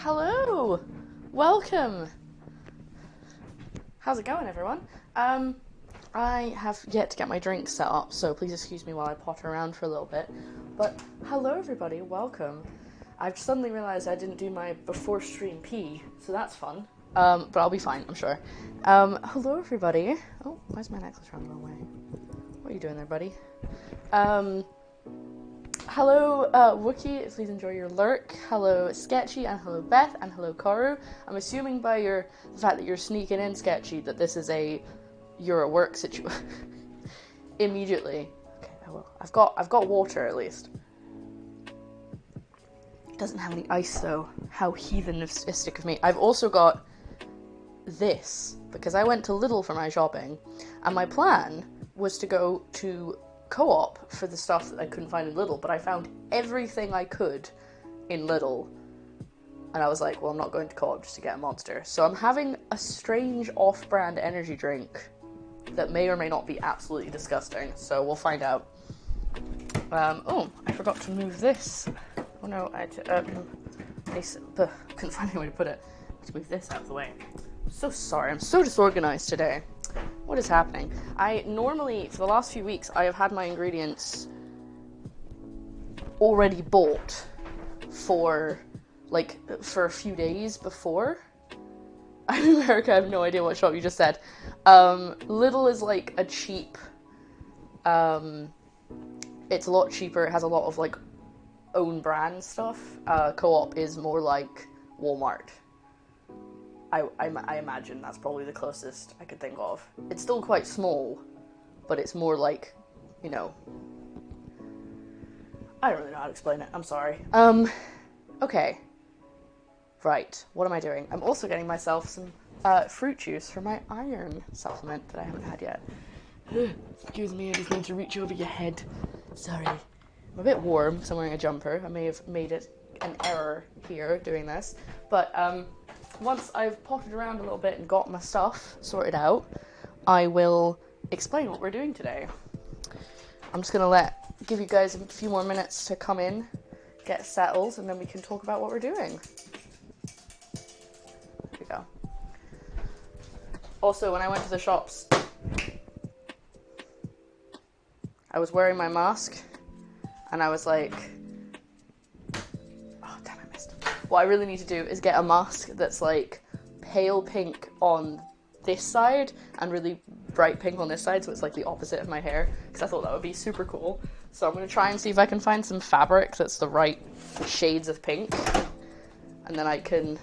Hello! Welcome! How's it going, everyone? I have yet to get my drink set up, so please excuse me while I potter around for a little bit. But hello, everybody, welcome. I've suddenly realised I didn't do my before stream pee, so that's fun. But I'll be fine, I'm sure. Hello, everybody. Oh, why's my necklace around the wrong way? What are you doing there, buddy? Hello, Wookie, please enjoy your lurk. Hello, Sketchy, and hello, Beth, and hello, Karu. I'm assuming by the fact that you're sneaking in, Sketchy, that this is you're at work situation. Immediately. Okay, I will. I've got water, at least. It doesn't have any ice, though. How heathenistic of me. I've also got this, because I went to Lidl for my shopping, and my plan was to go to Co-op for the stuff that I couldn't find in Lidl, but I found everything I could in Lidl, and I was like, well, I'm not going to Co-op just to get a Monster. So I'm having a strange off-brand energy drink that may or may not be absolutely disgusting, so we'll find out. Oh, I forgot to move this. Oh no, couldn't find any way to put it. Let's move this out of the way. I'm so sorry, I'm so disorganized today. What is happening? I normally, for the last few weeks, I have had my ingredients already bought for a few days before. I'm in America, I have no idea what shop you just said. Lidl is like a cheap, it's a lot cheaper, it has a lot of like own brand stuff. Co-op is more like Walmart. I imagine that's probably the closest I could think of. It's still quite small, but it's more like, you know, I don't really know how to explain it, I'm sorry. Okay. Right, what am I doing? I'm also getting myself some fruit juice for my iron supplement that I haven't had yet. Excuse me, I just need to reach over your head. Sorry. I'm a bit warm because I'm wearing a jumper. I may have made it an error here doing this, but once I've potted around a little bit and got my stuff sorted out, I will explain what we're doing today. I'm just gonna give you guys a few more minutes to come in, get settled, and then we can talk about what we're doing. There we go. Also, when I went to the shops, I was wearing my mask, and I was like, oh damn, I missed. What I really need to do is get a mask that's like pale pink on this side and really bright pink on this side, so it's like the opposite of my hair, because I thought that would be super cool. So I'm going to try and see if I can find some fabric that's the right shades of pink, and then I can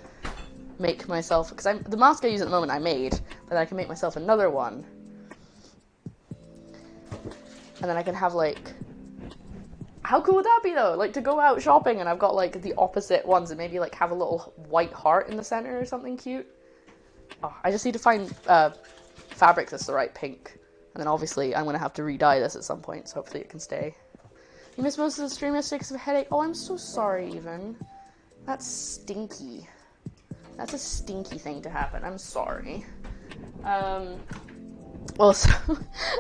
make myself, because the mask I use at the moment I made, but I can make myself another one, and then I can have like, how cool would that be though? Like to go out shopping and I've got like the opposite ones and maybe like have a little white heart in the center or something cute. Oh, I just need to find fabric that's the right pink. And then obviously I'm going to have to re-dye this at some point, so hopefully it can stay. You missed most of the stream yesterday because of a headache. Oh, I'm so sorry, even. That's stinky. That's a stinky thing to happen. I'm sorry. Well, so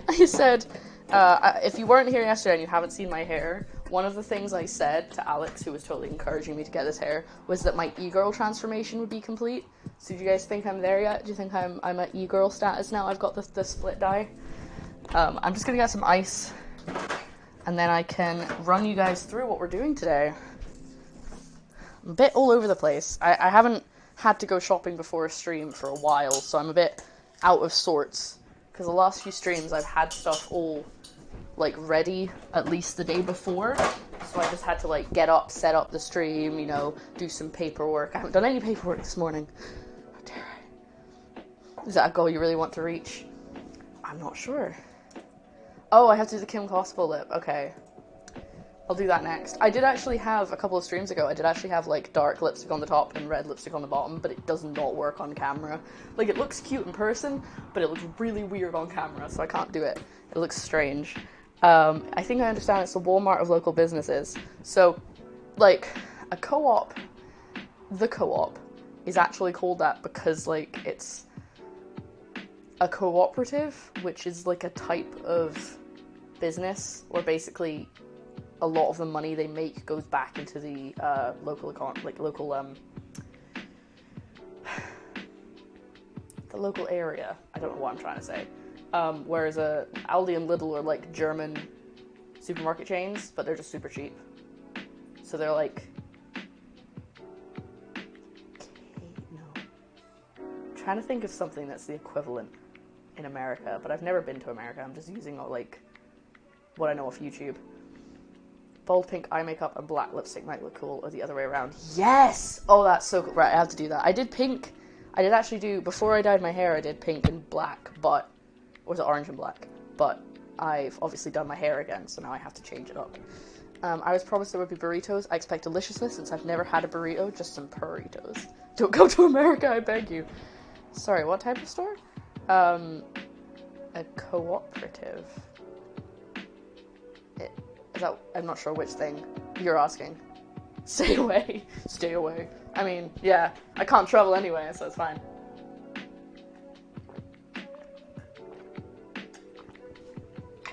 I said, if you weren't here yesterday and you haven't seen my hair, one of the things I said to Alex, who was totally encouraging me to get this hair, was that my e-girl transformation would be complete. So do you guys think I'm there yet? Do you think I'm at e-girl status now? I've got the split dye. I'm just gonna get some ice, and then I can run you guys through what we're doing today. I'm a bit all over the place. I haven't had to go shopping before a stream for a while, so I'm a bit out of sorts. Because the last few streams I've had stuff all like ready at least the day before, so I just had to like get up, set up the stream, you know, do some paperwork. I haven't done any paperwork this morning. How dare I? Is that a goal you really want to reach? I'm not sure. Oh, I have to do the Kim Possible lip. Okay. I'll do that next. I did actually have, a couple of streams ago, I did actually have like dark lipstick on the top and red lipstick on the bottom, but it does not work on camera. Like, it looks cute in person, but it looks really weird on camera, so I can't do it. It looks strange. I think I understand it's the Walmart of local businesses. So, like, the Co-op is actually called that because, like, it's a cooperative, which is like a type of business where basically a lot of the money they make goes back into the local the local area. I don't know what I'm trying to say. Whereas Aldi and Lidl are like German supermarket chains, but they're just super cheap. So they're like, I'm trying to think of something that's the equivalent in America, but I've never been to America. I'm just using like what I know off YouTube. Bold pink eye makeup and black lipstick might look cool, or the other way around. Yes! Oh, that's so cool. Right, I have to do that. I did pink. I did actually do, before I dyed my hair, I did pink and black, but, or was it orange and black? But I've obviously done my hair again, so now I have to change it up. I was promised there would be burritos. I expect deliciousness since I've never had a burrito, just some burritos. Don't go to America, I beg you. Sorry, what type of store? A cooperative. I'm not sure which thing you're asking. Stay away. Stay away. I mean, yeah, I can't travel anyway, so it's fine.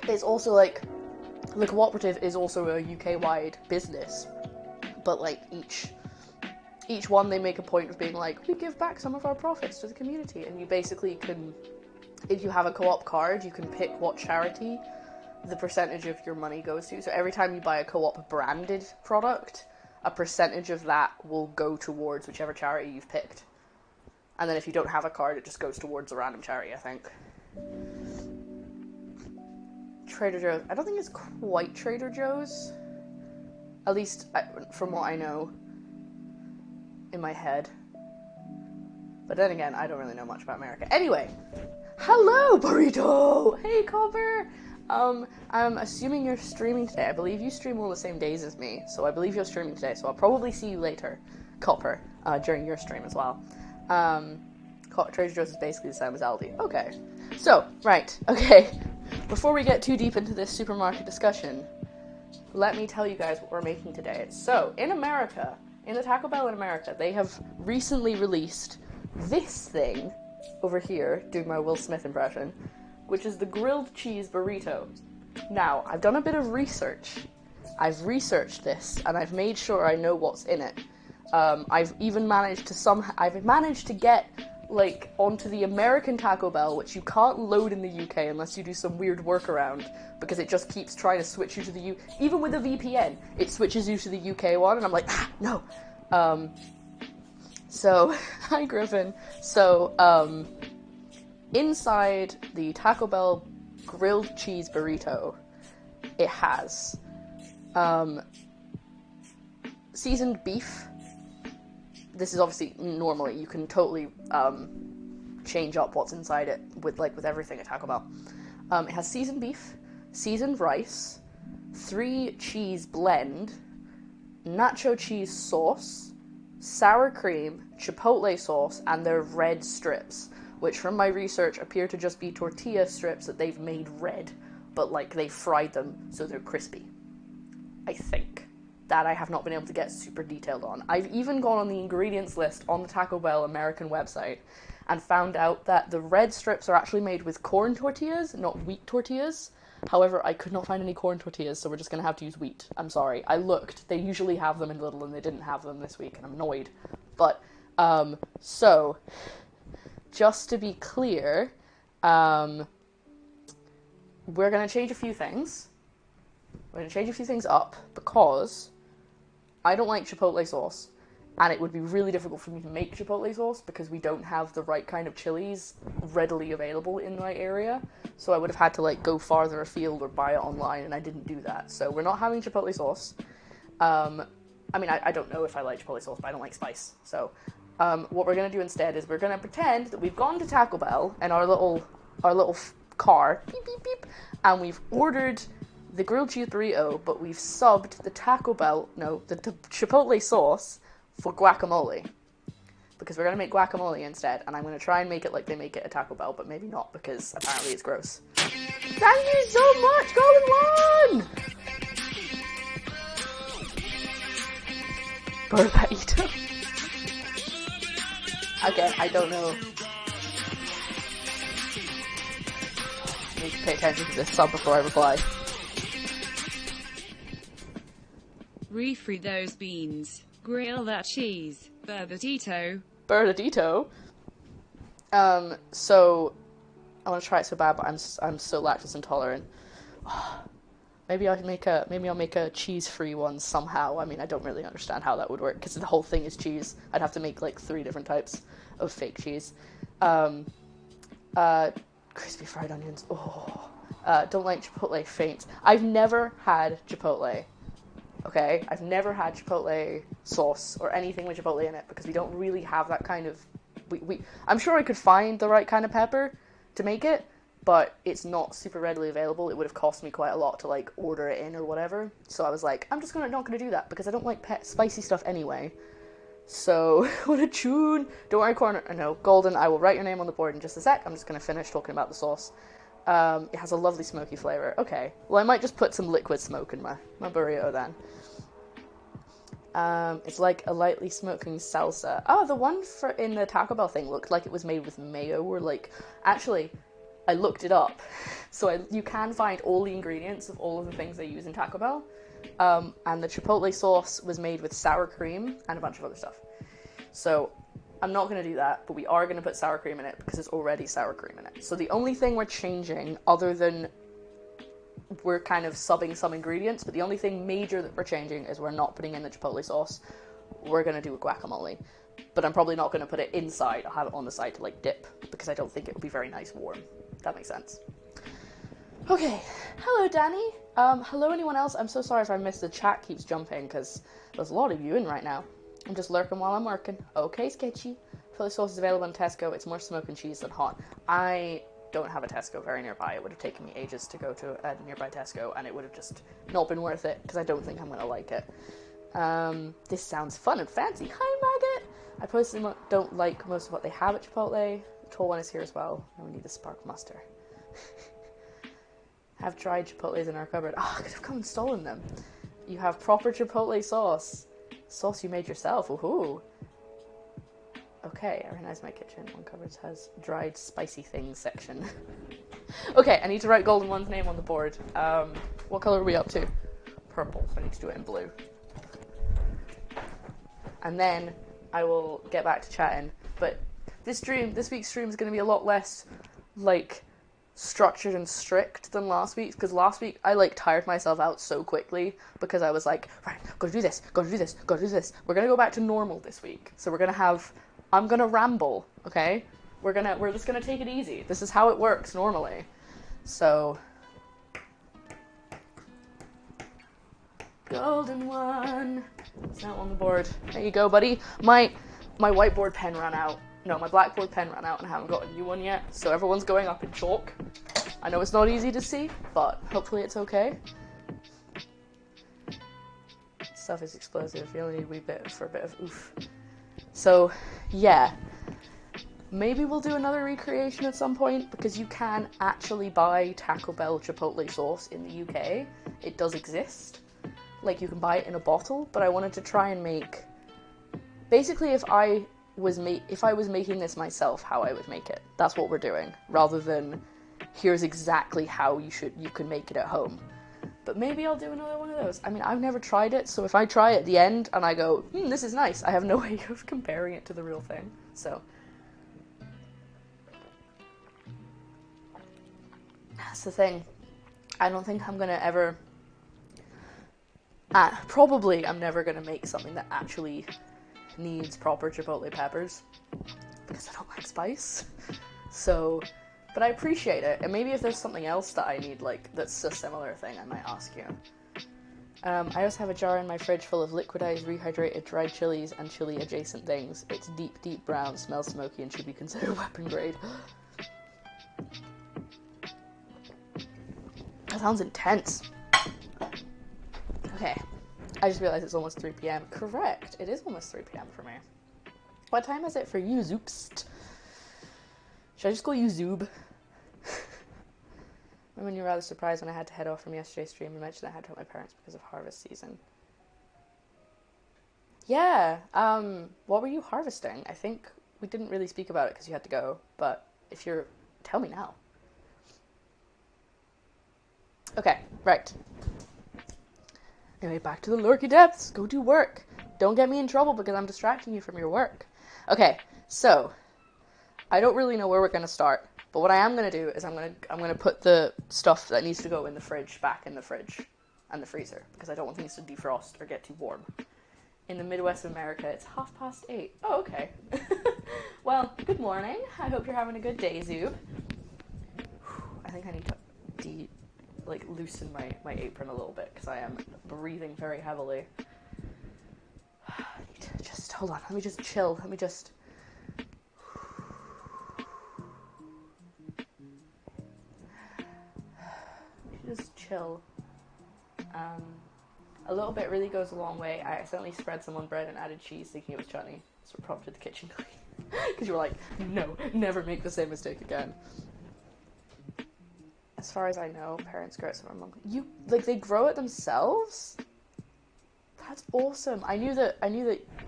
It's also like, the cooperative is also a UK-wide business, but like each one they make a point of being like, we give back some of our profits to the community, and you basically can, if you have a co-op card, you can pick what charity the percentage of your money goes to. So every time you buy a co-op branded product, a percentage of that will go towards whichever charity you've picked. And then if you don't have a card, it just goes towards a random charity, I think. Trader Joe's. I don't think it's quite Trader Joe's. At least from what I know in my head. But then again, I don't really know much about America. Anyway, hello, Burrito! Hey, Copper! I'm assuming you're streaming today. I believe you stream all the same days as me, so I believe you're streaming today, so I'll probably see you later, Copper, during your stream as well. Trader Joe's is basically the same as Aldi. Okay. So, right, okay. Before we get too deep into this supermarket discussion, let me tell you guys what we're making today. So, in America, in the Taco Bell in America, they have recently released this thing over here, doing my Will Smith impression, which is the grilled cheese burrito. Now, I've done a bit of research. I've researched this, and I've made sure I know what's in it. I've even managed to get, like, onto the American Taco Bell, which you can't load in the UK unless you do some weird workaround, because it just keeps trying to switch you to the even with a VPN, it switches you to the UK one, and I'm like, no. So, hi Griffin. So, inside the Taco Bell grilled cheese burrito, it has seasoned beef. This is obviously normally, you can totally change up what's inside it with everything at Taco Bell. It has seasoned beef, seasoned rice, 3 cheese blend, nacho cheese sauce, sour cream, chipotle sauce, and their red strips, which from my research appear to just be tortilla strips that they've made red, but like they fried them so they're crispy. I think. That I have not been able to get super detailed on. I've even gone on the ingredients list on the Taco Bell American website and found out that the red strips are actually made with corn tortillas, not wheat tortillas. However, I could not find any corn tortillas, so we're just going to have to use wheat. I'm sorry. I looked. They usually have them in Lidl, and they didn't have them this week, and I'm annoyed. But, so, just to be clear, we're going to change a few things. We're going to change a few things up, because I don't like chipotle sauce, and it would be really difficult for me to make chipotle sauce because we don't have the right kind of chilies readily available in my area, so I would have had to like go farther afield or buy it online, and I didn't do that. So we're not having chipotle sauce. I mean, I don't know if I like chipotle sauce, but I don't like spice. So what we're going to do instead is we're going to pretend that we've gone to Taco Bell in our little car, beep, beep, beep, and we've ordered the grilled cheese burrito, but we've subbed the the chipotle sauce for guacamole. Because we're going to make guacamole instead, and I'm going to try and make it like they make it at Taco Bell, but maybe not, because apparently it's gross. Thank you so much, Golden One! Burrito. Again, I don't know. I need to pay attention to this sub before I reply. Refry those beans. Grill that cheese. Burrito. Burrito? So I want to try it so bad, but I'm so lactose intolerant. Maybe I'll make a cheese-free one somehow. I mean, I don't really understand how that would work because the whole thing is cheese. I'd have to make like 3 different types of fake cheese. Crispy fried onions. Oh, don't like Chipotle faint. I've never had Chipotle. Okay, I've never had Chipotle sauce or anything with Chipotle in it because we don't really have that kind of. I'm sure I could find the right kind of pepper to make it, but it's not super readily available. It would have cost me quite a lot to like order it in or whatever. So I was like, I'm just not gonna do that because I don't like spicy stuff anyway. So what a tune! Don't worry, Corner. No, Golden. I will write your name on the board in just a sec. I'm just gonna finish talking about the sauce. It has a lovely smoky flavor. Okay, well I might just put some liquid smoke in my burrito then. It's like a lightly smoking salsa. Oh, the one in the Taco Bell thing looked like it was made with mayo or like... Actually, I looked it up. So you can find all the ingredients of all of the things they use in Taco Bell. And the Chipotle sauce was made with sour cream and a bunch of other stuff. So I'm not going to do that, but we are going to put sour cream in it because there's already sour cream in it. So the only thing we're changing, other than we're kind of subbing some ingredients, but the only thing major that we're changing is we're not putting in the Chipotle sauce. We're going to do a guacamole, but I'm probably not going to put it inside. I'll have it on the side to like dip because I don't think it would be very nice warm. That makes sense. Okay, hello Danny. Hello anyone else? I'm so sorry if I missed the chat keeps jumping because there's a lot of you in right now. I'm just lurking while I'm working. Okay, sketchy. Philly sauce is available in Tesco. It's more smoke and cheese than hot. I don't have a Tesco very nearby. It would have taken me ages to go to a nearby Tesco, and it would have just not been worth it because I don't think I'm going to like it. This sounds fun and fancy. Hi, Maggot! I personally don't like most of what they have at Chipotle. The tall one is here as well. And we need the spark muster. Have dried Chipotles in our cupboard. Oh, I could have come and stolen them. You have proper Chipotle sauce. Sauce you made yourself. Woohoo! Okay, I organized my kitchen. One cupboard has dried spicy things section. Okay, I need to write Golden One's name on the board. What color are we up to? Purple. I need to do it in blue. And then I will get back to chatting. But this week's stream is going to be a lot less, like, structured and strict than last week's, because last week I like tired myself out so quickly because I was like, right, gotta do this. We're gonna go back to normal this week. So I'm gonna ramble, okay? We're just gonna take it easy. This is how it works normally. So Golden One. It's now on the board. There you go, buddy. My whiteboard pen ran out. No, my blackboard pen ran out and I haven't got a new one yet, so everyone's going up in chalk. I know it's not easy to see, but hopefully it's okay. Stuff is explosive. You only need a wee bit for a bit of oof. So, yeah. Maybe we'll do another recreation at some point, because you can actually buy Taco Bell Chipotle sauce in the UK. It does exist. Like, you can buy it in a bottle, but I wanted to try and make... Basically, if I was making this myself, how I would make it. That's what we're doing, rather than here's exactly how you can make it at home. But maybe I'll do another one of those. I mean, I've never tried it, so if I try it at the end and I go, this is nice, I have no way of comparing it to the real thing. So that's the thing. I don't think I'm gonna ever probably I'm never gonna make something that actually needs proper chipotle peppers because I don't like spice. So, but I appreciate it, and maybe if there's something else that I need, like, that's a similar thing, I might ask you. I also have a jar in my fridge full of liquidized, rehydrated, dried chilies and chili adjacent things. It's deep, deep brown, smells smoky, and should be considered weapon grade. That sounds intense. Okay. I just realized it's almost 3 p.m. Correct. It is almost 3 p.m. for me. What time is it for you, Zoopst? Should I just call you Zoob? Remember when you were rather surprised when I had to head off from yesterday's stream and mentioned I had to help my parents because of harvest season. Yeah, what were you harvesting? I think we didn't really speak about it because you had to go, but if you're... tell me now. Okay, right. Anyway, back to the lurky depths. Go do work. Don't get me in trouble because I'm distracting you from your work. Okay, so I don't really know where we're going to start, but what I am going to do is I'm going to put the stuff that needs to go in the fridge back in the fridge and the freezer, because I don't want things to defrost or get too warm. In the Midwest of America, it's 8:30. Oh, okay. Well, good morning. I hope you're having a good day, Zoob. I think I need to loosen my apron a little bit, because I am breathing very heavily. I need to just, hold on, let me just chill. Let me just... Just chill. A little bit really goes a long way. I accidentally spread some on bread and added cheese thinking it was chutney, so I prompted the kitchen clean. Because you were like, no, never make the same mistake again. As far as I know, parents grow it somewhere among... they grow it themselves? That's awesome. I knew that,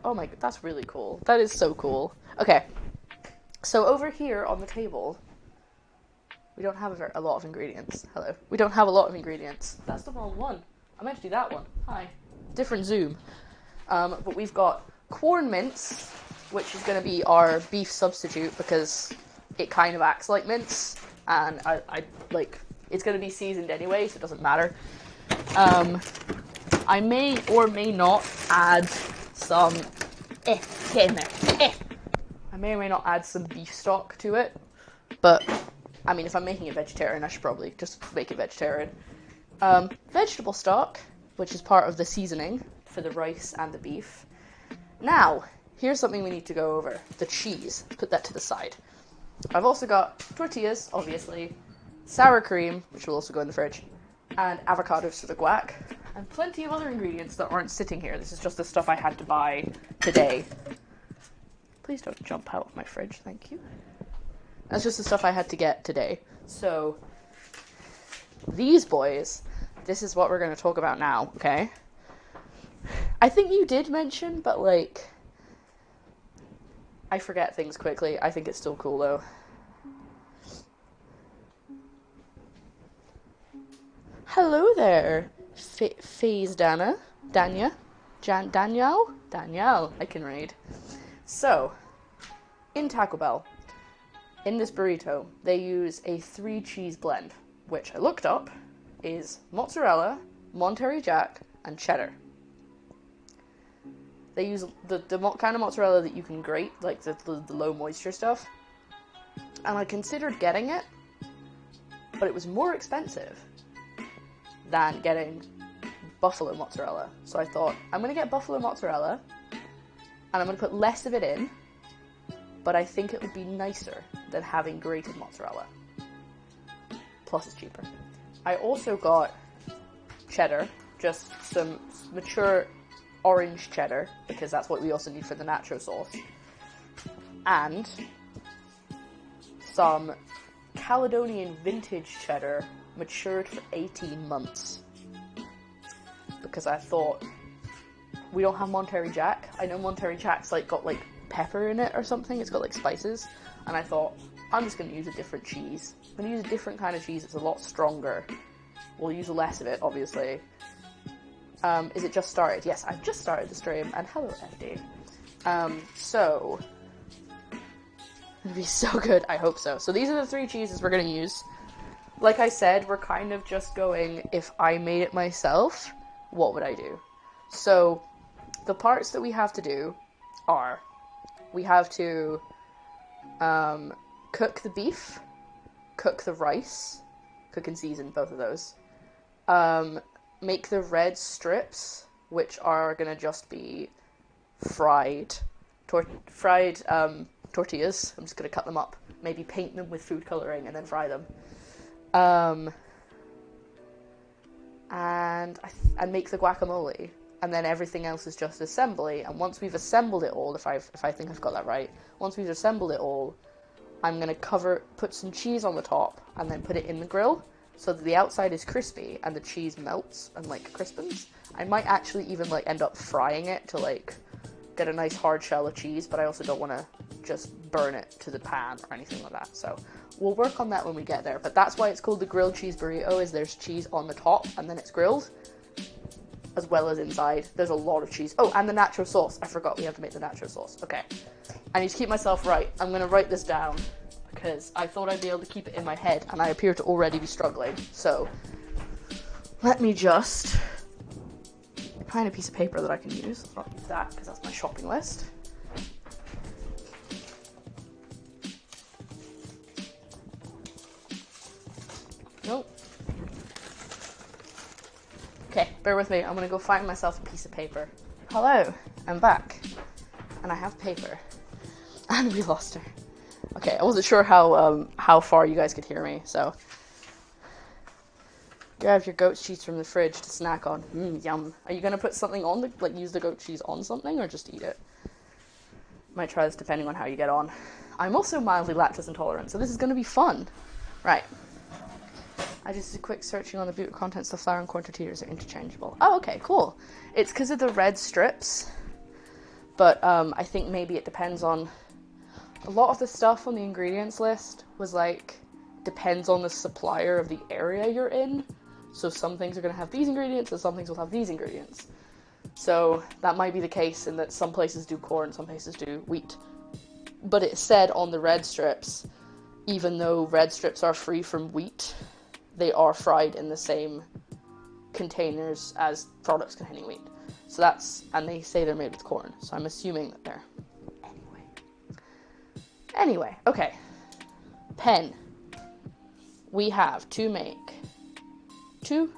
oh my god, that's really cool. That is so cool. Okay, so over here on the table, we don't have a lot of ingredients. Hello. We don't have a lot of ingredients. That's the wrong one. I meant to do that one. Hi. Different zoom. But we've got corn mince, which is going to be our beef substitute because it kind of acts like mince, and I it's going to be seasoned anyway, so it doesn't matter. I may or may not add some. Get in there. I may or may not add some beef stock to it, but I mean, if I'm making it vegetarian, I should probably just make it vegetarian. Vegetable stock, which is part of the seasoning for the rice and the beef. Now, here's something we need to go over. The cheese. Put that to the side. I've also got tortillas, obviously, sour cream, which will also go in the fridge, and avocados for the guac, and plenty of other ingredients that aren't sitting here. This is just the stuff I had to buy today. Please don't jump out of my fridge, thank you. That's just the stuff I had to get today. So, these boys, this is what we're going to talk about now, okay? I think you did mention, but, I forget things quickly. I think it's still cool, though. Hello there, Phase Danielle? Danielle, I can read. So, in Taco Bell, in this burrito, they use a 3-cheese blend, which I looked up is mozzarella, Monterey Jack, and cheddar. They use the kind of mozzarella that you can grate, like the low moisture stuff. And I considered getting it, but it was more expensive than getting buffalo mozzarella. So I thought, I'm going to get buffalo mozzarella, and I'm going to put less of it in, but I think it would be nicer than having grated mozzarella. Plus it's cheaper. I also got cheddar, just some mature orange cheddar, because that's what we also need for the nacho sauce. And some Caledonian vintage cheddar, matured for 18 months. Because I thought, we don't have Monterey Jack. I know Monterey Jack's got pepper in it or something. It's got spices. And I thought, I'm just going to use a different cheese. I'm going to use a different kind of cheese. It's a lot stronger. We'll use less of it, obviously. Is it just started? Yes, I've just started the stream. And hello, FD. So, it'll be so good. I hope so. So these are the 3 cheeses we're going to use. Like I said, we're kind of just going, if I made it myself, what would I do? So, the parts that we have to do are, we have to cook the beef, cook the rice, cook and season both of those, make the red strips, which are going to just be fried tortillas. I'm just going to cut them up, maybe paint them with food coloring and then fry them. And make the guacamole, and then everything else is just assembly. And once we've assembled it all, if I think I've got that right, once we've assembled it all, I'm gonna put some cheese on the top, and then put it in the grill, so that the outside is crispy and the cheese melts and crispens. I might actually even end up frying it to get a nice hard shell of cheese, but I also don't want to just burn it to the pan or anything like that. So we'll work on that when we get there. But that's why it's called the grilled cheese burrito, is there's cheese on the top and then it's grilled, as well as inside. There's a lot of cheese. Oh, and the nacho sauce. I forgot we have to make the nacho sauce. Okay. I need to keep myself right. I'm going to write this down because I thought I'd be able to keep it in my head and I appear to already be struggling. So let me just find a piece of paper that I can use. I'll not use that because that's my shopping list. Nope. Okay, bear with me. I'm going to go find myself a piece of paper. Hello, I'm back. And I have paper. And we lost her. Okay, I wasn't sure how far you guys could hear me, so. Grab your goat cheese from the fridge to snack on. Yum. Are you going to put something on the, like, use the goat cheese on something, or just eat it? Might try this depending on how you get on. I'm also mildly lactose intolerant, so this is going to be fun. Right. I just did a quick searching on the boot contents. The flour and corn tortillas are interchangeable. Oh, okay, cool. It's because of the red strips, but I think maybe it depends on... A lot of the stuff on the ingredients list was like, depends on the supplier of the area you're in. So some things are going to have these ingredients and some things will have these ingredients. So that might be the case in that some places do corn, some places do wheat. But it said on the red strips, even though red strips are free from wheat, they are fried in the same containers as products containing wheat. So that's, and they say they're made with corn, so I'm assuming that they're... Anyway, okay. Pen. We have to make to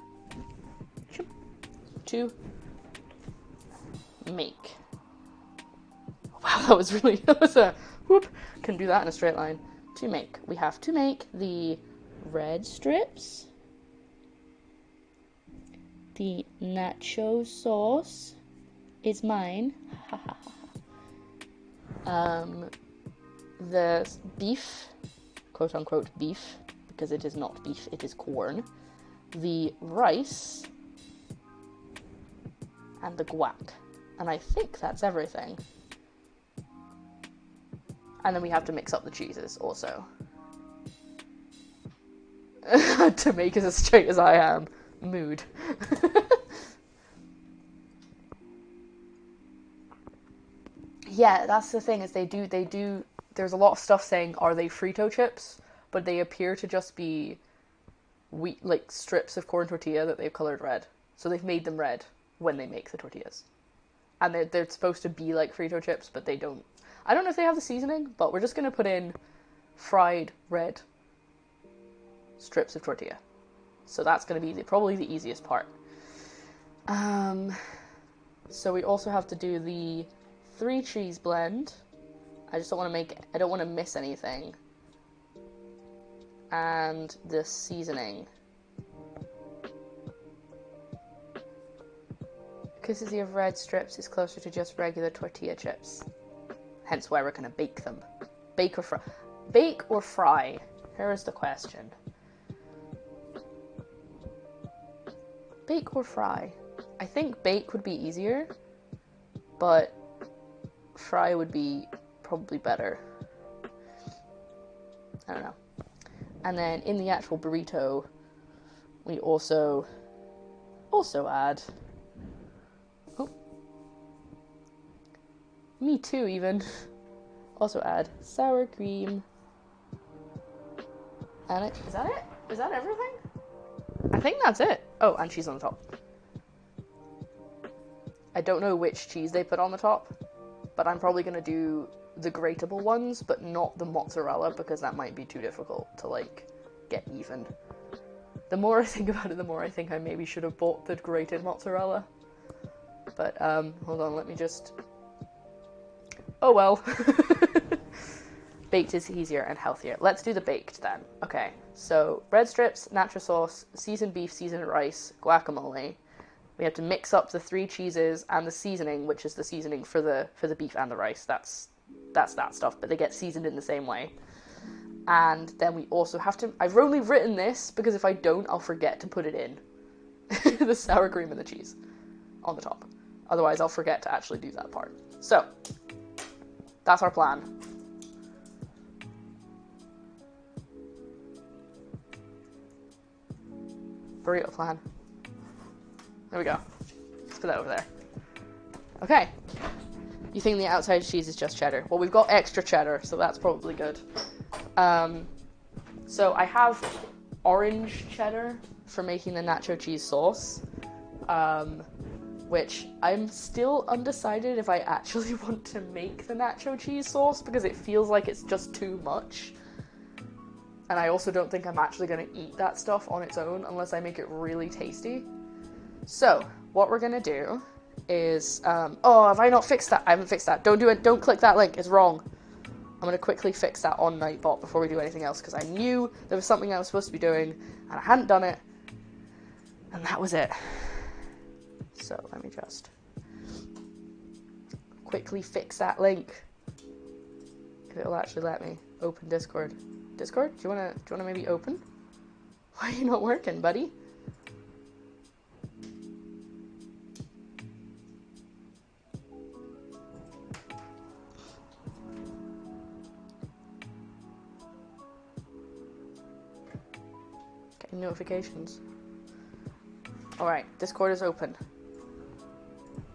make. Wow, that was really, that was a whoop. Can do that in a straight line. To make. We have to make the red strips, the nacho sauce is mine, the beef, quote unquote beef, because it is not beef, it is corn, the rice, and the guac, and I think that's everything. And then we have to mix up the cheeses also. To make it as straight as I am. Mood. Yeah, that's the thing, is they do, there's a lot of stuff saying, are they Frito chips? But they appear to just be wheat, like, strips of corn tortilla that they've colored red. So they've made them red when they make the tortillas. And they're supposed to be like Frito chips, but they don't. I don't know if they have the seasoning, but we're just going to put in fried red strips of tortilla. So that's going to be probably the easiest part. So we also have to do the 3 cheese blend. I just don't want to I don't want to miss anything. And the seasoning. Consistency of red strips is closer to just regular tortilla chips. Hence why we're going to bake them. Bake or fry? Bake or fry? Here is the question. Bake or fry? I think bake would be easier, but fry would be probably better. I don't know. And then in the actual burrito, we also add... Oh. Me too, even. Also add sour cream. And is that it? Is that everything? I think that's it. Oh, and cheese on the top. I don't know which cheese they put on the top, but I'm probably going to do the grateable ones, but not the mozzarella, because that might be too difficult to, like, get even. The more I think about it, the more I think I maybe should have bought the grated mozzarella. But, hold on, let me just... Oh well. Baked is easier and healthier. Let's do the baked then. Okay, so red strips, nacho sauce, seasoned beef, seasoned rice, guacamole. We have to mix up the 3 cheeses and the seasoning, which is the seasoning for the beef and the rice. That's that stuff, but they get seasoned in the same way. And then we also have to... I've only written this because if I don't, I'll forget to put it in. The sour cream and the cheese on the top. Otherwise, I'll forget to actually do that part. So, that's our plan. Burrito plan. There we go. Let's put that over there. Okay. You think the outside cheese is just cheddar? Well, we've got extra cheddar, so that's probably good. So I have orange cheddar for making the nacho cheese sauce, which I'm still undecided if I actually want to make the nacho cheese sauce, because it feels like it's just too much. And I also don't think I'm actually going to eat that stuff on its own unless I make it really tasty. So, what we're going to do is, oh, have I not fixed that? I haven't fixed that. Don't do it. Don't click that link. It's wrong. I'm going to quickly fix that on Nightbot before we do anything else, because I knew there was something I was supposed to be doing, and I hadn't done it, and that was it. So, let me just quickly fix that link. If it'll actually let me open Discord. Discord, do you wanna maybe open? Why are you not working, buddy? Getting notifications. Alright, Discord is open.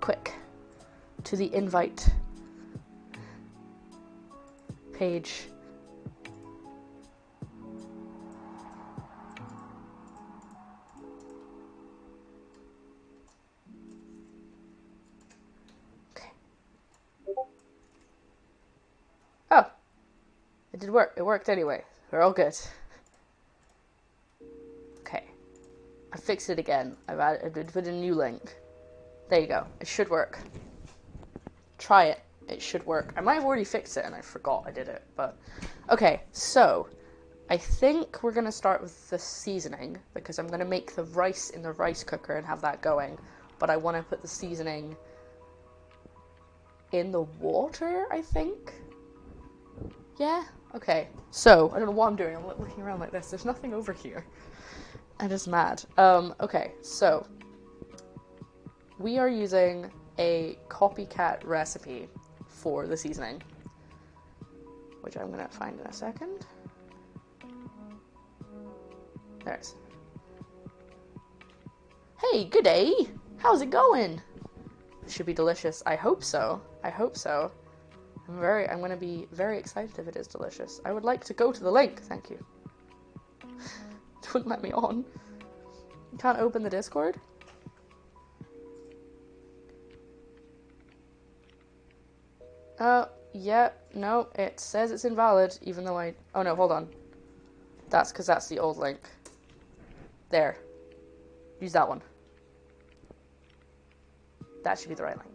Quick. To the invite page. Oh, it did work. It worked anyway. We're all good. Okay, I fixed it again. I put a new link. There you go. It should work. Try it. It should work. I might have already fixed it and I forgot I did it, but okay. So I think we're gonna start with the seasoning, because I'm gonna make the rice in the rice cooker and have that going. But I want to put the seasoning in the water, I think. Yeah? Okay. So, I don't know what I'm doing. I'm looking around like this. There's nothing over here. I'm just mad. Okay. So, we are using a Copycat recipe for the seasoning, which I'm going to find in a second. There it is. Hey, good day. How's it going? It should be delicious. I hope so. I hope so. I'm going to be very excited if it is delicious. I would like to go to the link. Thank you. It wouldn't let me on. You can't open the Discord? Yeah, no, it says it's invalid, even though oh no, hold on. That's because that's the old link. There. Use that one. That should be the right link.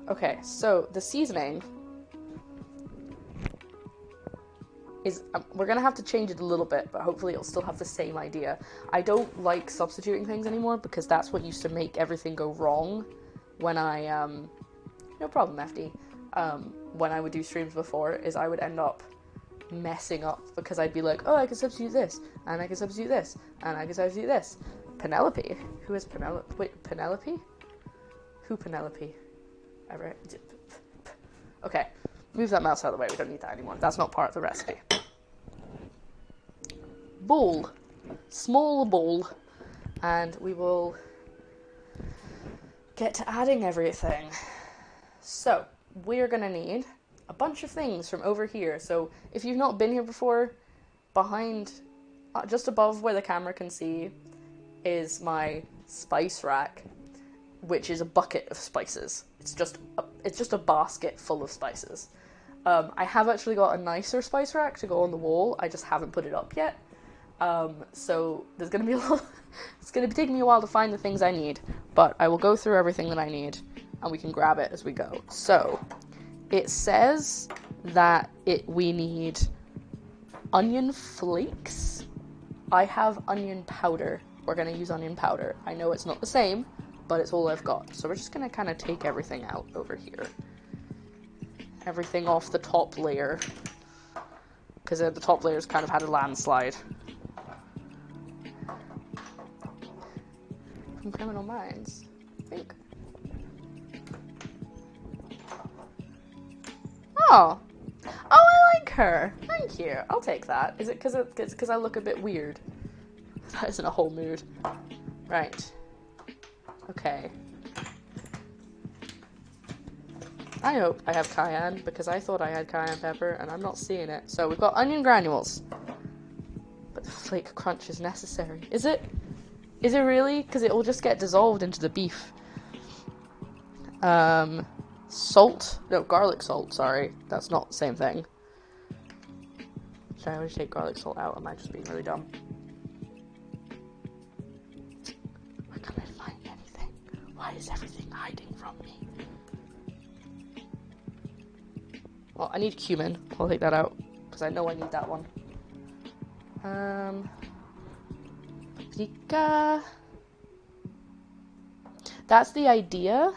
Okay, so the seasoning is, we're gonna have to change it a little bit, but hopefully it'll still have the same idea. I don't like substituting things anymore, because that's what used to make everything go wrong when I, no problem, FD, when I would do streams before, is I would end up messing up, because I'd be like, oh, I can substitute this, and I can substitute this, and I can substitute this. Penelope? Who is Penelope? Wait, Penelope? Who Penelope? Okay, move that mouse out of the way, we don't need that anymore. That's not part of the recipe. Bowl. Small bowl. And we will get to adding everything. So, we're gonna need a bunch of things from over here. So, if you've not been here before, behind, just above where the camera can see, is my spice rack, which is a bucket of spices. It's just a basket full of spices. I have actually got a nicer spice rack to go on the wall. I just haven't put it up yet. So there's gonna be it's gonna be taking me a while to find the things I need, but I will go through everything that I need, and we can grab it as we go. So it says that we need onion flakes. I have onion powder. We're gonna use onion powder. I know it's not the same, but it's all I've got. So we're just gonna kind of take everything out over here. Everything off the top layer, because the top layer's kind of had a landslide. From Criminal Minds, I think. Oh, I like her. Thank you. I'll take that. Is it because I look a bit weird? That isn't a whole mood. Right. Okay. I hope I have cayenne, because I thought I had cayenne pepper, and I'm not seeing it. So we've got onion granules. But the flake crunch is necessary. Is it? Is it really? Because it will just get dissolved into the beef. Salt. No, garlic salt, sorry. That's not the same thing. Should I always take garlic salt out? Am I just being really dumb? Where can I find anything? Why is everything hiding from me? Well, I need cumin. I'll take that out, because I know I need that one. Paprika. That's the idea.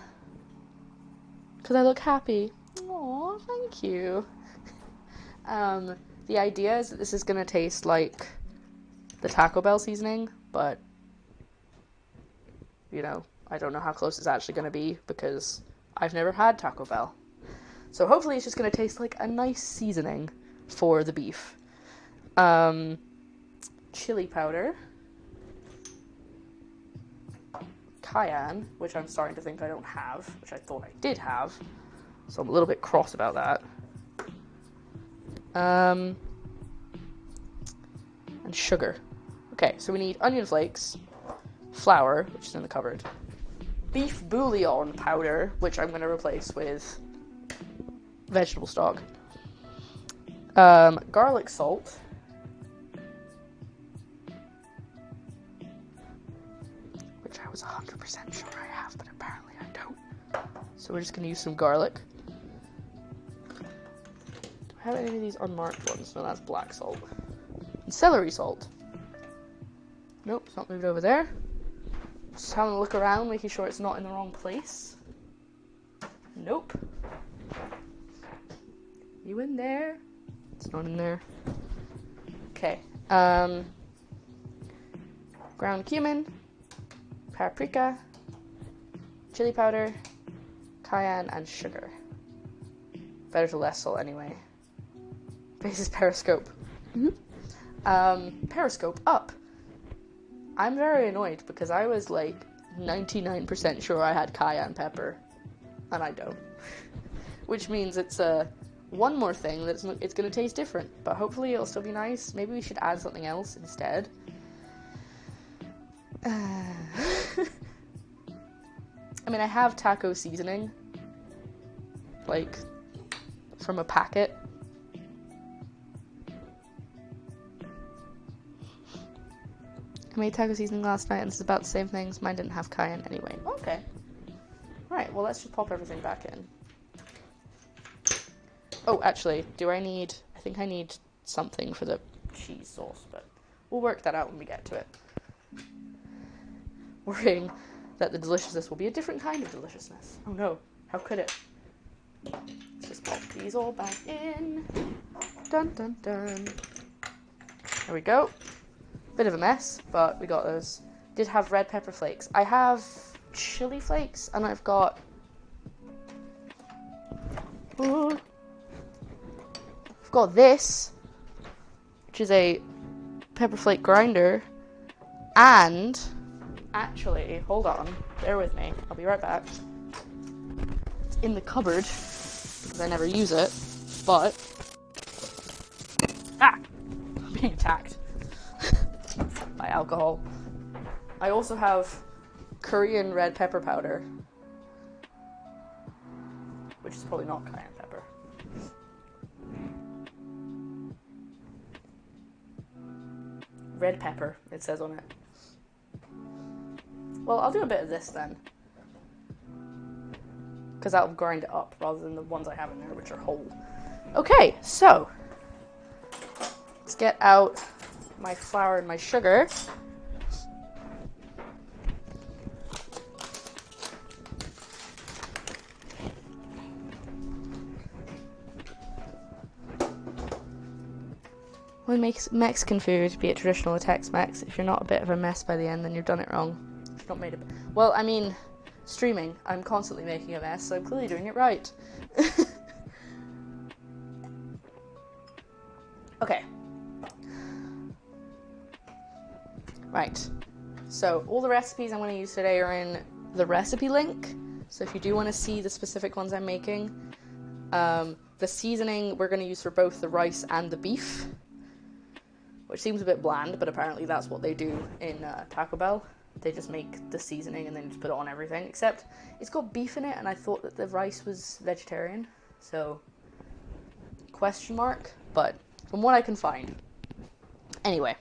Because I look happy. Aw, thank you. The idea is that this is going to taste like the Taco Bell seasoning, but, you know, I don't know how close it's actually going to be, because I've never had Taco Bell. So hopefully it's just going to taste like a nice seasoning for the beef. Chili powder. Cayenne, which I'm starting to think I don't have, which I thought I did have. So I'm a little bit cross about that. And sugar. Okay, so we need onion flakes, flour, which is in the cupboard, beef bouillon powder, which I'm going to replace with vegetable stock, garlic salt, which I was 100% sure I have, but apparently I don't. So we're just going to use some garlic. Do I have any of these unmarked ones? No, that's black salt. And celery salt. Nope, it's not moved over there. Just having a look around, making sure it's not in the wrong place. Nope. You in there? It's not in there. Okay. Ground cumin, paprika, chili powder, cayenne, and sugar. Better to less salt anyway. Basis periscope. Periscope up. I'm very annoyed because I was like 99% sure I had cayenne pepper, and I don't. Which means it's one more thing that's it's going to taste different, but hopefully it'll still be nice. Maybe we should add something else instead. I mean, I have taco seasoning, like, from a packet. I made taco seasoning last night, and this is about the same things. Mine didn't have cayenne anyway. Okay. Right, well, let's just pop everything back in. Oh, actually, I think I need something for the cheese sauce, but we'll work that out when we get to it. Worrying that the deliciousness will be a different kind of deliciousness. Oh no, how could it? Let's just pop these all back in. Dun dun dun. There we go. Bit of a mess, but we got those. Did have red pepper flakes. I have chili flakes, and I've got... Ooh. I've got this, which is a pepper flake grinder, and... Actually, hold on. Bear with me. I'll be right back. It's in the cupboard, because I never use it, but... Ah! I'm being attacked. By alcohol. I also have Korean red pepper powder, which is probably not cayenne pepper. Red pepper, it says on it. Well, I'll do a bit of this then, because that'll grind it up rather than the ones I have in there, which are whole. Okay, so let's get out my flour and my sugar. When Mexican food, be it traditional or Tex-Mex, if you're not a bit of a mess by the end, then you've done it wrong. If you've not made it. Well, I mean, streaming, I'm constantly making a mess, so I'm clearly doing it right. Okay. Right, so all the recipes I'm going to use today are in the recipe link, So if you do want to see the specific ones I'm making, the seasoning we're going to use for both the rice and the beef, which seems a bit bland, but apparently that's what they do in Taco Bell. They just make the seasoning and then just put it on everything, except it's got beef in it, and I thought that the rice was vegetarian, so question mark, but from what I can find. Anyway,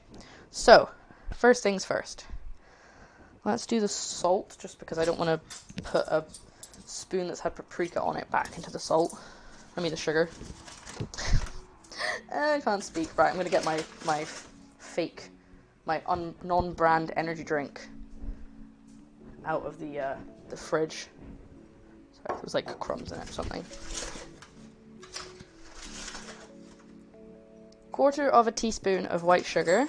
so first things first. Let's do the salt, just because I don't want to put a spoon that's had paprika on it back into the salt. I mean the sugar. I can't speak. Right, I'm going to get my fake, my non-brand energy drink out of the fridge. Sorry, there's like crumbs in it or something. 1/4 teaspoon of white sugar.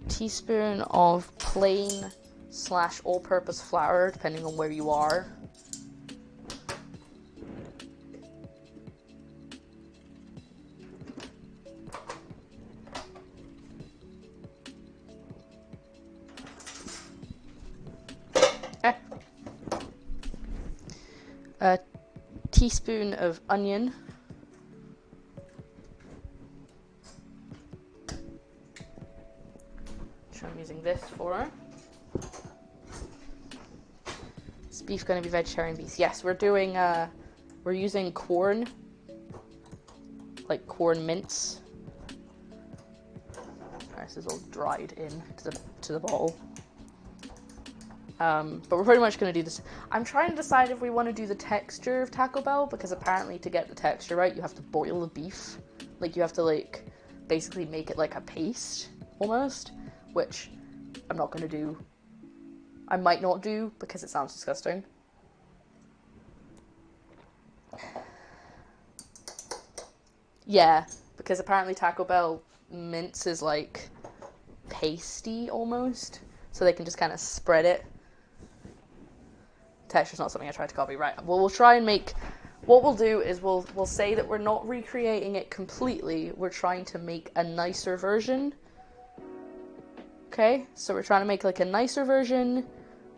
Teaspoon of plain / all-purpose flour, depending on where you are. Okay. A teaspoon of onion. I'm using this for. Is beef going to be vegetarian beef? Yes, we're doing, we're using corn, like corn mince. This is all dried in to the bowl. But we're pretty much going to do this. I'm trying to decide if we want to do the texture of Taco Bell, because apparently to get the texture right, you have to boil the beef. Like, you have to, like, basically make it like a paste, almost. Which I'm not going to do. I might not do because it sounds disgusting. Yeah, because apparently Taco Bell mince is like pasty almost, so they can just kind of spread it. Texture's not something I tried to copy. Right, well, we'll try and make. What we'll do is we'll say that we're not recreating it completely. We're trying to make a nicer version. Okay, so we're trying to make like a nicer version,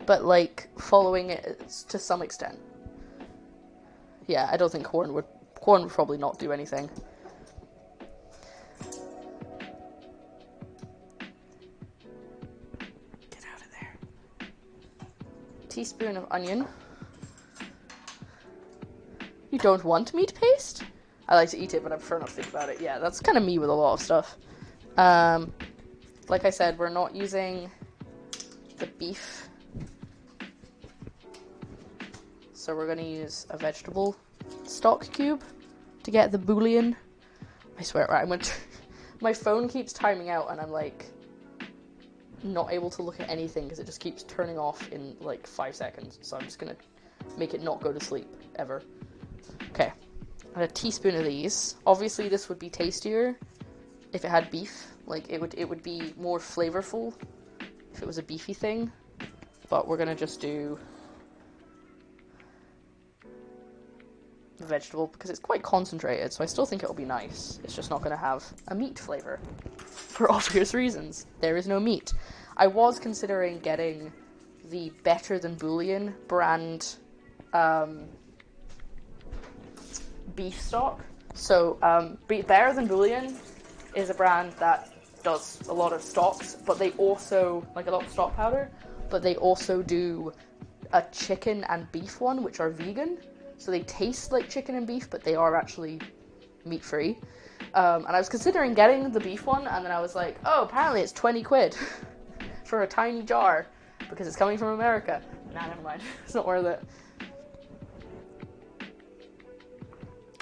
but like following it to some extent. Yeah, I don't think corn would probably not do anything. Get out of there. Teaspoon of onion. You don't want meat paste? I like to eat it, but I prefer not to think about it. Yeah, that's kind of me with a lot of stuff. Like I said, we're not using the beef, so we're going to use a vegetable stock cube to get the bouillon. I swear, right, my phone keeps timing out, and I'm like not able to look at anything because it just keeps turning off in like 5 seconds. So I'm just going to make it not go to sleep ever. Okay, and a teaspoon of these. Obviously, this would be tastier if it had beef. Like, it would be more flavorful if it was a beefy thing, but we're gonna just do the vegetable because it's quite concentrated, so I still think it'll be nice. It's just not gonna have a meat flavor for obvious reasons. There is no meat. I was considering getting the Better Than Bouillon brand beef stock. So, Better Than Bouillon is a brand that does a lot of stocks, but they also, like a lot of stock powder, but they also do a chicken and beef one, which are vegan. So they taste like chicken and beef, but they are actually meat-free. And I was considering getting the beef one, and then I was like, oh, apparently it's 20 quid for a tiny jar, because it's coming from America. Nah, never mind. It's not worth it.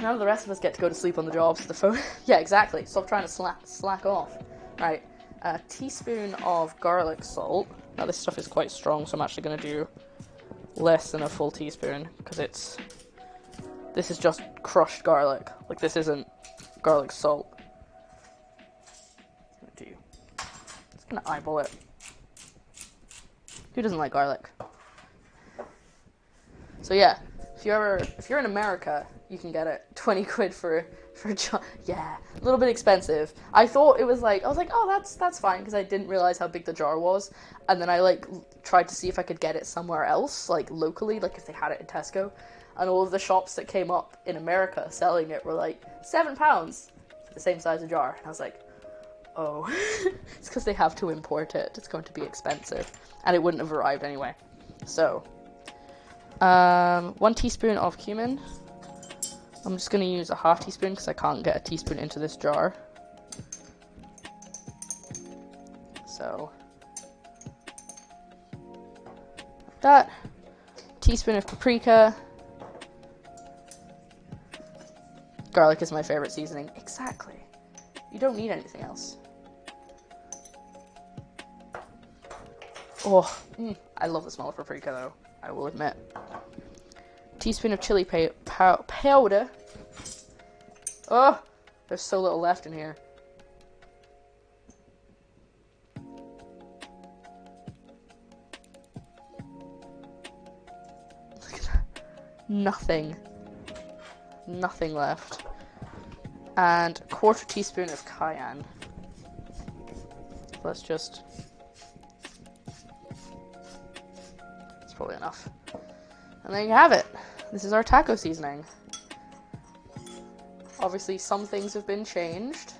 None of the rest of us get to go to sleep on the job, so the phone... Yeah, exactly. Stop trying to slack off. Right. A teaspoon of garlic salt. Now, this stuff is quite strong, so I'm actually going to do less than a full teaspoon, because this is just crushed garlic. Like, this isn't garlic salt. Just going to eyeball it. Who doesn't like garlic? So yeah, if you're in America, you can get it 20 quid for For a jar, yeah, a little bit expensive. I thought it was like, I was like, oh, that's fine, because I didn't realize how big the jar was, and then I, like, tried to see if I could get it somewhere else, like, locally, like, if they had it in Tesco, and all of the shops that came up in America selling it were, like, £7 for the same size of jar, and I was like, oh, it's because they have to import it, it's going to be expensive, and it wouldn't have arrived anyway. So, 1 teaspoon of cumin. I'm just going to use a half teaspoon because I can't get a teaspoon into this jar. So, like that. Teaspoon of paprika. Garlic is my favorite seasoning. Exactly. You don't need anything else. Oh, I love the smell of paprika though, I will admit. Teaspoon of chili powder. Oh, there's so little left in here. Look at that. Nothing left. And 1/4 teaspoon of cayenne. Let's just... It's probably enough. And there you have it. This is our taco seasoning. Obviously, some things have been changed,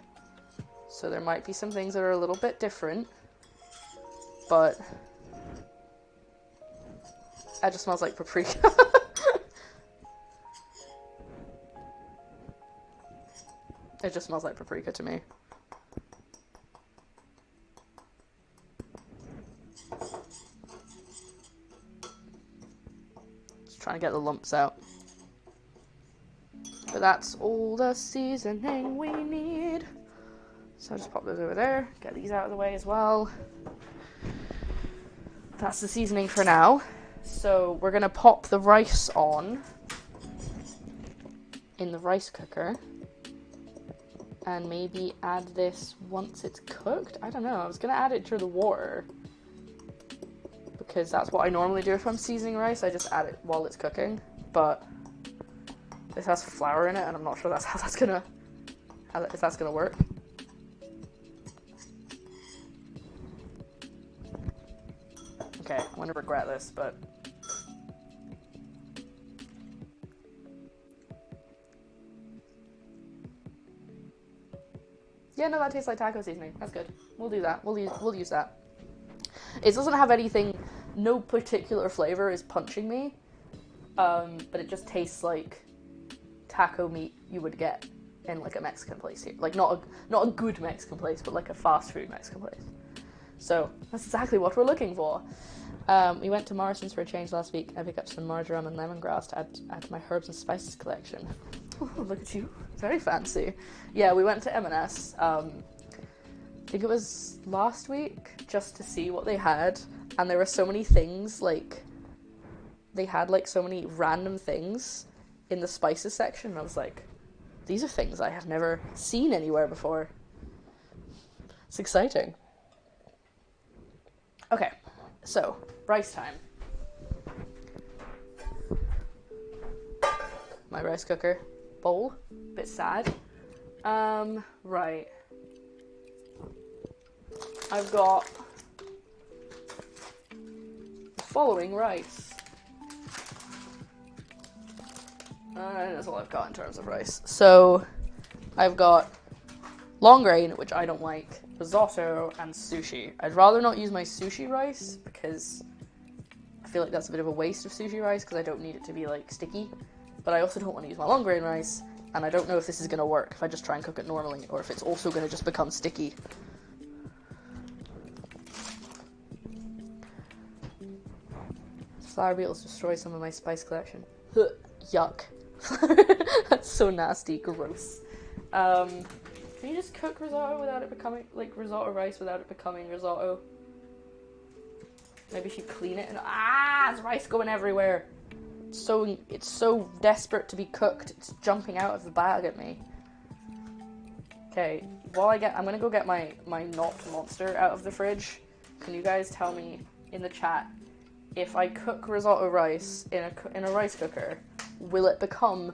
so there might be some things that are a little bit different, but that just smells like paprika. It just smells like paprika to me. Trying to get the lumps out. But that's all the seasoning we need. So I'll just pop those over there, get these out of the way as well. That's the seasoning for now. So we're gonna pop the rice on in the rice cooker and maybe add this once it's cooked. I don't know, I was gonna add it through the water, because that's what I normally do if I'm seasoning rice. I just add it while it's cooking, but this has flour in it, and I'm not sure if that's gonna work. Okay, I'm gonna regret this, but yeah, no, that tastes like taco seasoning. That's good. We'll do that. We'll use that. It doesn't have anything, no particular flavor is punching me, but it just tastes like taco meat you would get in like a Mexican place here. Like not a good Mexican place, but like a fast food Mexican place. So that's exactly what we're looking for. We went to Morrison's for a change last week. I picked up some marjoram and lemongrass to add to my herbs and spices collection. Oh, look at you. Very fancy. Yeah, we went to M&S. I think it was last week, just to see what they had, and there were so many things, like, they had, like, so many random things in the spices section, and I was like, these are things I have never seen anywhere before. It's exciting. Okay, so, rice time. My rice cooker bowl, bit sad. Right. I've got the following rice. That's all I've got in terms of rice. So, I've got long grain, which I don't like, risotto, and sushi. I'd rather not use my sushi rice, because I feel like that's a bit of a waste of sushi rice, because I don't need it to be, like, sticky. But I also don't want to use my long grain rice, and I don't know if this is going to work if I just try and cook it normally, or if it's also going to just become sticky. Flour beetles destroy some of my spice collection. Yuck. That's so nasty. Gross. Can you just cook risotto without it becoming, like, risotto rice without it becoming risotto? Maybe if you clean it and... there's rice going everywhere. It's so desperate to be cooked. It's jumping out of the bag at me. Okay, I'm gonna go get my not monster out of the fridge. Can you guys tell me in the chat, if I cook risotto rice in a rice cooker, will it become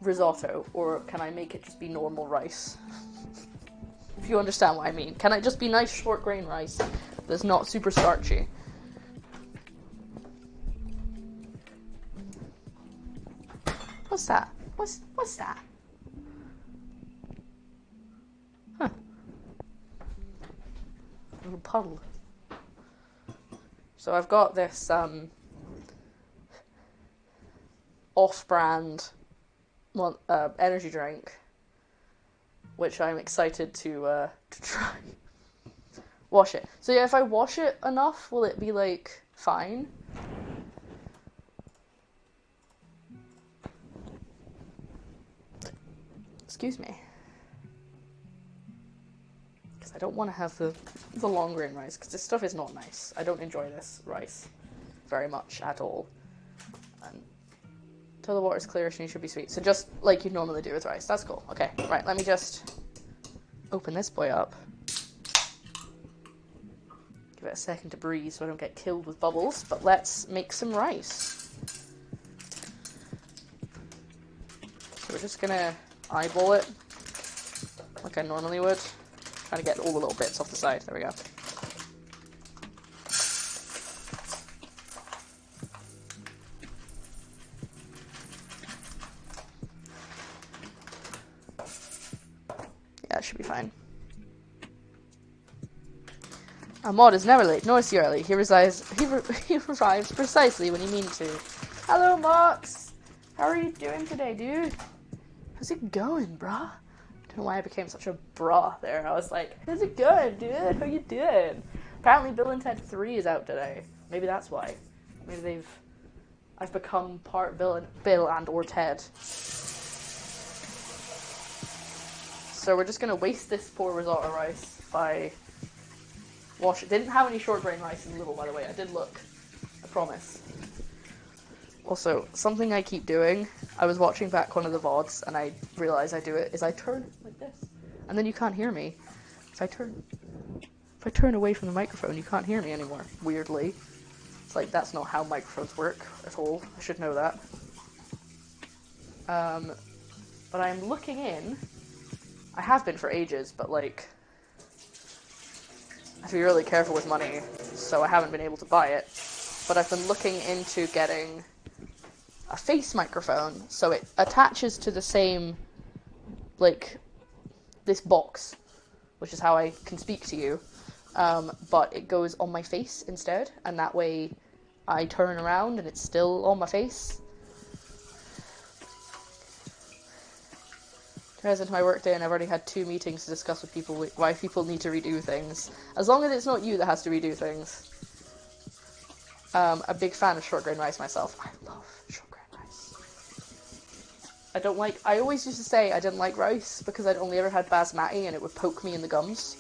risotto, or can I make it just be normal rice? If you understand what I mean. Can it just be nice short grain rice that's not super starchy? What's that? What's that? Huh. A little puddle. So I've got this off-brand energy drink, which I'm excited to try. Wash it. So yeah, if I wash it enough, will it be like fine? Excuse me. Because I don't want to have the long grain rice, because this stuff is not nice. I don't enjoy this rice very much at all. And until the water's clear, it should be sweet. So just like you normally do with rice. That's cool. Okay, right, let me just open this boy up. Give it a second to breathe so I don't get killed with bubbles, but let's make some rice. So we're just gonna eyeball it like I normally would. Trying to get all the little bits off the side. There we go. Yeah, it should be fine. Mod is never late, nor is he early. He arrives precisely when you mean to. Hello, Mox! How are you doing today, dude? How's it going, brah? I don't know why I became such a brah there. I was like, how's it going, dude? How you doing? Apparently Bill and Ted 3 is out today. Maybe that's why. Maybe I've become part Bill and or Ted. So we're just gonna waste this poor risotto rice by wash it. Didn't have any short grain rice in the middle, by the way. I did look. I promise. Also, something I keep doing, I was watching back one of the VODs, and I realized I do it, is I turn like this. And then you can't hear me. If I turn away from the microphone, you can't hear me anymore, weirdly. It's like, that's not how microphones work at all. I should know that. But I'm looking in. I have been for ages, but like, I have to be really careful with money, so I haven't been able to buy it. But I've been looking into getting a face microphone, so it attaches to the same, like, this box, which is how I can speak to you, but it goes on my face instead, and that way I turn around and it's still on my face. Turns into my work day and I've already had 2 meetings to discuss with people why people need to redo things. As long as it's not you that has to redo things. A big fan of short grain rice myself. I love short grain rice. I always used to say I didn't like rice because I'd only ever had basmati and it would poke me in the gums.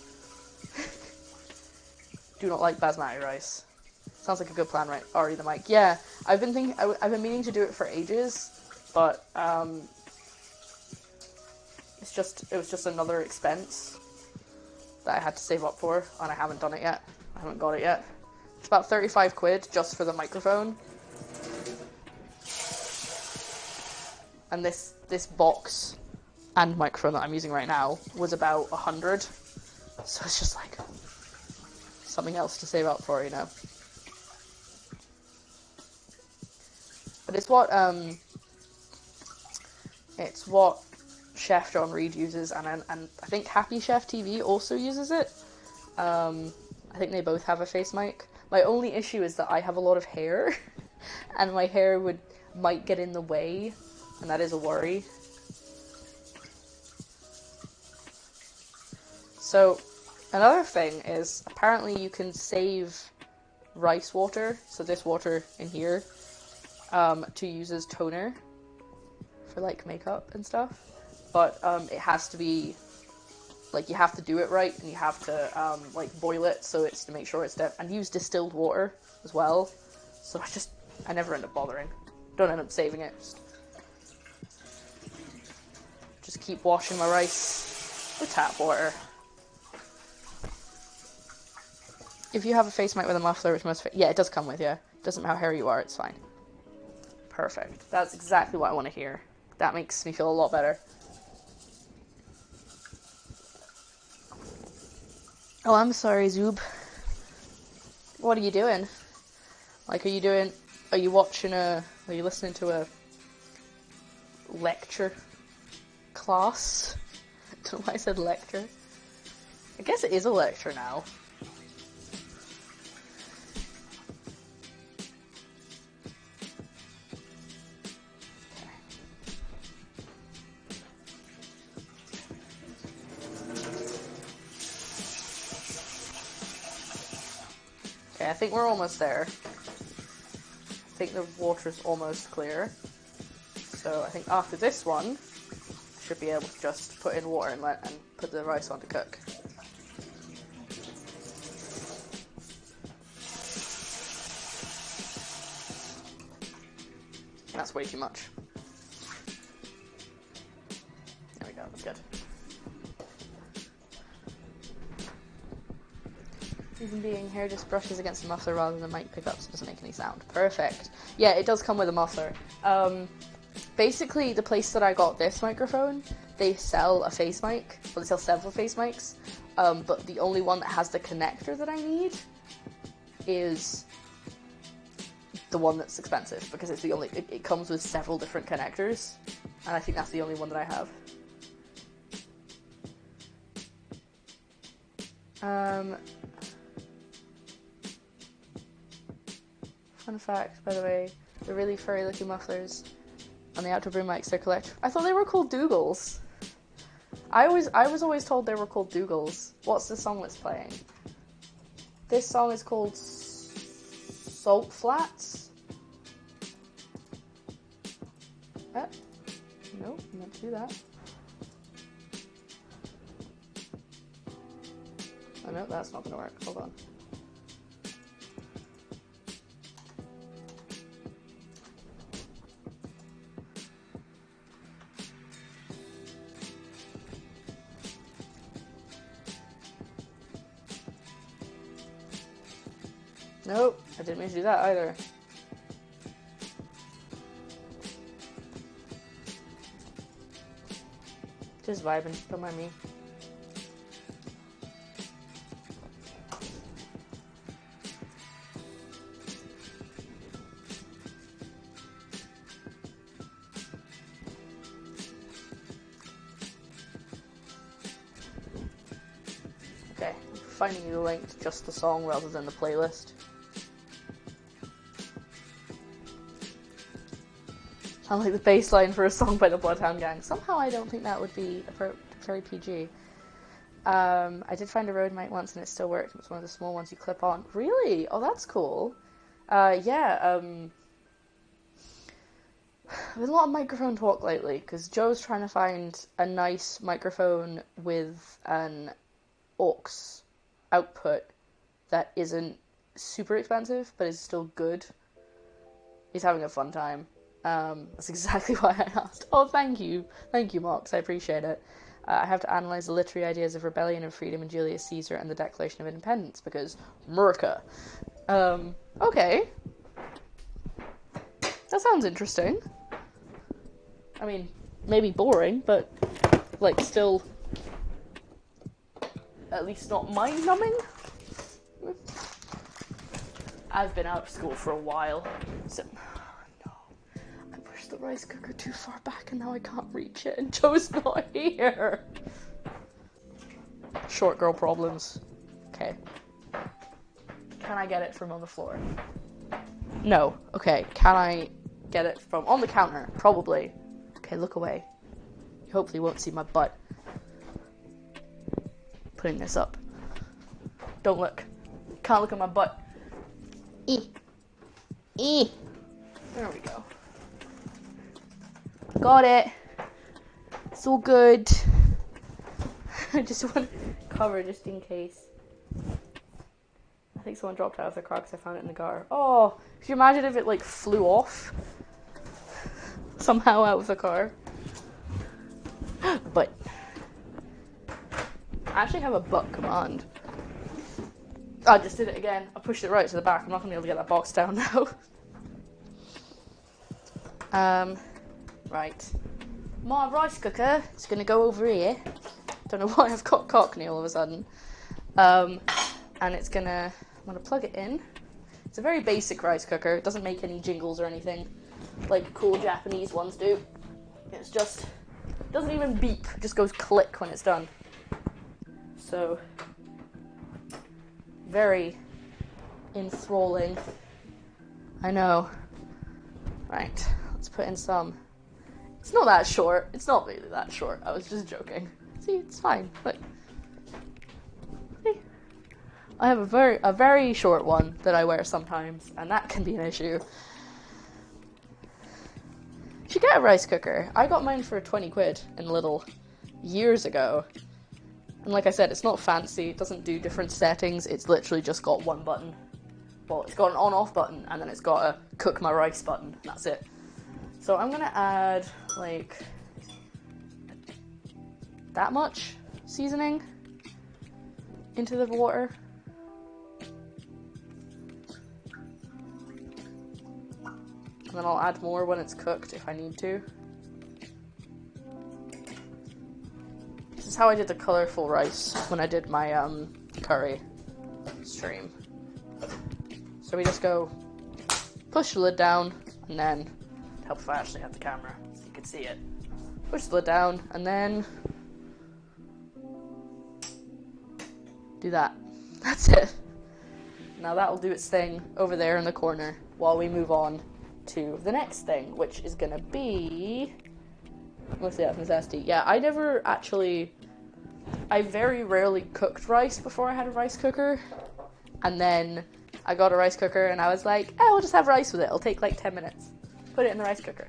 Do not like basmati rice. Sounds like a good plan, right? Ari the mic. Yeah, I've been meaning to do it for ages, but it was just another expense that I had to save up for, and I haven't done it yet. I haven't got it yet. It's about 35 quid just for the microphone. And this box and microphone that I'm using right now was about 100. So it's just like something else to save up for, you know. But it's what Chef John Reed uses, and I think Happy Chef TV also uses it. I think they both have a face mic. My only issue is that I have a lot of hair, and my hair might get in the way, and that is a worry. So, another thing is, apparently you can save rice water, so this water in here, to use as toner for, like, makeup and stuff. But, it has to be, like, you have to do it right, and you have to, like, boil it, so it's to make sure it's and use distilled water as well. So I never end up bothering. Don't end up saving it. Just keep washing my rice with tap water. If you have a face mic with a muffler, which most yeah, it does come with, yeah. Doesn't matter how hairy you are, it's fine. Perfect. That's exactly what I want to hear. That makes me feel a lot better. Oh, I'm sorry, Zoob. What are you doing? Like, are you watching are you listening to a lecture class? I don't know why I said lecture. I guess it is a lecture now. Okay, I think we're almost there. I think the water's almost clear. So I think after this one, I should be able to just put in water and put the rice on to cook. That's way too much. There we go, that's good. Reason being, hair just brushes against the muffler rather than the mic pickup, so it doesn't make any sound. Perfect. Yeah, it does come with a muffler. Basically, the place that I got this microphone, they sell a face mic. Well, they sell several face mics, but the only one that has the connector that I need is the one that's expensive, because it's the only, it comes with several different connectors, and I think that's the only one that I have. Fun fact, by the way, the really furry looking mufflers on the outdoor boom mics, they're collector. I thought they were called Dougals. I was always told they were called Dougals. What's the song that's playing? This song is called Salt Flats. No, I meant to do that. Oh no, that's not gonna work. Hold on. Nope, I didn't mean to do that either. Just vibing, don't mind me. Okay, I'm finding you the link to just the song rather than the playlist. Sound like the bass line for a song by the Bloodhound Gang. Somehow I don't think that would be very PG. I did find a Rode mic once and it still worked. It's one of the small ones you clip on. Really? Oh, that's cool. Yeah, I've been a lot of microphone talk lately, because Joe's trying to find a nice microphone with an aux output that isn't super expensive, but is still good. He's having a fun time. That's exactly why I asked. Oh, thank you, Mox, I appreciate it. I have to analyze the literary ideas of rebellion and freedom in Julius Caesar and the Declaration of Independence, because America. Okay. That sounds interesting. I mean, maybe boring, but, like, still, at least not mind-numbing. I've been out of school for a while, so... the rice cooker too far back and now I can't reach it and Joe's not here. Short girl problems. Okay. Can I get it from on the floor? No. Okay. Can I get it from on the counter? Probably. Okay, look away. You hopefully won't see my butt. Putting this up. Don't look. Can't look at my butt. There we go. Got it. It's all good. I just want to cover just in case. I think someone dropped out of their car because I found it in the car. Oh, could you imagine if it like flew off somehow out of the car? But I actually have a butt command. I just did it again. I pushed it right to the back. I'm not going to be able to get that box down now. Right. my rice cooker is going to go over here. Don't know why I've got Cockney all of a sudden. And I'm going to plug it in. It's a very basic rice cooker. It doesn't make any jingles or anything like cool Japanese ones do. It's just, it doesn't even beep, it just goes click when it's done. So, very enthralling. I know. Right, let's put in some. It's not that short. It's not really that short. I was just joking. See, it's fine. Look. See? I have a very short one that I wear sometimes, and that can be an issue. You should get a rice cooker. I got mine for 20 quid in Lidl years ago. And like I said, it's not fancy. It doesn't do different settings. It's literally just got one button. Well, it's got an on-off button, and then it's got a cook my rice button, and that's it. So I'm gonna add, like, that much seasoning into the water. And then I'll add more when it's cooked if I need to. This is how I did the colourful rice when I did my curry stream. So we just go push the lid down, and then it helps if I actually have the camera so you can see it. Push the lid down, and then do that. That's it. Now that'll do its thing over there in the corner while we move on to the next thing, which is gonna be mostly out of necessity. Yeah, I very rarely cooked rice before I had a rice cooker, and then I got a rice cooker and I was like, oh, I'll just have rice with it. It'll take like 10 minutes. Put it in the rice cooker.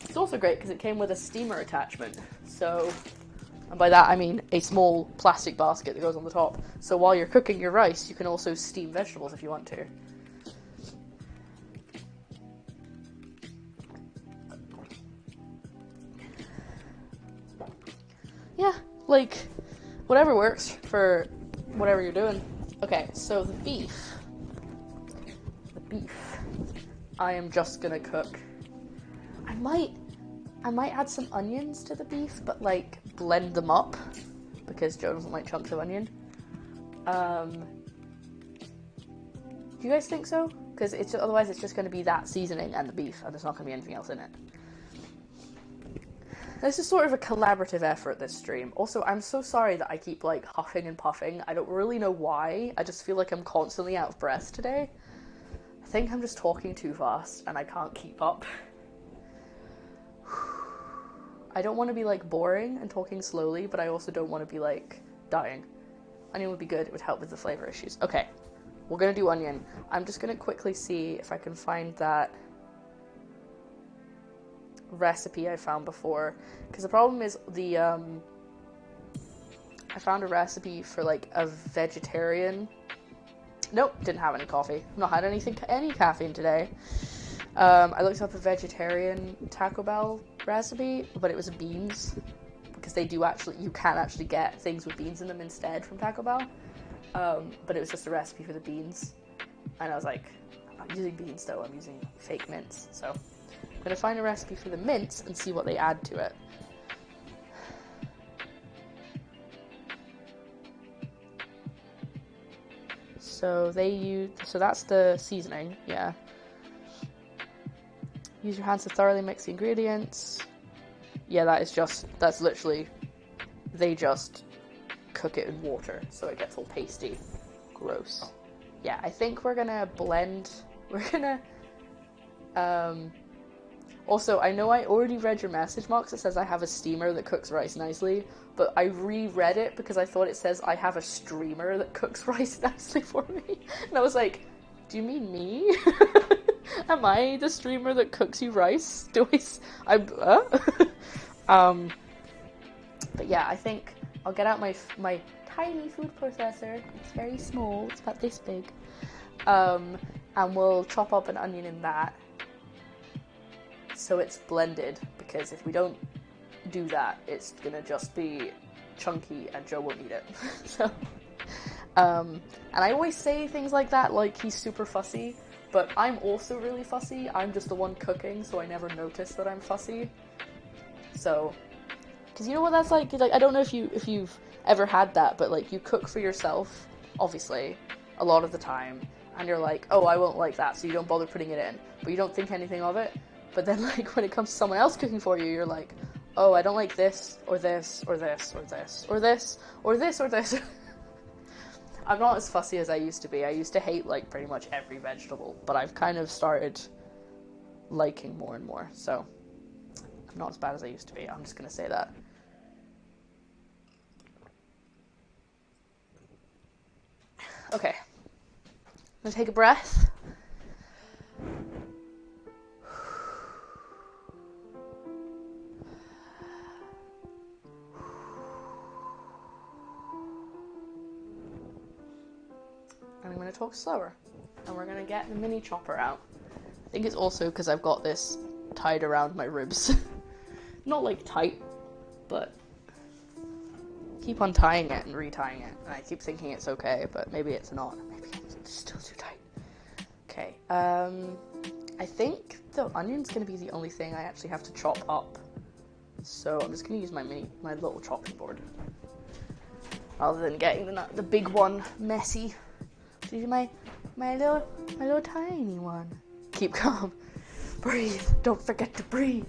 It's also great because it came with a steamer attachment. So, and by that I mean a small plastic basket that goes on the top. So while you're cooking your rice, you can also steam vegetables if you want to. Yeah, like, whatever works for whatever you're doing. Okay, so the beef, I am just gonna cook. I might add some onions to the beef, but like blend them up because Joe doesn't like chunks of onion. Do you guys think so? Because otherwise it's just gonna be that seasoning and the beef, and there's not gonna be anything else in it. This is sort of a collaborative effort, this stream. Also, I'm so sorry that I keep, like, huffing and puffing. I don't really know why. I just feel like I'm constantly out of breath today. I think I'm just talking too fast, and I can't keep up. I don't want to be, like, boring and talking slowly, but I also don't want to be, like, dying. Onion would be good. It would help with the flavor issues. Okay, we're gonna do onion. I'm just gonna quickly see if I can find that recipe I found before, because the problem is I found a recipe for like a vegetarian. Nope, didn't have any coffee. Not had any caffeine today. I looked up a vegetarian Taco Bell recipe, but it was beans, because you can actually get things with beans in them instead from Taco Bell. But it was just a recipe for the beans, and I was like, I'm not using beans though, I'm using fake mince, so I'm going to find a recipe for the mince and see what they add to it. So that's the seasoning, yeah. Use your hands to thoroughly mix the ingredients. Yeah, that's literally, they just cook it in water so it gets all pasty. Gross. Yeah, I think we're gonna blend, also, I know I already read your message, Marks. It says I have a steamer that cooks rice nicely, but I reread it because I thought it says I have a streamer that cooks rice nicely for me. And I was like, do you mean me? Am I the streamer that cooks you rice? But yeah, I think I'll get out my tiny food processor. It's very small. It's about this big. And we'll chop up an onion in that, so it's blended, because if we don't do that, it's gonna just be chunky and Joe won't eat it. So, and I always say things like that, like he's super fussy, but I'm also really fussy. I'm just the one cooking, so I never notice that I'm fussy. So, because you know what that's like? Like, I don't know if you've ever had that, but like, you cook for yourself, obviously, a lot of the time, and you're like, oh, I won't like that, so you don't bother putting it in, but you don't think anything of it. But then, like, when it comes to someone else cooking for you, you're like, oh, I don't like this, or this, or this, or this, or this, or this, or this. I'm not as fussy as I used to be. I used to hate, like, pretty much every vegetable, but I've kind of started liking more and more, so I'm not as bad as I used to be. I'm just gonna say that. Okay. I'm gonna take a breath. And I'm gonna talk slower. And we're gonna get the mini chopper out. I think it's also because I've got this tied around my ribs. Not like tight, but keep untying it and retying it. And I keep thinking it's okay, but maybe it's not. Maybe it's still too tight. Okay, I think the onion's gonna be the only thing I actually have to chop up. So I'm just gonna use my little chopping board. Rather than getting the big one messy. Use my little tiny one. Keep calm. Breathe. Don't forget to breathe.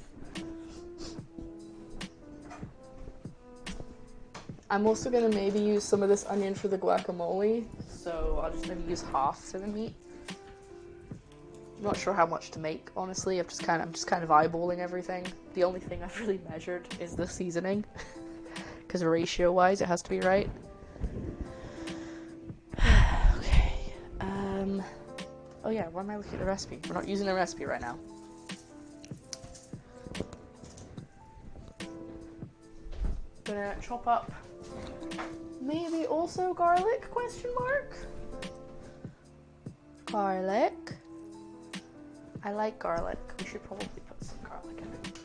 I'm also gonna maybe use some of this onion for the guacamole, so I'll just maybe use half for the meat. I'm not sure how much to make, honestly. I'm just kind of eyeballing everything. The only thing I've really measured is the seasoning, because ratio-wise, it has to be right. Oh yeah, why am I looking at the recipe? We're not using the recipe right now. Gonna chop up maybe also garlic, question mark? Garlic. I like garlic. We should probably put some garlic in it.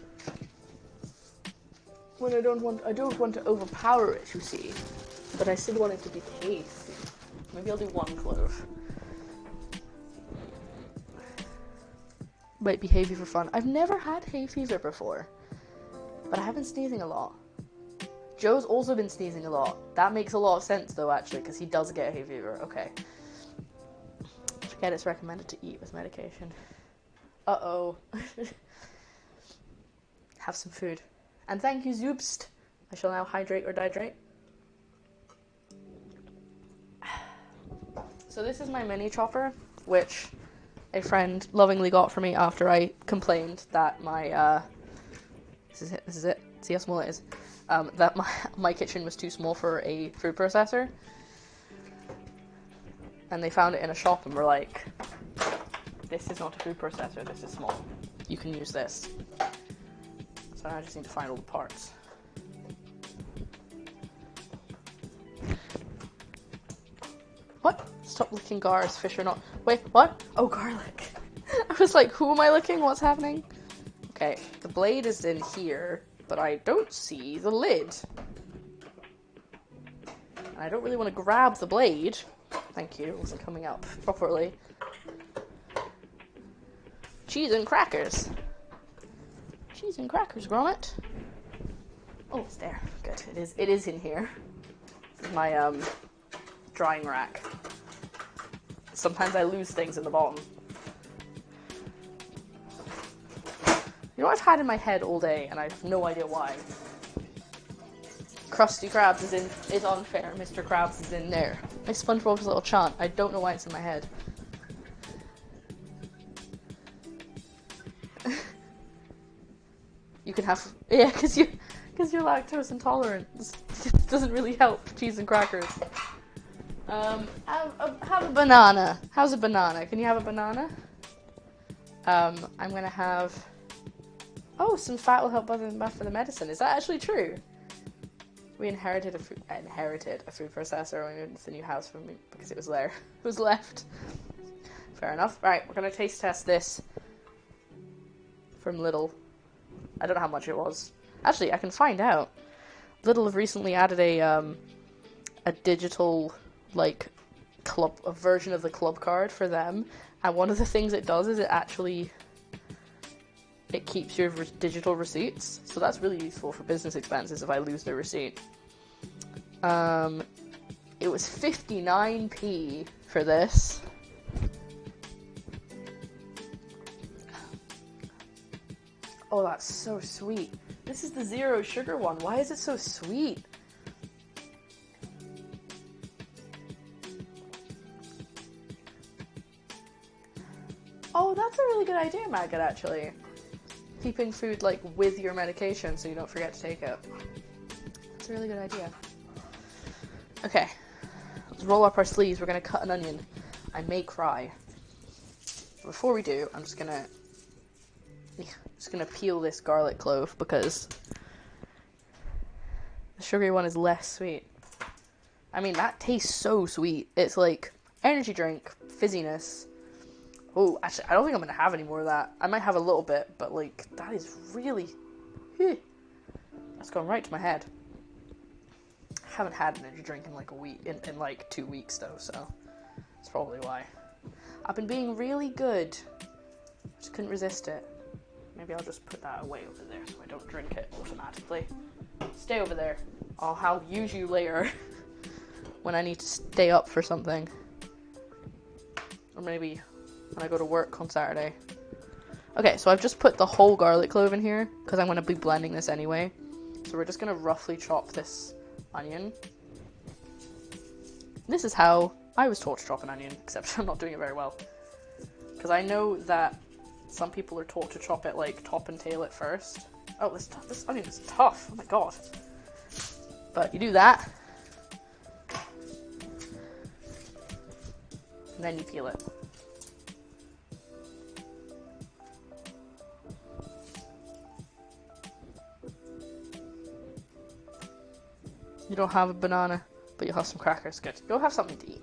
When I don't want to overpower it, you see. But I still want it to be tasty. Maybe I'll do 1 clove. Might be hay fever fun. I've never had hay fever before, but I have been sneezing a lot. Joe's also been sneezing a lot. That makes a lot of sense though, actually, because he does get hay fever. Okay. Forget it's recommended to eat with medication. Uh-oh. Have some food. And thank you, Zoobst. I shall now hydrate or dihydrate. So this is my mini chopper, which a friend lovingly got for me after I complained that my, this is it, see how small it is, that my kitchen was too small for a food processor, and they found it in a shop and were like, this is not a food processor, this is small, you can use this. So now I just need to find all the parts. What? Stop licking gars, fish or not. Wait, what? Oh, garlic. I was like, who am I licking? What's happening? Okay, the blade is in here, but I don't see the lid. And I don't really want to grab the blade. Thank you, it wasn't coming up properly. Cheese and crackers. Cheese and crackers, Gromit. Oh, it's there. Good, it is in here. This is my, drying rack. Sometimes I lose things in the bottom. You know what I've had in my head all day, and I have no idea why? Krusty Krabs is unfair. Mr. Krabs is in there. My SpongeBob's little chant. I don't know why it's in my head. You can have, yeah, because you're lactose intolerant. It doesn't really help. Cheese and crackers. Have a banana. How's a banana? Can you have a banana? I'm gonna have, oh, some fat will help buffer the medicine. Is that actually true? We inherited a food processor when we moved to the new house from me because it was there. It was left. Fair enough. Right, we're gonna taste test this from Lidl. I don't know how much it was. Actually, I can find out. Lidl have recently added a digital, like, a version of the club card for them, and one of the things it does is it actually it keeps your digital receipts, so that's really useful for business expenses if I lose the receipt. It was 59p for this. Oh, that's so sweet. This is the 0 sugar one. Why is it so sweet? Oh, that's a really good idea, Maggot, actually. Keeping food, like, with your medication so you don't forget to take it. That's a really good idea. Okay. Let's roll up our sleeves. We're gonna cut an onion. I may cry. Before we do, I'm just gonna peel this garlic clove because the sugary one is less sweet. I mean, that tastes so sweet. It's like energy drink, fizziness. Oh, actually, I don't think I'm gonna have any more of that. I might have a little bit, but like, that is really... That's gone right to my head. I haven't had an energy drink in like a week, in like 2 weeks though, so that's probably why. I've been being really good. Just couldn't resist it. Maybe I'll just put that away over there so I don't drink it automatically. Stay over there. I'll use you later when I need to stay up for something. Or maybe when I go to work on Saturday. Okay, so I've just put the whole garlic clove in here because I'm going to be blending this anyway. So we're just going to roughly chop this onion. This is how I was taught to chop an onion, except I'm not doing it very well. Because I know that some people are taught to chop it like top and tail it first. Oh, this onion is tough. Oh my god. But you do that. And then you peel it. You don't have a banana, but you'll have some crackers. Good. You'll have something to eat.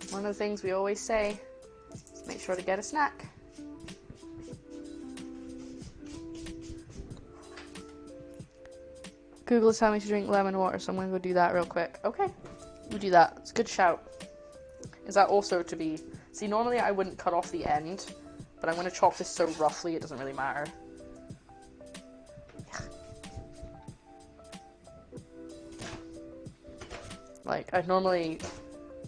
One of the things we always say is make sure to get a snack. Google is telling me to drink lemon water, so I'm going to go do that real quick. Okay, we'll do that. It's a good shout. Is that also to be... See, normally I wouldn't cut off the end, but I'm going to chop this so roughly it doesn't really matter. Like, I'd normally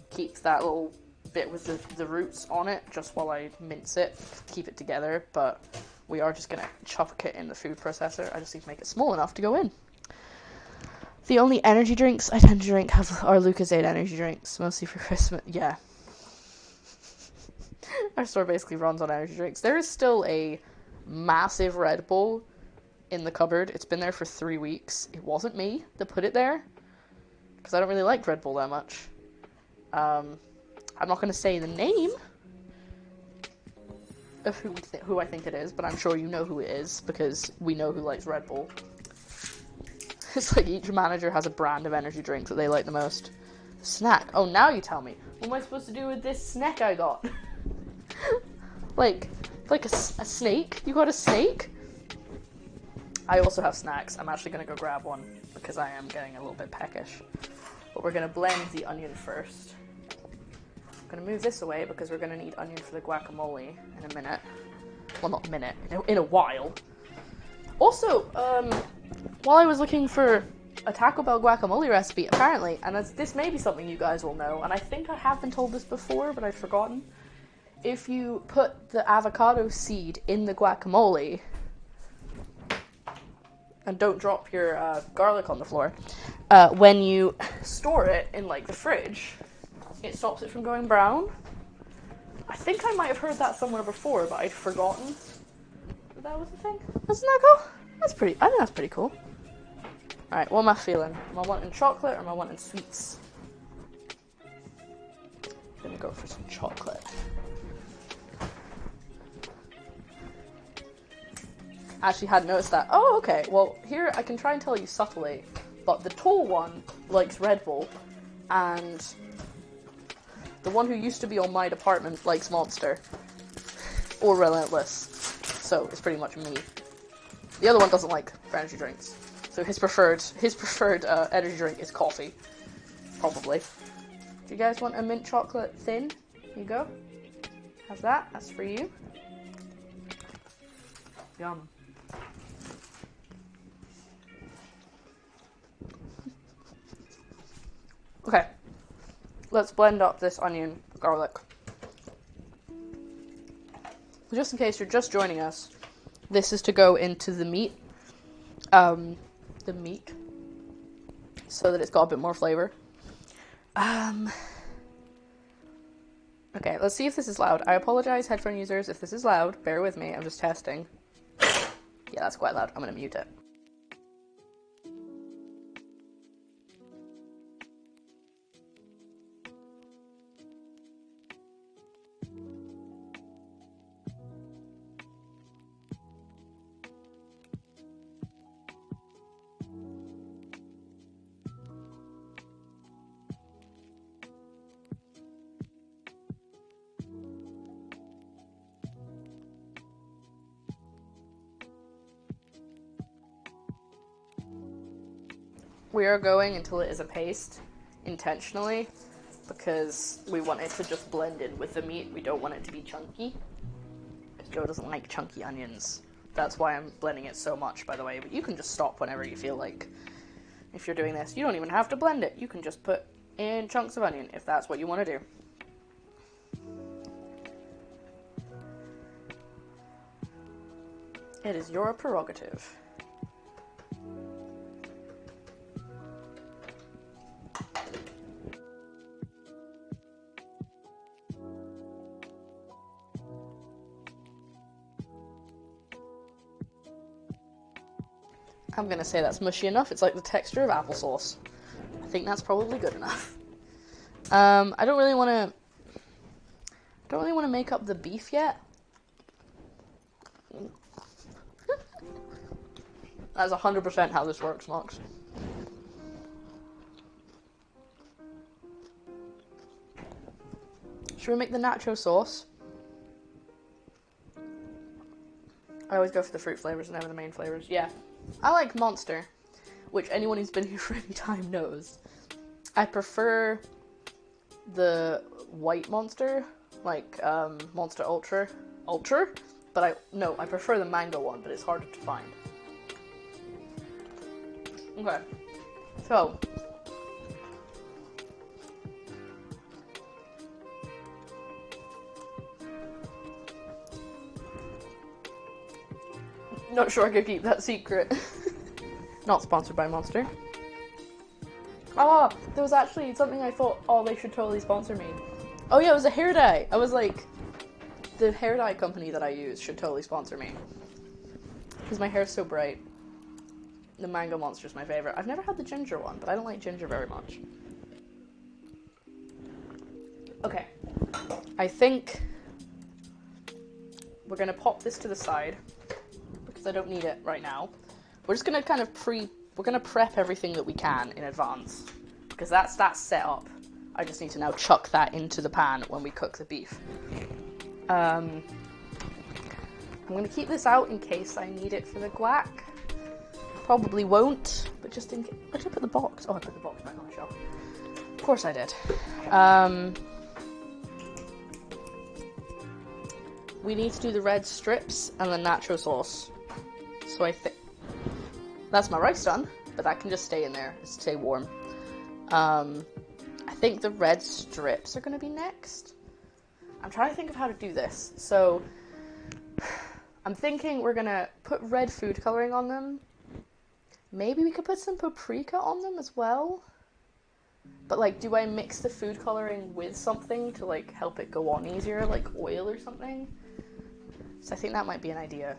keep that little bit with the roots on it just while I mince it, keep it together, but we are just going to chuck it in the food processor. I just need to make it small enough to go in. The only energy drinks I tend to drink are Lucozade energy drinks, mostly for Christmas. Yeah. Our store basically runs on energy drinks. There is still a massive Red Bull in the cupboard. It's been there for 3 weeks. It wasn't me that put it there, because I don't really like Red Bull that much. I'm not going to say the name of who I think it is, but I'm sure you know who it is, because we know who likes Red Bull. It's like each manager has a brand of energy drink that they like the most. Snack. Oh, now you tell me. What am I supposed to do with this snack I got? like a snake? You got a snake? I also have snacks. I'm actually going to go grab one because I am getting a little bit peckish. But we're going to blend the onion first. I'm going to move this away because we're going to need onion for the guacamole in a minute. Well, not a minute. In a while. Also, while I was looking for a Taco Bell guacamole recipe, apparently, and this may be something you guys will know, and I think I have been told this before, but I've forgotten. If you put the avocado seed in the guacamole, and don't drop your garlic on the floor, when you store it in, like, the fridge, it stops it from going brown. I think I might have heard that somewhere before, but I'd forgotten that was the thing. Isn't that cool? I think that's pretty cool. Alright, what am I feeling? Am I wanting chocolate or am I wanting sweets? I'm gonna go for some chocolate. I actually hadn't noticed that. Oh, okay. Well, here I can try and tell you subtly, but the tall one likes Red Bull, and the one who used to be on my department likes Monster. Or Relentless. So, it's pretty much me. The other one doesn't like energy drinks. So his preferred energy drink is coffee. Probably. Do you guys want a mint chocolate thin? Here you go. Have that. That's for you. Yum. Okay. Let's blend up this onion garlic. Just in case you're just joining us, this is to go into the meat. The meat. So that it's got a bit more flavor. Okay, let's see if this is loud. I apologize, headphone users, if this is loud. Bear with me, I'm just testing. Yeah, that's quite loud. I'm gonna mute it. We are going until it is a paste, intentionally, because we want it to just blend in with the meat. We don't want it to be chunky, because Joe doesn't like chunky onions. That's why I'm blending it so much, by the way, but you can just stop whenever you feel like. If you're doing this, you don't even have to blend it. You can just put in chunks of onion, if that's what you want to do. It is your prerogative. I'm gonna say that's mushy enough. It's like the texture of applesauce. I think that's probably good enough. I don't really want to make up the beef yet. That's 100% how this works, Mox. Should we make the nacho sauce? I always go for the fruit flavors and never the main flavors. Yeah. I like Monster, which anyone who's been here for any time knows. I prefer the white Monster, like Monster Ultra, but I prefer the mango one, but it's harder to find. Okay, so not sure I could keep that secret. Not sponsored by Monster. Oh, there was actually something I thought, oh, they should totally sponsor me. Oh yeah, it was a hair dye. I was like, the hair dye company that I use should totally sponsor me. Because my hair is so bright. The Mango Monster is my favorite. I've never had the ginger one, but I don't like ginger very much. Okay. I think we're gonna pop this to the side because I don't need it right now. We're just gonna kind of we're gonna prep everything that we can in advance because that's set up. I just need to now chuck that into the pan when we cook the beef. I'm gonna keep this out in case I need it for the guac. Probably won't, but just in case. Where did I put the box? Oh, I put the box back on the shelf. Of course I did. We need to do the red strips and the nacho sauce. So I think that's my rice done, but that can just stay in there, stay warm. I think the red strips are going to be next. I'm trying to think of how to do this. So I'm thinking we're going to put red food coloring on them. Maybe we could put some paprika on them as well. But like, do I mix the food coloring with something to like help it go on easier, like oil or something? So I think that might be an idea.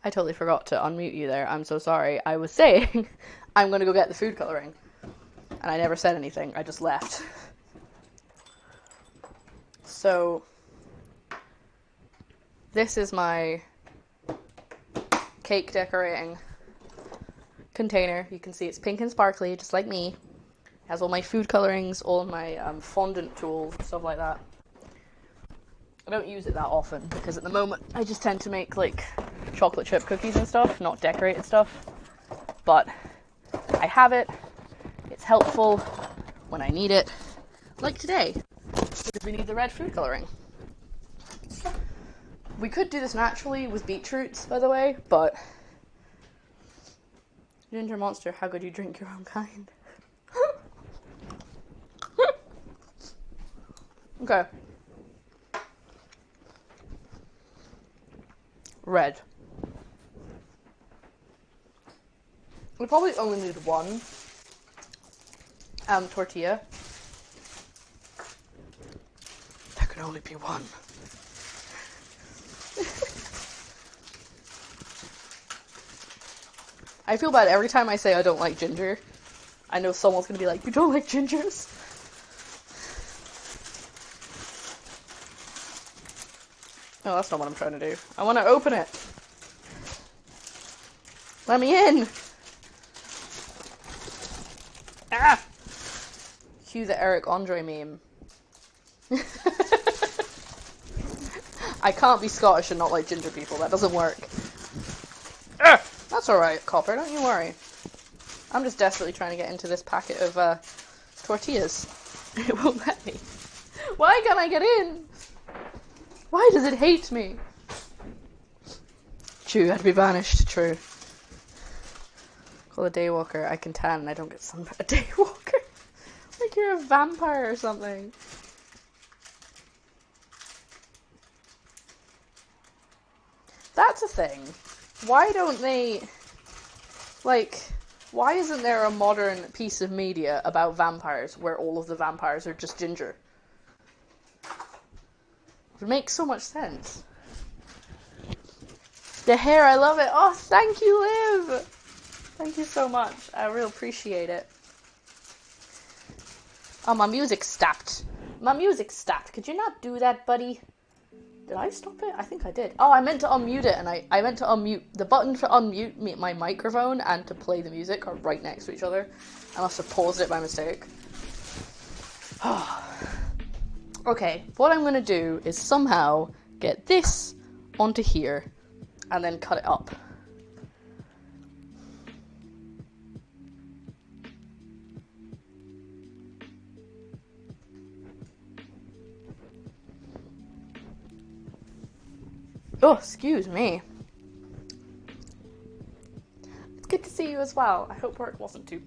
I totally forgot to unmute you there. I'm so sorry. I was saying I'm gonna go get the food coloring. And I never said anything. I just left. So, this is my cake decorating container. You can see it's pink and sparkly, just like me. It has all my food colorings, all of my fondant tools, stuff like that. I don't use it that often because at the moment I just tend to make like chocolate chip cookies and stuff, not decorated stuff. But I have it. It's helpful when I need it, like today, because we need the red food coloring. We could do this naturally with beetroots, by the way, but Ginger Monster, how could you drink your own kind? Okay. Red. We probably only need one tortilla. There can only be one. I feel bad every time I say I don't like ginger. I know someone's gonna be like, you don't like gingers? No, that's not what I'm trying to do. I want to open it. Let me in. Ah! Cue the Eric Andre meme. I can't be Scottish and not like ginger people. That doesn't work. Ah! That's alright, Copper. Don't you worry. I'm just desperately trying to get into this packet of tortillas. It won't let me. Why can't I get in? Why does it hate me? True, I'd be banished. True. Call a daywalker. I can tan and I don't get sunburned. A daywalker? Like you're a vampire or something. That's a thing. Why don't they... Like, why isn't there a modern piece of media about vampires where all of the vampires are just ginger? It makes so much sense. The hair, I love it. Oh, thank you, Liv. Thank you so much. I really appreciate it. Oh, my music stopped. My music stopped. Could you not do that, buddy? Did I stop it? I think I did. Oh, I meant to unmute it, and I meant to unmute... The button to unmute my microphone and to play the music are right next to each other. I must have paused it by mistake. Okay, what I'm going to do is somehow get this onto here and then cut it up. Oh, excuse me. It's good to see you as well. I hope work wasn't too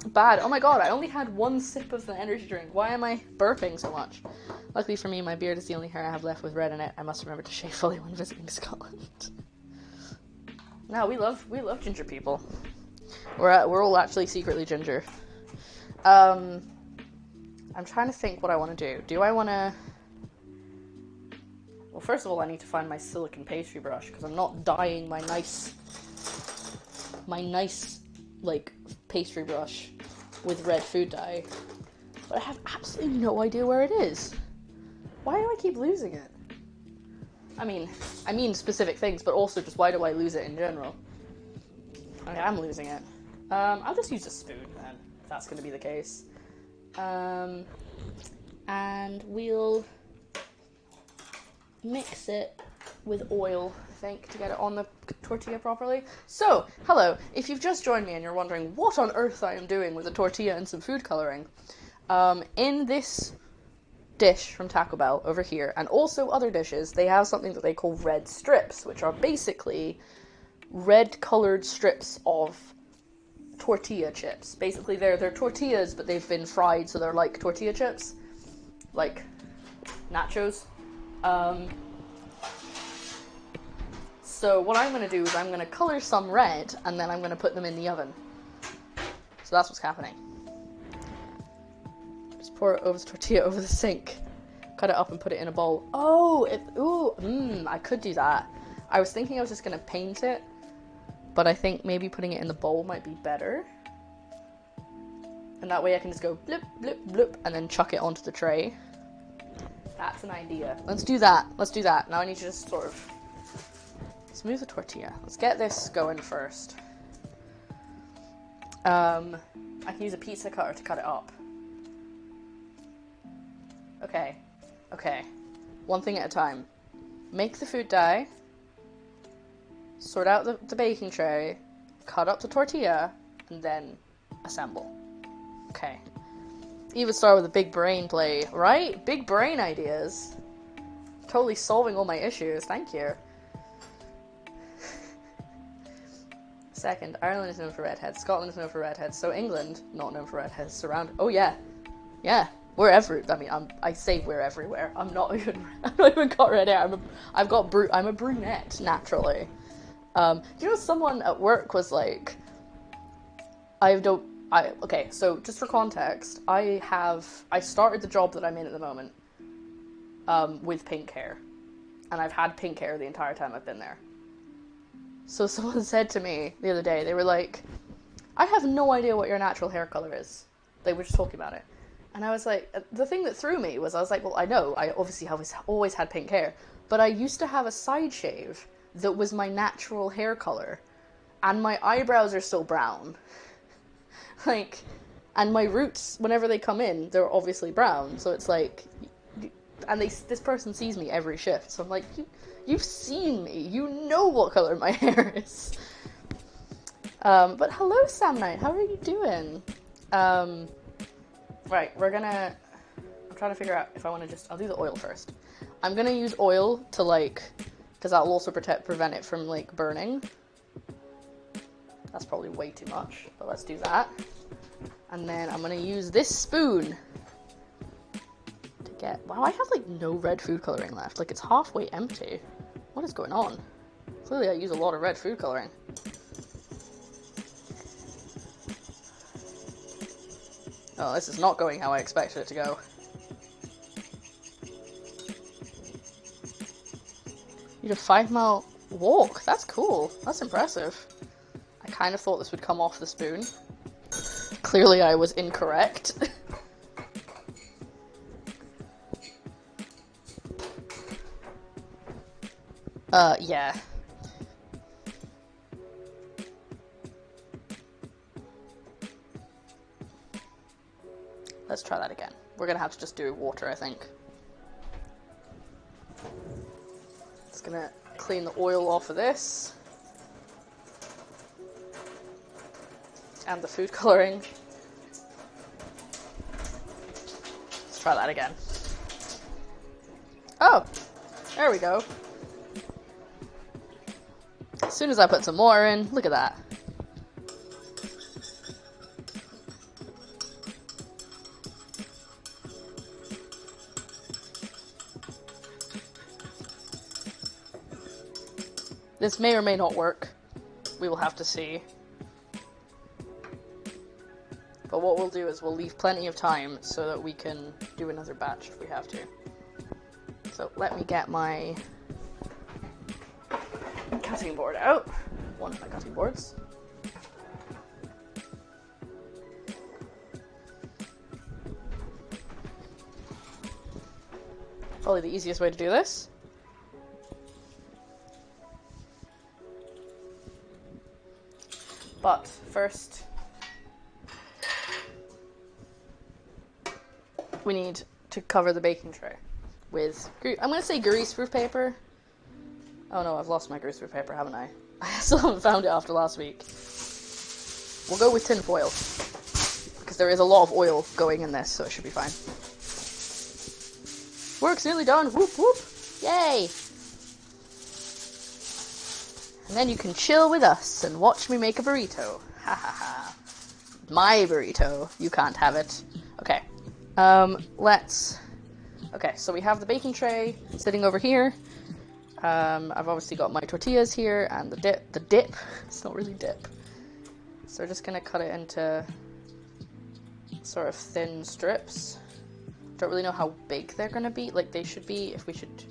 bad. Oh my god, I only had one sip of the energy drink. Why am I burping so much? Luckily for me, my beard is the only hair I have left with red in it. I must remember to shave fully when visiting Scotland. No, we love ginger people. We're all actually secretly ginger. I'm trying to think what I want to do. Do I want to... Well, first of all, I need to find my silicone pastry brush, because I'm not dyeing my nice, like, pastry brush with red food dye. But I have absolutely no idea where it is. Why do I keep losing it? I mean specific things, but also just why do I lose it in general? Okay, I'm losing it. I'll just use a spoon then, if that's going to be the case. And we'll mix it with oil, I think, to get it on the tortilla properly. So, hello, if you've just joined me and you're wondering what on earth I am doing with a tortilla and some food coloring, in this dish from Taco Bell over here, and also other dishes, they have something that they call red strips, which are basically red colored strips of tortilla chips. Basically, they're tortillas, but they've been fried, so they're like tortilla chips, like nachos. So what I'm going to do is I'm going to color some red, and then I'm going to put them in the oven. So that's what's happening. Just pour it over the tortilla over the sink. Cut it up and put it in a bowl. Oh, I could do that. I was thinking I was just gonna paint it, but I think maybe putting it in the bowl might be better. And that way I can just go blip, blip, blip, and then chuck it onto the tray. That's an idea. Let's do that. Let's do that. Now I need to just sort of smooth the tortilla. Let's get this going first. I can use a pizza cutter to cut it up. Okay. Okay. One thing at a time. Make the food dye. Sort out the baking tray. Cut up the tortilla. And then assemble. Okay. Even start with a big brain play, right? Big brain ideas. Totally solving all my issues. Thank you. Second, Ireland is known for redheads. Scotland is known for redheads. So England, not known for redheads. Surround. Oh yeah, yeah. We're I mean, I say we're everywhere. I'm not even got red hair. I'm a brunette naturally. You know, someone at work was like, okay, so just for context, I started the job that I'm in at the moment, with pink hair. And I've had pink hair the entire time I've been there. So someone said to me the other day, they were like, I have no idea what your natural hair color is. They were just talking about it. And I was like, the thing that threw me was, I was like, well, I know, I obviously have always had pink hair, but I used to have a side shave that was my natural hair color. And my eyebrows are still brown. Like, and my roots, whenever they come in, they're obviously brown. So it's like, and this person sees me every shift. So I'm like, you've seen me. You know what color my hair is. But hello, Sam Knight. How are you doing? Right, I'm trying to figure out if I want to I'll do the oil first. I'm going to use oil to, like, because that'll also prevent it from, like, burning. That's probably way too much, but let's do that. And then I'm going to use this spoon to get... Wow, I have, like, no red food coloring left. Like, it's halfway empty. What is going on? Clearly I use a lot of red food coloring. Oh, this is not going how I expected it to go. You did a 5-mile walk. That's cool. That's impressive. I kind of thought this would come off the spoon. Clearly I was incorrect. Yeah. Let's try that again. We're gonna have to just do water, I think. Just gonna clean the oil off of this. And the food coloring. Let's try that again. Oh! There we go. As soon as I put some water in, look at that. This may or may not work. We will have to see. But what we'll do is we'll leave plenty of time so that we can do another batch if we have to. So let me get my cutting board out. One of my cutting boards. Probably the easiest way to do this. But first, we need to cover the baking tray with, I'm going to say greaseproof paper. Oh no, I've lost my greaseproof paper, haven't I? I still haven't found it after last week. We'll go with tin foil, because there is a lot of oil going in this, so it should be fine. Work's nearly done, whoop whoop, yay! And then you can chill with us and watch me make a burrito. Ha ha ha. My burrito. You can't have it. Okay. Okay, so we have the baking tray sitting over here. I've obviously got my tortillas here and the dip. It's not really dip. So we're just gonna cut it into sort of thin strips. Don't really know how big they're gonna be. Like, they should be, if we should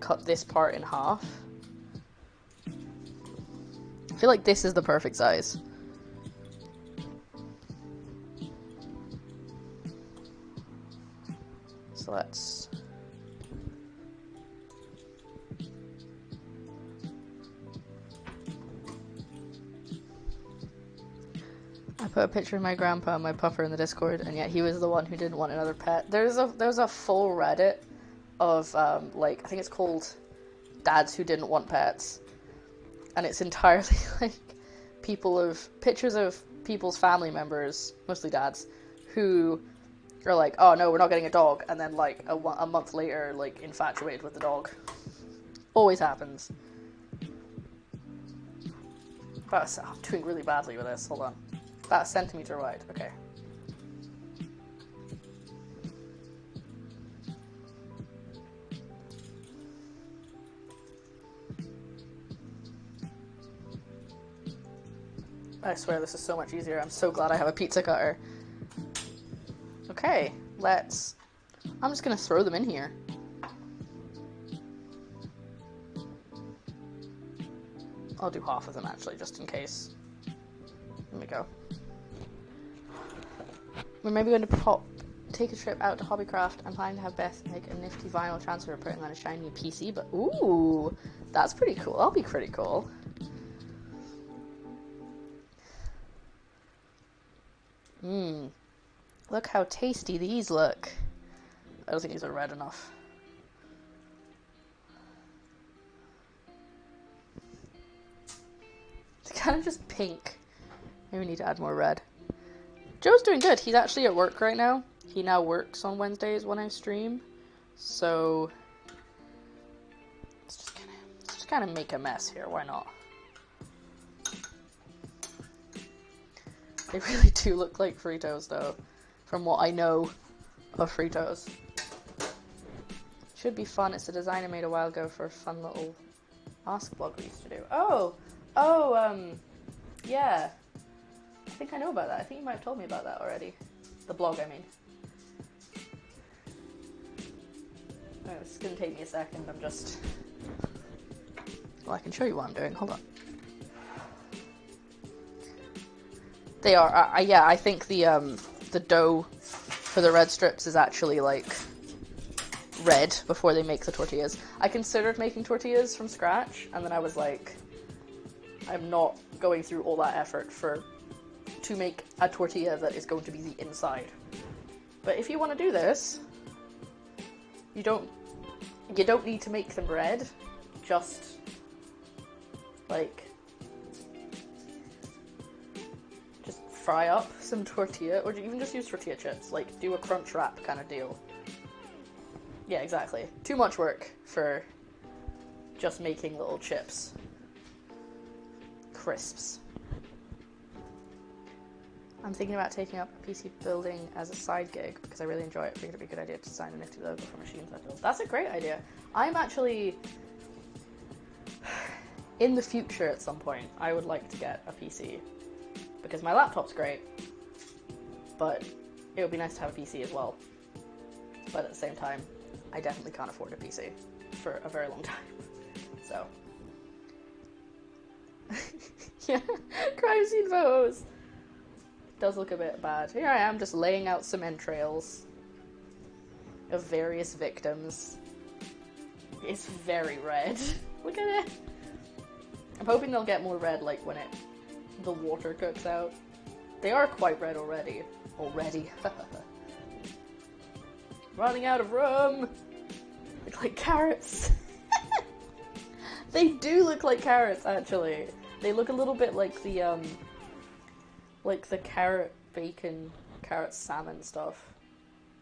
cut this part in half. I feel like this is the perfect size. So let's... I put a picture of my grandpa and my puffer in the Discord, and yet he was the one who didn't want another pet. There's a full Reddit of, like, I think it's called Dads Who Didn't Want Pets. And it's entirely, like, pictures of people's family members, mostly dads, who are like, oh no, we're not getting a dog, and then, like, a month later, like, infatuated with the dog. Always happens. But I'm doing really badly with this, hold on. About a centimeter wide, okay. I swear this is so much easier. I'm so glad I have a pizza cutter. Okay, I'm just gonna throw them in here. I'll do half of them actually, just in case. There we go. We're maybe going to take a trip out to Hobbycraft. I'm planning to have Beth make a nifty vinyl transfer putting on a shiny PC, but ooh, that's pretty cool. That'll be pretty cool. Look how tasty these look. I don't think these are red enough. It's kind of just pink. Maybe we need to add more red. Joe's doing good. He's actually at work right now. He now works on Wednesdays when I stream. So let's just kind of make a mess here. Why not? They really do look like Fritos, though, from what I know of Fritos. Should be fun. It's a design I made a while ago for a fun little Ask blog we used to do. Yeah. I think I know about that. I think you might have told me about that already. The blog, I mean. Oh, it's gonna take me a second. Well, I can show you what I'm doing. Hold on. They are, yeah, I think the dough for the red strips is actually, like, red before they make the tortillas. I considered making tortillas from scratch, and then I was like, I'm not going through all that effort to make a tortilla that is going to be the inside. But if you want to do this, you don't need to make them red, just, like, fry up some tortilla, or even just use tortilla chips, like, do a crunch wrap kind of deal. Yeah, exactly. Too much work for just making little chips. Crisps. I'm thinking about taking up PC building as a side gig because I really enjoy it. I think it'd be a good idea to design a nifty logo for machines I build. That's a great idea. I'm actually, in the future at some point, I would like to get a PC because my laptop's great, but it would be nice to have a PC as well. But at the same time, I definitely can't afford a PC for a very long time. So, yeah, crime scene photos. Does look a bit bad. Here I am just laying out some entrails of various victims. It's very red. Look at it. I'm hoping they'll get more red like when the water cooks out. They are quite red already. Running out of room. Look like carrots. They do look like carrots, actually. They look a little bit like the carrot bacon, carrot salmon stuff.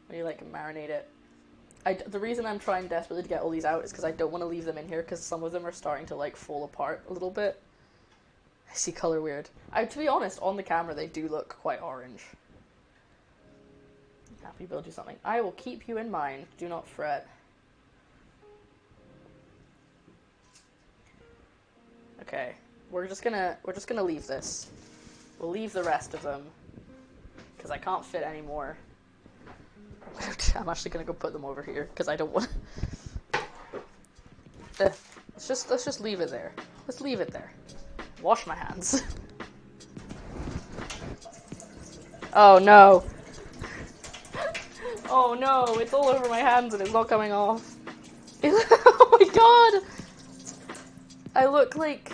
When you, like, marinate it. The reason I'm trying desperately to get all these out is because I don't want to leave them in here because some of them are starting to, like, fall apart a little bit. I see color weird. To be honest, on the camera they do look quite orange. Happy build you something. I will keep you in mind. Do not fret. Okay, we're just gonna leave this. We'll leave the rest of them because I can't fit any more. I'm actually gonna go put them over here because I don't want. Let's just leave it there. Let's leave it there. wash my hands. Oh no. Oh no, it's all over my hands and it's not coming off. Oh my god! I look like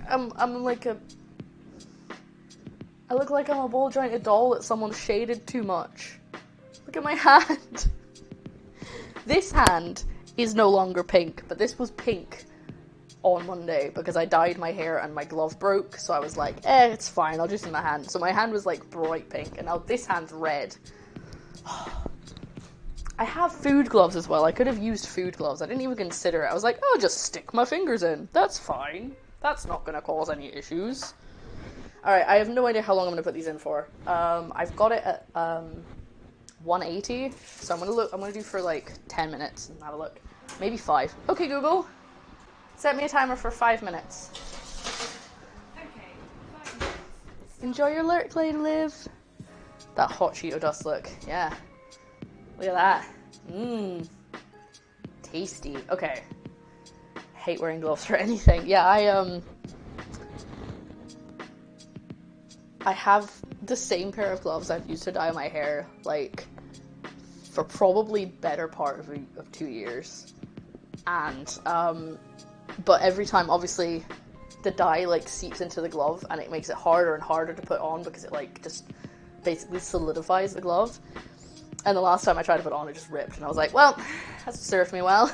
I'm a ball jointed doll that someone shaded too much. Look at my hand. This hand is no longer pink, but this was pink on Monday because I dyed my hair and my glove broke, so I was like, it's fine, I'll just use my hand. So my hand was like bright pink, and now this hand's red. I have food gloves as well. I could have used food gloves. I didn't even consider it. I was like, oh, just stick my fingers in. That's fine. That's not gonna cause any issues. Alright, I have no idea how long I'm gonna put these in for. I've got it at 180, so I'm gonna do for like 10 minutes and have a look. Maybe 5. Okay, Google. Set me a timer for 5 minutes. Okay, 5 minutes. Enjoy your lurk, Lane Live. That hot Cheeto dust look. Yeah. Look at that. Mmm. Tasty. Okay. Hate wearing gloves for anything. Yeah, I have the same pair of gloves I've used to dye my hair, like, for probably better part of 2 years. And, but every time, obviously, the dye, like, seeps into the glove, and it makes it harder and harder to put on, because it, like, just basically solidifies the glove. And the last time I tried to put it on, it just ripped, and I was like, well, that's served me well.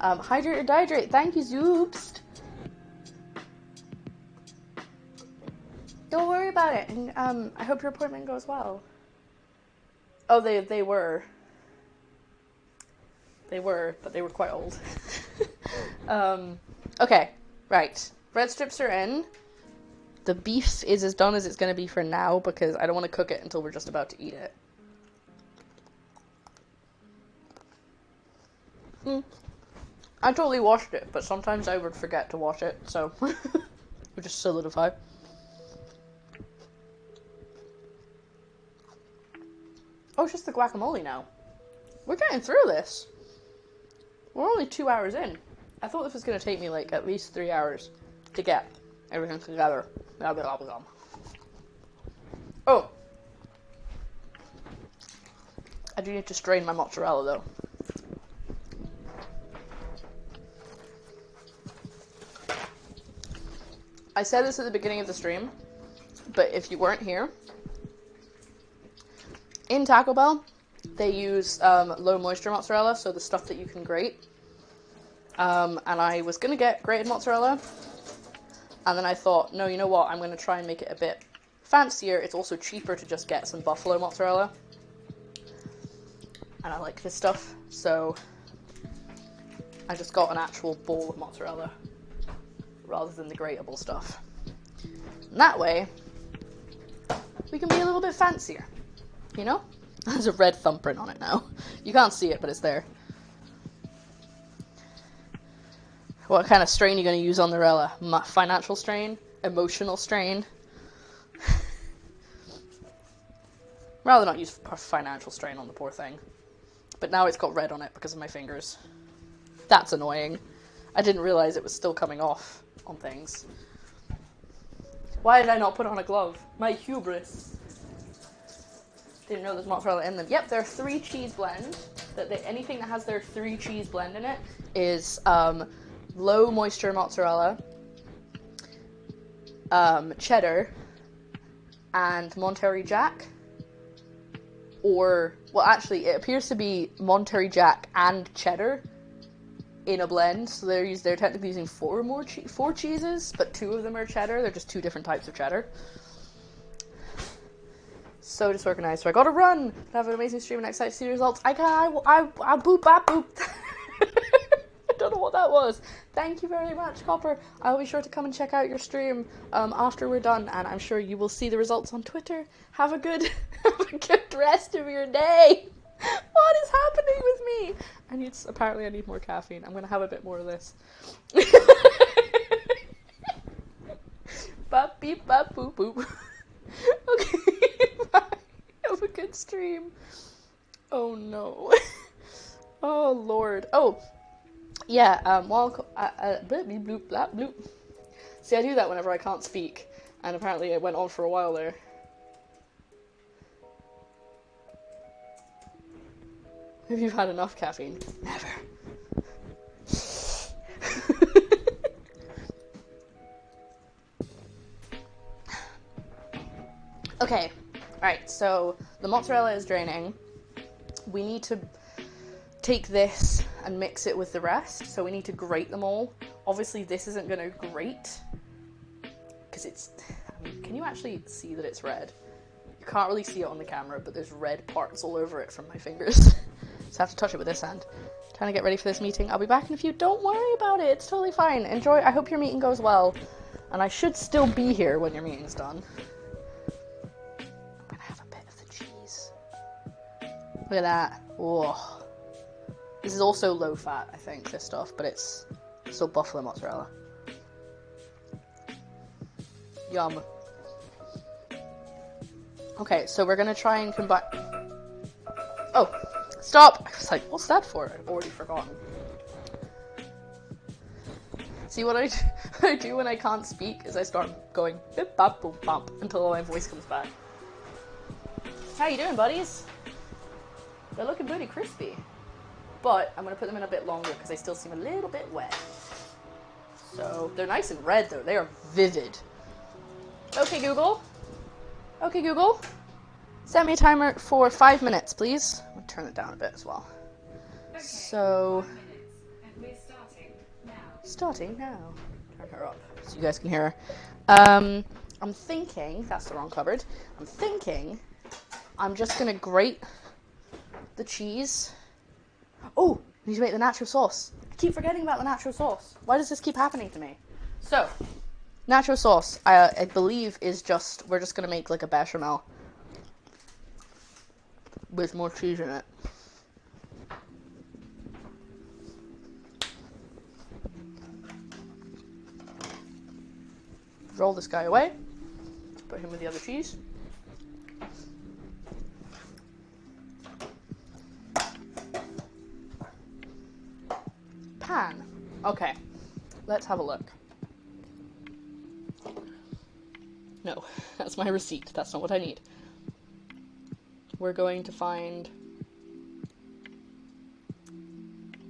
Hydrate or dihydrate, thank you, Zoobst. Don't worry about it, and, I hope your appointment goes well. Oh, they were. They were, but they were quite old. Okay, right. Bread strips are in. The beef is as done as it's going to be for now, because I don't want to cook it until we're just about to eat it. I totally washed it, but sometimes I would forget to wash it, so it would just solidify. Oh, it's just the guacamole now. We're getting through this. We're only 2 hours in. I thought this was going to take me, like, at least 3 hours to get everything together. Oh. I do need to strain my mozzarella, though. I said this at the beginning of the stream, but if you weren't here, in Taco Bell, they use low moisture mozzarella, so the stuff that you can grate. And I was going to get grated mozzarella, and then I thought, no, you know what, I'm going to try and make it a bit fancier. It's also cheaper to just get some buffalo mozzarella. And I like this stuff, so I just got an actual bowl of mozzarella rather than the grateable stuff. And that way, we can be a little bit fancier, you know? There's a red thumbprint on it now. You can't see it, but it's there. What kind of strain are you going to use on the Rella? Financial strain? Emotional strain? Rather not use financial strain on the poor thing. But now it's got red on it because of my fingers. That's annoying. I didn't realize it was still coming off on things. Why did I not put on a glove? My hubris. Didn't know there's mozzarella in them. Yep, they're 3 cheese blends. Anything that has their 3 cheese blend in it is low moisture mozzarella, cheddar, and Monterey Jack. Or, well, actually, it appears to be Monterey Jack and cheddar in a blend. So they're technically using 4 cheeses, but 2 of them are cheddar. They're just 2 different types of cheddar. So disorganized. So I gotta run. Have an amazing stream and excited to see the results. I boop. I don't know what that was. Thank you very much, Copper. I'll be sure to come and check out your stream after we're done, and I'm sure you will see the results on Twitter. Have a good rest of your day. What is happening with me? Apparently I need more caffeine. I'm gonna have a bit more of this. Bop beep bop boop boop. Okay, bye. Have a good stream. Oh no. Oh lord. Oh, Yeah, bloop, bloop, bloop, bloop, bloop. See, I do that whenever I can't speak, and apparently it went on for a while there. Have you had enough caffeine? Never. Okay, alright, so the mozzarella is draining. We need to take this and mix it with the rest, so we need to grate them all. Obviously this isn't going to grate, because it's, I mean, can you actually see that it's red? You can't really see it on the camera, but there's red parts all over it from my fingers. So I have to touch it with this hand. Trying to get ready for this meeting. I'll be back in a few. Don't worry about it, it's totally fine. Enjoy, I hope your meeting goes well. And I should still be here when your meeting's done. I'm gonna have a bit of the cheese. Look at that. Whoa. This is also low fat, I think, this stuff, but it's still buffalo mozzarella. Yum. Okay, so we're gonna try and combine... Oh, stop! I was like, what's that for? I've already forgotten. See, what I do when I can't speak is I start going bip bop boop bop until my voice comes back. How you doing, buddies? They're looking pretty crispy. But I'm going to put them in a bit longer because they still seem a little bit wet. So, they're nice and red though. They are vivid. Okay, Google. Okay, Google. Set me a timer for 5 minutes, please. I'm going to turn it down a bit as well. Okay, So... 5 minutes, and we're starting now. Starting now. Turn her up so you guys can hear her. I'm thinking... That's the wrong cupboard. I'm thinking I'm just going to grate the cheese... Oh, I need to make the nacho sauce. I keep forgetting about the nacho sauce. Why does this keep happening to me? So, nacho sauce, I believe, is just, we're just going to make like a bechamel with more cheese in it. Roll this guy away. Put him with the other cheese. Pan. Okay, let's have a look. No, that's my receipt. That's not what I need. We're going to find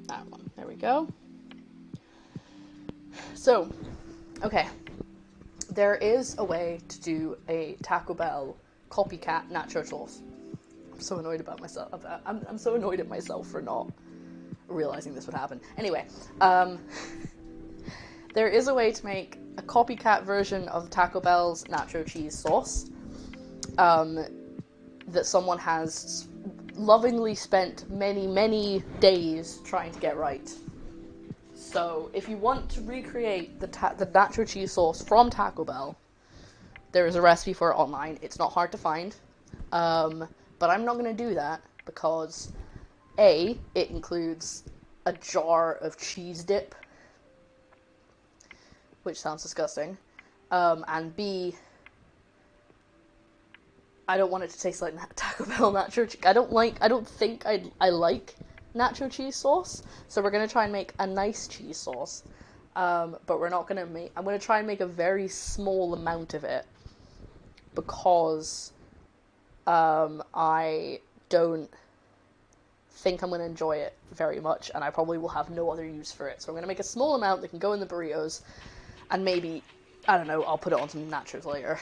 that one. There we go. So, okay. There is a way to do a Taco Bell copycat nacho sauce. I'm so annoyed about myself. I'm so annoyed at myself for not realizing this would happen. Anyway, there is a way to make a copycat version of Taco Bell's nacho cheese sauce that someone has lovingly spent many, many days trying to get right. So, if you want to recreate the nacho cheese sauce from Taco Bell, there is a recipe for it online. It's not hard to find, but I'm not going to do that because A, it includes a jar of cheese dip, which sounds disgusting, and B, I don't want it to taste like Taco Bell nacho cheese. I don't think I like nacho cheese sauce, so we're going to try and make a nice cheese sauce, but we're not going to make, I'm going to try and make a very small amount of it, because I don't think I'm going to enjoy it very much, and I probably will have no other use for it. So I'm going to make a small amount that can go in the burritos, and maybe, I don't know, I'll put it on some nachos later.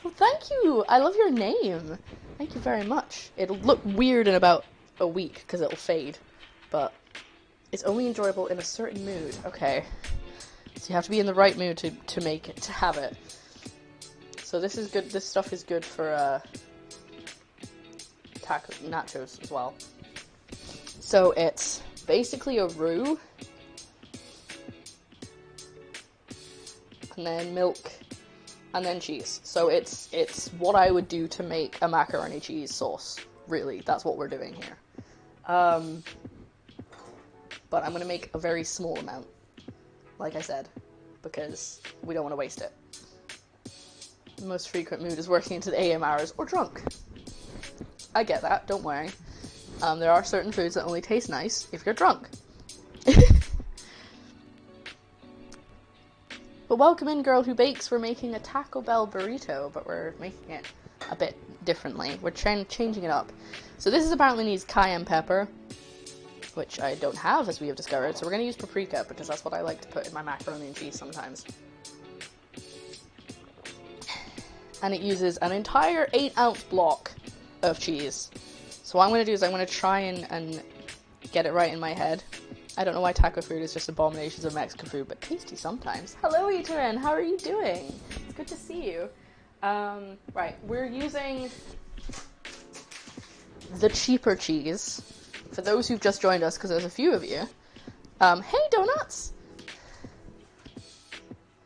Oh, thank you! I love your name! Thank you very much. It'll look weird in about a week, because it'll fade, but it's only enjoyable in a certain mood. Okay. So you have to be in the right mood to make it, to have it. So this is good, this stuff is good for, nachos as well. So it's basically a roux, and then milk, and then cheese. So it's what I would do to make a macaroni cheese sauce. Really, that's what we're doing here. But I'm gonna make a very small amount, like I said, because we don't want to waste it. The most frequent mood is working into the AM hours or drunk. I get that, don't worry. There are certain foods that only taste nice if you're drunk. But welcome in, Girl Who Bakes. We're making a Taco Bell burrito, but we're making it a bit differently. We're changing it up. So this is apparently needs cayenne pepper, which I don't have, as we have discovered. So we're going to use paprika, because that's what I like to put in my macaroni and cheese sometimes. And it uses an entire 8-ounce block of cheese. So what I'm going to do is I'm going to try and get it right in my head. I don't know why taco food is just abominations of Mexican food, but tasty sometimes. Hello, Eterin, how are you doing? It's good to see you. Right, we're using the cheaper cheese. For those who've just joined us, because there's a few of you. Hey, Donuts!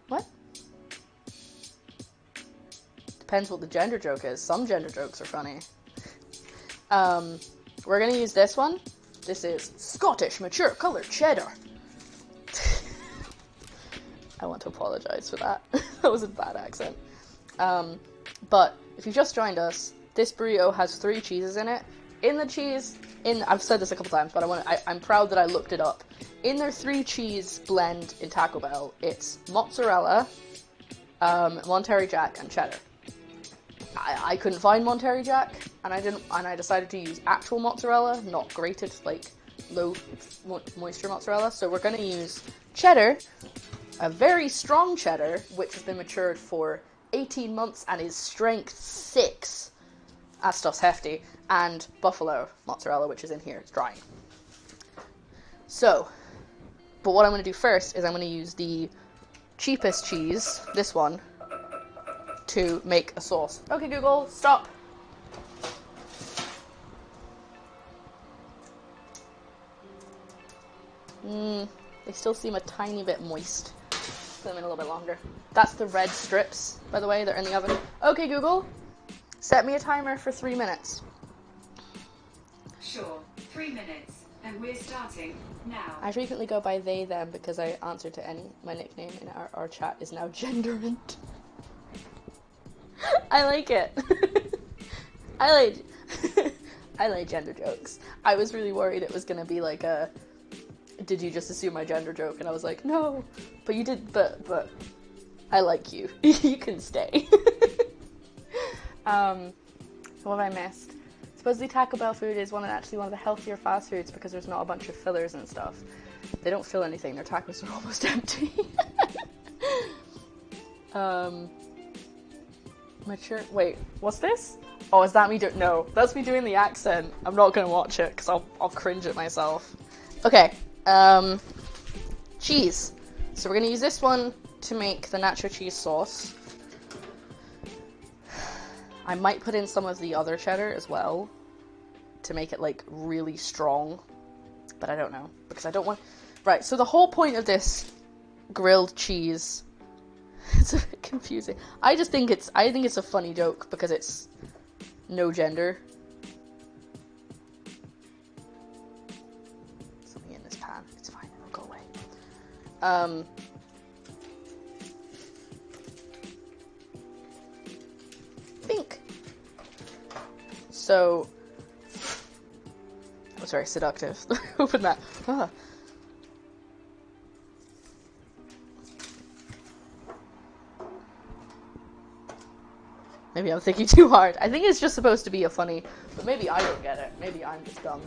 What? Depends what the gender joke is. Some gender jokes are funny. We're gonna use this one. This is Scottish mature colored cheddar. I want to apologize for that. That was a bad accent. But if you just joined us, this burrito has 3 cheeses in it. In the cheese, I've said this a couple times, but I'm proud that I looked it up. In their 3 cheese blend in Taco Bell, it's mozzarella, Monterey Jack, and cheddar. I couldn't find Monterey Jack, and I decided to use actual mozzarella, not grated, like low moisture mozzarella. So we're going to use cheddar, a very strong cheddar, which has been matured for 18 months and is strength 6. That stuff's hefty. And buffalo mozzarella, which is in here. It's drying. So, but what I'm going to do first is I'm going to use the cheapest cheese, this one, to make a sauce. Okay, Google, stop. They still seem a tiny bit moist. Put them in a little bit longer. That's the red strips, by the way, they're in the oven. Okay, Google, set me a timer for 3 minutes. Sure, 3 minutes, and we're starting now. I frequently go by they, them, because I answer to any. My nickname in our chat is now genderant. I like it. I like gender jokes. I was really worried it was gonna be like a, did you just assume my gender joke? And I was like, no, but you did, but I like you. You can stay. What have I missed? Supposedly Taco Bell food is actually one of the healthier fast foods because there's not a bunch of fillers and stuff. They don't fill anything, their tacos are almost empty. Mature, wait, what's this? Oh, is that me no, that's me doing the accent. I'm not gonna watch it, because I'll cringe at myself. Okay, cheese. So we're gonna use this one to make the nacho cheese sauce. I might put in some of the other cheddar as well, to make it, like, really strong. But I don't know, because I don't want... Right, so the whole point of this grilled cheese... It's a bit confusing. I think it's a funny joke because it's no gender. Something in this pan. It's fine. It'll go away. Bink. So, that was very seductive. Open that. Ah. Maybe I'm thinking too hard. I think it's just supposed to be a funny, but maybe I don't get it. Maybe I'm just dumb.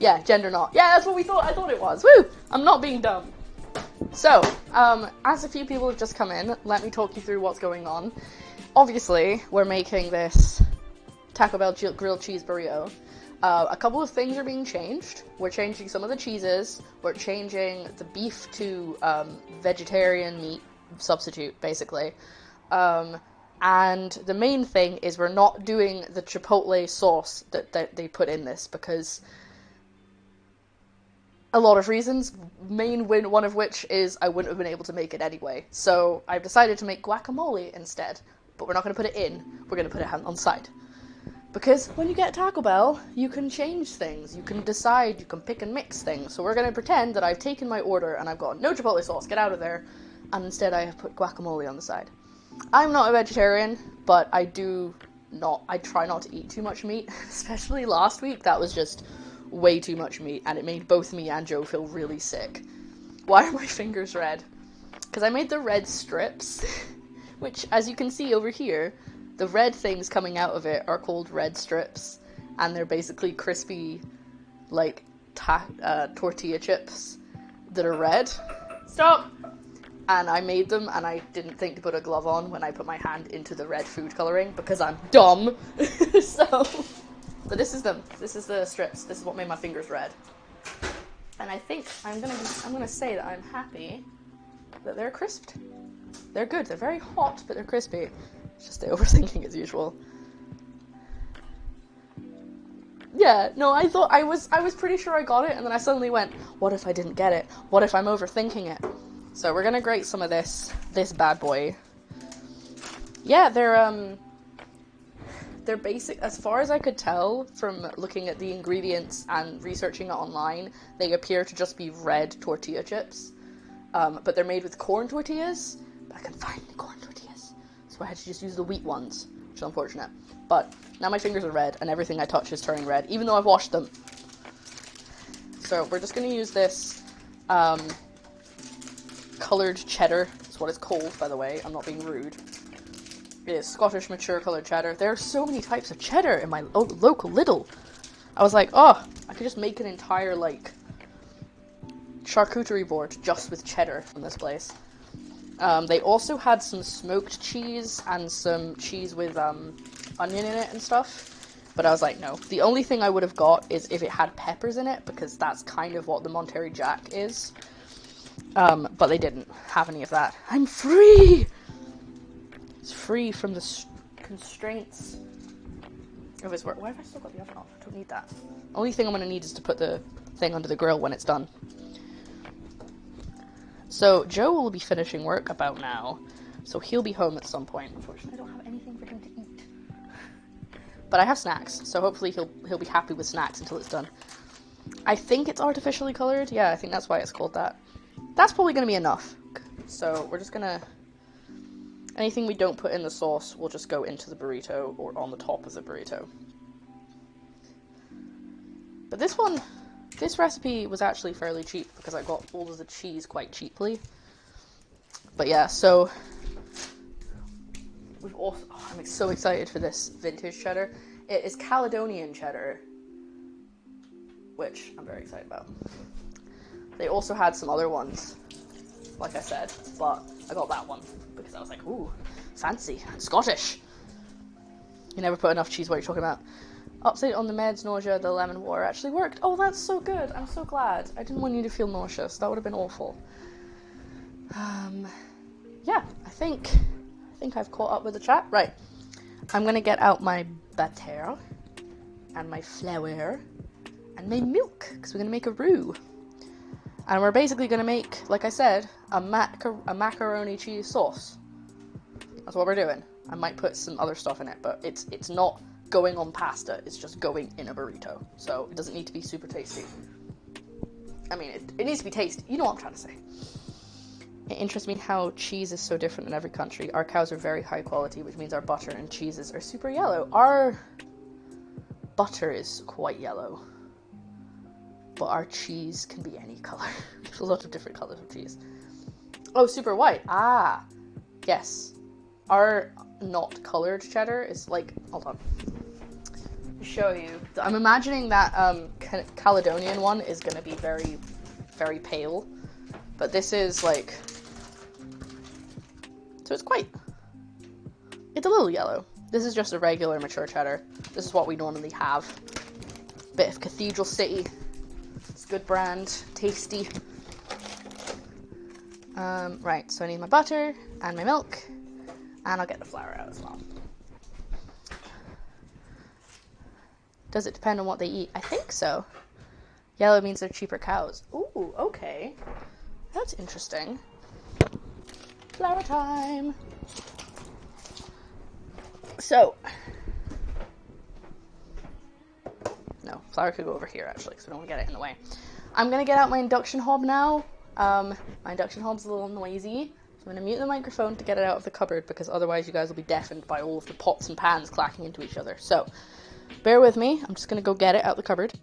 Yeah, gender not. Yeah, that's what we thought. I thought it was. Woo! I'm not being dumb. So, as a few people have just come in, let me talk you through what's going on. Obviously, we're making this Taco Bell grilled cheese burrito. A couple of things are being changed. We're changing some of the cheeses. We're changing the beef to vegetarian meat substitute, basically. And the main thing is we're not doing the chipotle sauce that they put in this because a lot of reasons, one of which is I wouldn't have been able to make it anyway. So I've decided to make guacamole instead, but we're not going to put it in, we're going to put it on the side. Because when you get Taco Bell, you can change things, you can decide, you can pick and mix things. So we're going to pretend that I've taken my order and I've got no chipotle sauce, get out of there, and instead I have put guacamole on the side. I'm not a vegetarian, but I try not to eat too much meat, especially last week. That was just way too much meat, and it made both me and Joe feel really sick. Why are my fingers red? because I made the red strips, which, as you can see over here, the red things coming out of it are called red strips, and they're basically crispy, like, tortilla chips that are red. Stop! And I made them, and I didn't think to put a glove on when I put my hand into the red food coloring, because I'm dumb. But this is them. This is the strips. This is what made my fingers red. And I think I'm gonna say that I'm happy that they're crisped. They're good. They're very hot, but they're crispy. It's just the overthinking as usual. Yeah, no, I thought I was pretty sure I got it, and then I suddenly went, what if I didn't get it? What if I'm overthinking it? So we're gonna grate some of this bad boy. Yeah, they're basic, as far as I could tell from looking at the ingredients and researching it online, they appear to just be red tortilla chips. But they're made with corn tortillas, but I couldn't find any corn tortillas. So I had to just use the wheat ones, which is unfortunate. But now my fingers are red, and everything I touch is turning red, even though I've washed them. So we're just gonna use this, coloured cheddar. That's what it's called, by the way. I'm not being rude. It is Scottish mature coloured cheddar. There are so many types of cheddar in my local Lidl. I was like, oh, I could just make an entire, like, charcuterie board just with cheddar from this place. They also had some smoked cheese and some cheese with onion in it and stuff. But I was like, no. The only thing I would have got is if it had peppers in it, because that's kind of what the Monterey Jack is. But they didn't have any of that. I'm free! It's free from the constraints of his work. Why have I still got the oven off? I don't need that. Only thing I'm going to need is to put the thing under the grill when it's done. So Joe will be finishing work about now, so he'll be home at some point. Unfortunately, I don't have anything for him to eat. But I have snacks, so hopefully he'll be happy with snacks until it's done. I think it's artificially colored. Yeah, I think that's why it's called that. That's probably going to be enough. So we're just going to... Anything we don't put in the sauce will just go into the burrito or on the top of the burrito. But this recipe was actually fairly cheap because I got all of the cheese quite cheaply. But yeah, so we've also, I'm so excited for this vintage cheddar. It is Caledonian cheddar, which I'm very excited about. They also had some other ones, like I said, but I got that one because I was like, ooh, fancy, Scottish. You never put enough cheese, what are you talking about? Update on the meds, nausea, the lemon water actually worked. Oh, that's so good. I'm so glad. I didn't want you to feel nauseous. That would have been awful. Yeah, I think I've caught up with the chat. Right. I'm going to get out my butter and my flour and my milk because we're going to make a roux. And we're basically going to make, like I said, a macaroni cheese sauce. That's what we're doing. I might put some other stuff in it, but it's not going on pasta. It's just going in a burrito. So it doesn't need to be super tasty. I mean, it needs to be tasty. You know what I'm trying to say. It interests me how cheese is so different in every country. Our cows are very high quality, which means our butter and cheeses are super yellow. Our butter is quite yellow. But our cheese can be any color. There's a lot of different colors of cheese. Oh, super white. Ah, yes. Our not colored cheddar is like, hold on. I'll show you. I'm imagining that Caledonian one is going to be very, very pale. But this is like, so it's a little yellow. This is just a regular mature cheddar. This is what we normally have. Bit of Cathedral City. Good brand, tasty. Right, so I need my butter and my milk, and I'll get the flour out as well. Does it depend on what they eat? I think so. Yellow means they're cheaper cows. Ooh, okay. That's interesting. Flour time. So, no, flour could go over here actually, because we don't want to get it in the way. I'm going to get out my induction hob now. My induction hob's a little noisy, so I'm going to mute the microphone to get it out of the cupboard, because otherwise you guys will be deafened by all of the pots and pans clacking into each other. So, bear with me, I'm just going to go get it out the cupboard.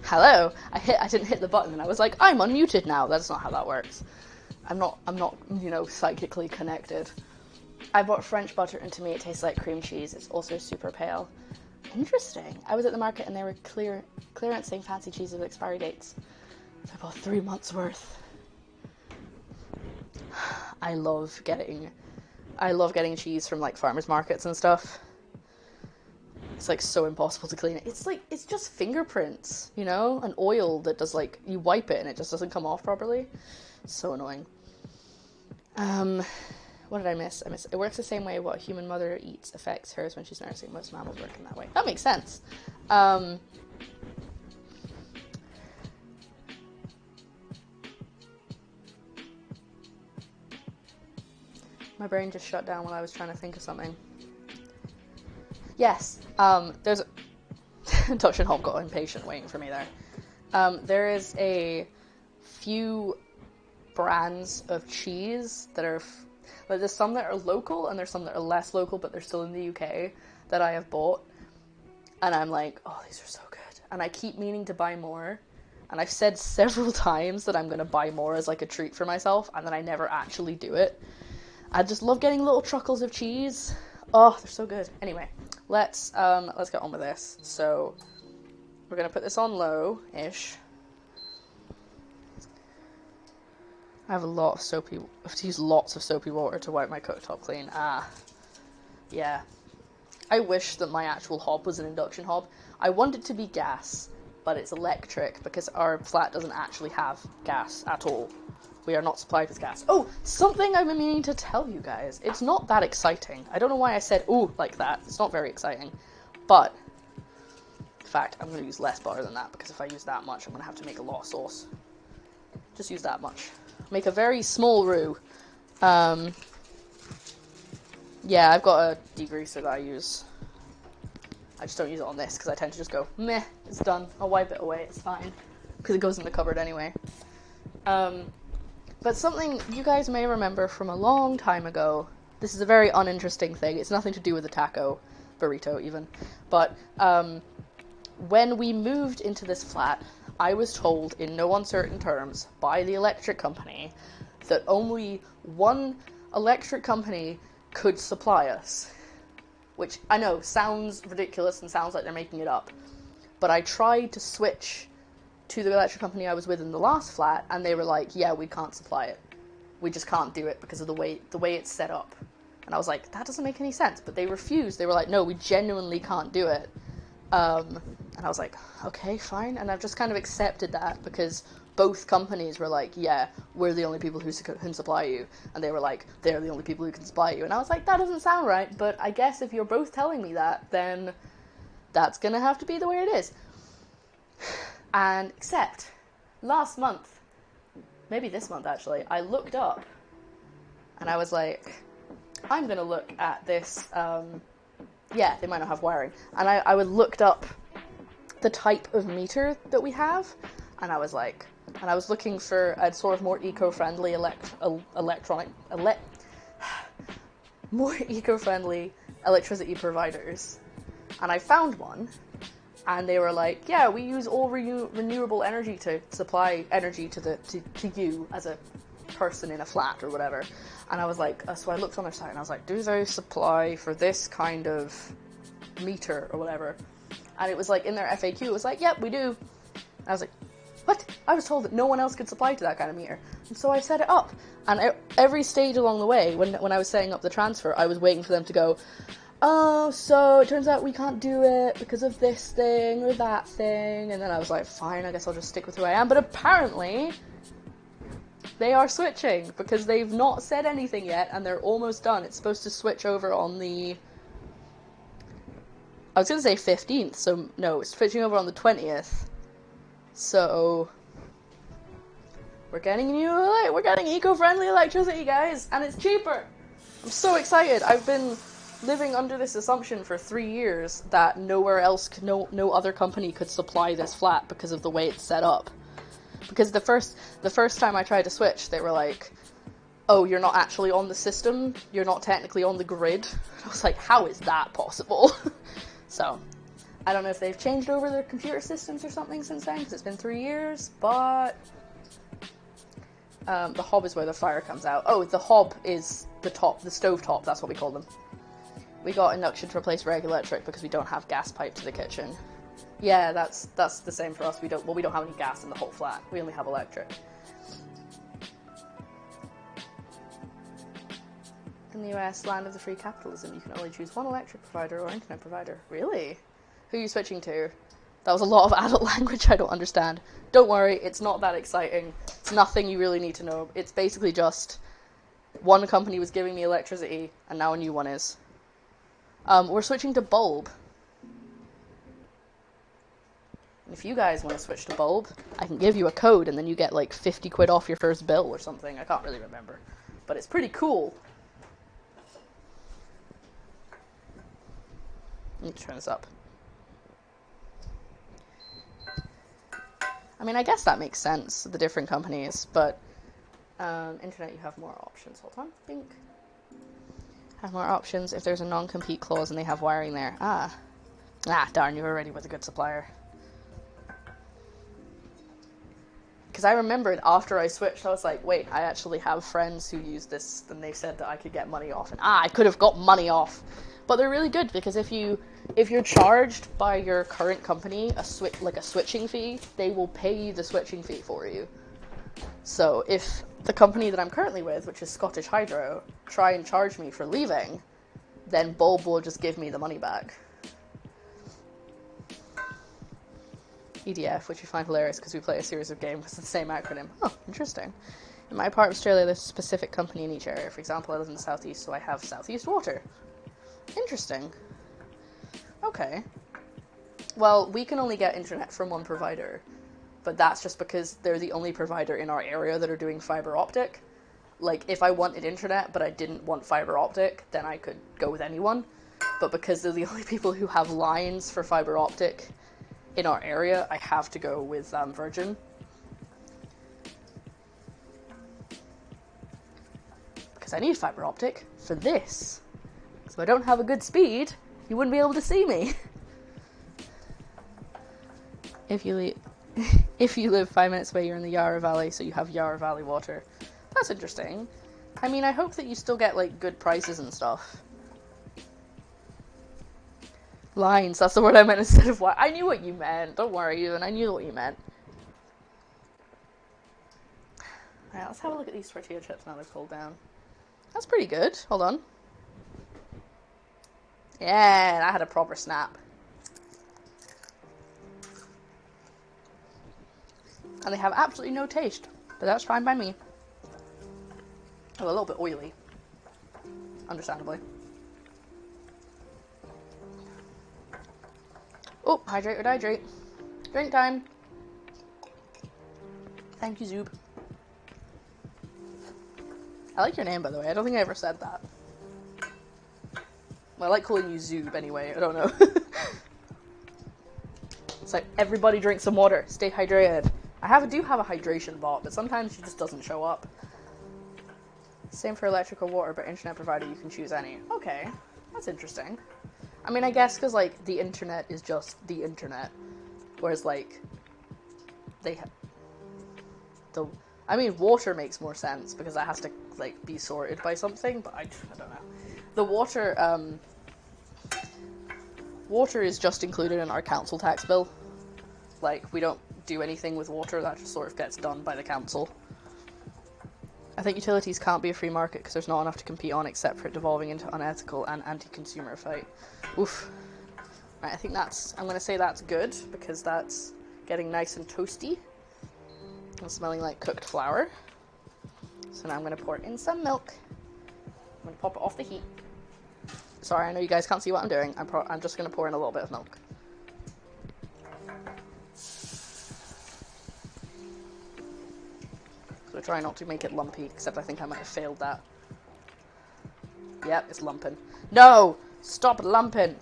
Hello. I didn't hit the button, and I was like, I'm unmuted now. That's not how that works. I'm not, you know, psychically connected. I bought French butter, and to me it tastes like cream cheese. It's also super pale. Interesting. I was at the market and they were clearancing fancy cheese with expiry dates. So I bought 3 months worth. I love getting cheese from like farmers markets and stuff. It's like so impossible to clean it. It's just fingerprints, you know, an oil that does like, you wipe it and it just doesn't come off properly. So annoying. What did I miss? It works the same way what a human mother eats affects hers when she's nursing. Most mammals work in that way. That makes sense. My brain just shut down while I was trying to think of something. Yes, there's Touch and Hob got impatient waiting for me there. There is a few brands of cheese that are, but there's some that are local and there's some that are less local, but they're still in the UK that I have bought. And I'm like, oh, these are so good. And I keep meaning to buy more. And I've said several times that I'm going to buy more as like a treat for myself, and then I never actually do it. I just love getting little truckles of cheese. Oh, they're so good. Anyway, let's get on with this. So we're gonna put this on low-ish. I have to use lots of soapy water to wipe my cooktop clean. Yeah. I wish that my actual hob was an induction hob. I want it to be gas, but it's electric because our flat doesn't actually have gas at all. We are not supplied with gas. Oh, something I've been meaning to tell you guys. It's not that exciting. I don't know why I said ooh like that. It's not very exciting. But, in fact, I'm going to use less butter than that because if I use that much, I'm going to have to make a lot of sauce. Just use that much. Make a very small roux. Yeah, I've got a degreaser that I use. I just don't use it on this because I tend to just go, meh, it's done. I'll wipe it away, it's fine. Because it goes in the cupboard anyway. But something you guys may remember from a long time ago, this is a very uninteresting thing, it's nothing to do with the taco burrito even, but when we moved into this flat, I was told in no uncertain terms by the electric company that only one electric company could supply us. Which, I know, sounds ridiculous and sounds like they're making it up, but I tried to switch to the electric company I was with in the last flat, and they were like, yeah, we can't supply it. We just can't do it because of the way it's set up. And I was like, that doesn't make any sense. But they refused. They were like, no, we genuinely can't do it. And I was like, okay, fine. And I've just kind of accepted that because both companies were like, yeah, we're the only people who can supply you. And they were like, they're the only people who can supply you. And I was like, that doesn't sound right. But I guess if you're both telling me that, then that's going to have to be the way it is. And except last month, maybe this month actually, I looked up and I was like, I'm going to look at this, yeah, they might not have wiring. And I looked up the type of meter that we have, and I was like, and I was looking for a sort of more eco-friendly more eco-friendly electricity providers. And I found one. And they were like, yeah, we use all renewable energy to supply energy to you as a person in a flat or whatever. And I was like, so I looked on their site and I was like, do they supply for this kind of meter or whatever? And it was like in their FAQ, it was like, yep, we do. And I was like, what? I was told that no one else could supply to that kind of meter. And so I set it up. And every stage along the way, when I was setting up the transfer, I was waiting for them to go, oh, so it turns out we can't do it because of this thing or that thing. And then I was like, fine, I guess I'll just stick with who I am. But apparently, they are switching because they've not said anything yet and they're almost done. It's supposed to switch over on the, I was going to say 15th, so no, it's switching over on the 20th. So, we're getting eco-friendly electricity, guys, and it's cheaper. I'm so excited. I've been living under this assumption for 3 years that nowhere else, no other company could supply this flat because of the way it's set up. Because the first time I tried to switch, they were like, oh, you're not actually on the system, you're not technically on the grid. I was like, how is that possible? So, I don't know if they've changed over their computer systems or something since then, because it's been 3 years, but the hob is where the fire comes out. Oh, the hob is the top, the stove top, that's what we call them. We got induction to replace regular electric because we don't have gas pipe to the kitchen. Yeah, that's the same for us. We don't have any gas in the whole flat. We only have electric. In the US, land of the free capitalism, you can only choose one electric provider or internet provider. Really? Who are you switching to? That was a lot of adult language I don't understand. Don't worry, it's not that exciting. It's nothing you really need to know. It's basically just one company was giving me electricity, and now a new one is. We're switching to bulb. If you guys want to switch to bulb, I can give you a code, and then you get like 50 quid off your first bill or something. I can't really remember. But it's pretty cool. Let me turn this up. I mean, I guess that makes sense, the different companies, but internet, you have more options. Hold on, think. Have more options if there's a non-compete clause and they have wiring there. Ah, darn, you were already with a good supplier. Because I remembered after I switched, I was like, wait, I actually have friends who use this, and they said that I could get money off, and I could have got money off. But they're really good, because if you're charged by your current company a switching fee, they will pay you the switching fee for you. So if the company that I'm currently with, which is Scottish Hydro, try and charge me for leaving, then Bulb will just give me the money back. EDF, which we find hilarious because we play a series of games with the same acronym. Oh, interesting. In my part of Australia, there's a specific company in each area. For example, I live in the southeast, so I have Southeast Water. Interesting. Okay. Well, we can only get internet from one provider, but that's just because they're the only provider in our area that are doing fiber optic. Like, if I wanted internet, but I didn't want fiber optic, then I could go with anyone. But because they're the only people who have lines for fiber optic in our area, I have to go with Virgin. Because I need fiber optic for this. So if I don't have a good speed, you wouldn't be able to see me. If you live 5 minutes away, you're in the Yarra Valley, so you have Yarra Valley water. That's interesting. I mean, I hope that you still get, like, good prices and stuff. Lines, that's the word I meant instead of what. I knew what you meant. Don't worry, Ewan, I knew what you meant. Alright, let's have a look at these tortilla chips now they've cooled down. That's pretty good. Hold on. Yeah, that had a proper snap. And they have absolutely no taste, but that's fine by me. Oh, a little bit oily. Understandably. Oh, hydrate or dehydrate. Drink time. Thank you, Zoob. I like your name, by the way. I don't think I ever said that. Well, I like calling you Zoob anyway. I don't know. It's like, everybody drink some water. Stay hydrated. I do have a hydration bot, but sometimes she just doesn't show up. Same for electrical water, but internet provider, you can choose any. Okay, that's interesting. I mean, I guess because, like, the internet is just the internet. Whereas, like, I mean, water makes more sense because that has to, like, be sorted by something, but I don't know. The water is just included in our council tax bill. Like, we don't do anything with water, that just sort of gets done by the council. I think utilities can't be a free market because there's not enough to compete on except for it devolving into unethical and anti-consumer fight. Oof. Right, I think I'm going to say that's good because that's getting nice and toasty and smelling like cooked flour. So now I'm going to pour in some milk. I'm going to pop it off the heat. Sorry, I know you guys can't see what I'm doing. I'm just going to pour in a little bit of milk. So try not to make it lumpy, except I think I might have failed that. Yep, it's lumping. No! Stop lumping!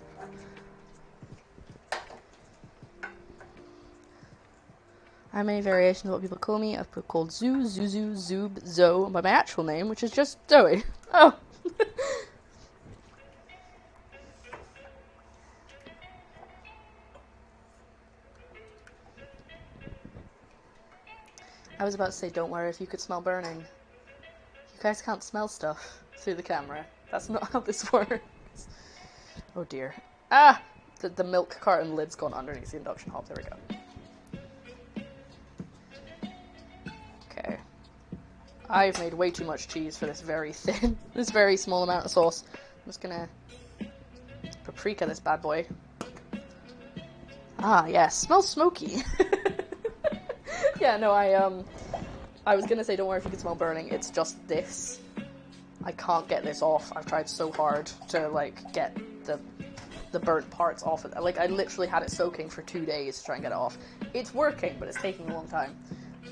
I have many variations of what people call me. I've been called Zoo, Zuzu, Zoob, Zoe, by my actual name, which is just Zoe. Oh! I was about to say, don't worry if you could smell burning. You guys can't smell stuff through the camera. That's not how this works. Oh dear. Ah! The milk carton lid's gone underneath the induction hob. There we go. Okay. I've made way too much cheese for this very thin, this very small amount of sauce. I'm just gonna paprika this bad boy. Ah, yes, smells smoky. Yeah, no, I was gonna say don't worry if you can smell burning, it's just this. I can't get this off. I've tried so hard to, like, get the burnt parts off of it. Like, I literally had it soaking for 2 days to try and get it off. It's working, but it's taking a long time.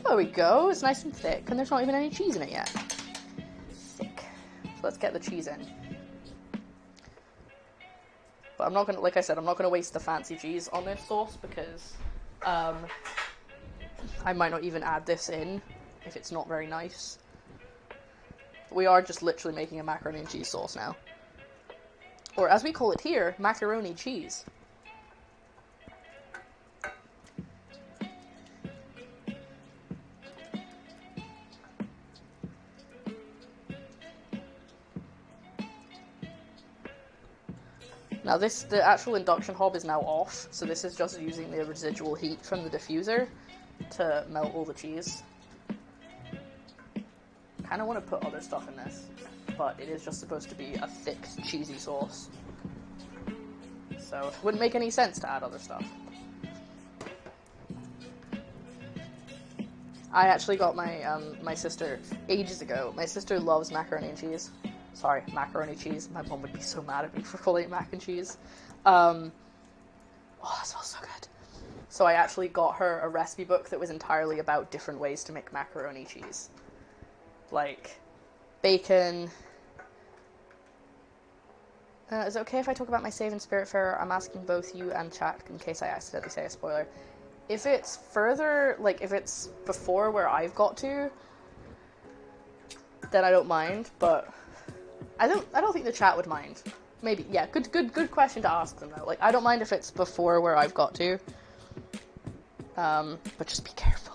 There we go, it's nice and thick, and there's not even any cheese in it yet. Sick. So let's get the cheese in. But I'm not gonna, like I said, I'm not gonna waste the fancy cheese on this sauce because, I might not even add this in if it's not very nice. We are just literally making a macaroni and cheese sauce now. Or as we call it here, macaroni cheese. Now the actual induction hob is now off, so this is just using the residual heat from the diffuser to melt all the cheese. Kind of want to put other stuff in this, but it is just supposed to be a thick, cheesy sauce. So it wouldn't make any sense to add other stuff. I actually got my sister ages ago. My sister loves macaroni and cheese. Sorry, macaroni cheese. My mom would be so mad at me for calling it mac and cheese. Oh, that smells so good. So I actually got her a recipe book that was entirely about different ways to make macaroni cheese. Like, bacon. Is it okay if I talk about my save in Spiritfarer? I'm asking both you and chat in case I accidentally say a spoiler. If it's further, like, if it's before where I've got to, then I don't mind, but I don't think the chat would mind. Maybe, yeah, good question to ask them though. Like, I don't mind if it's before where I've got to. But just be careful.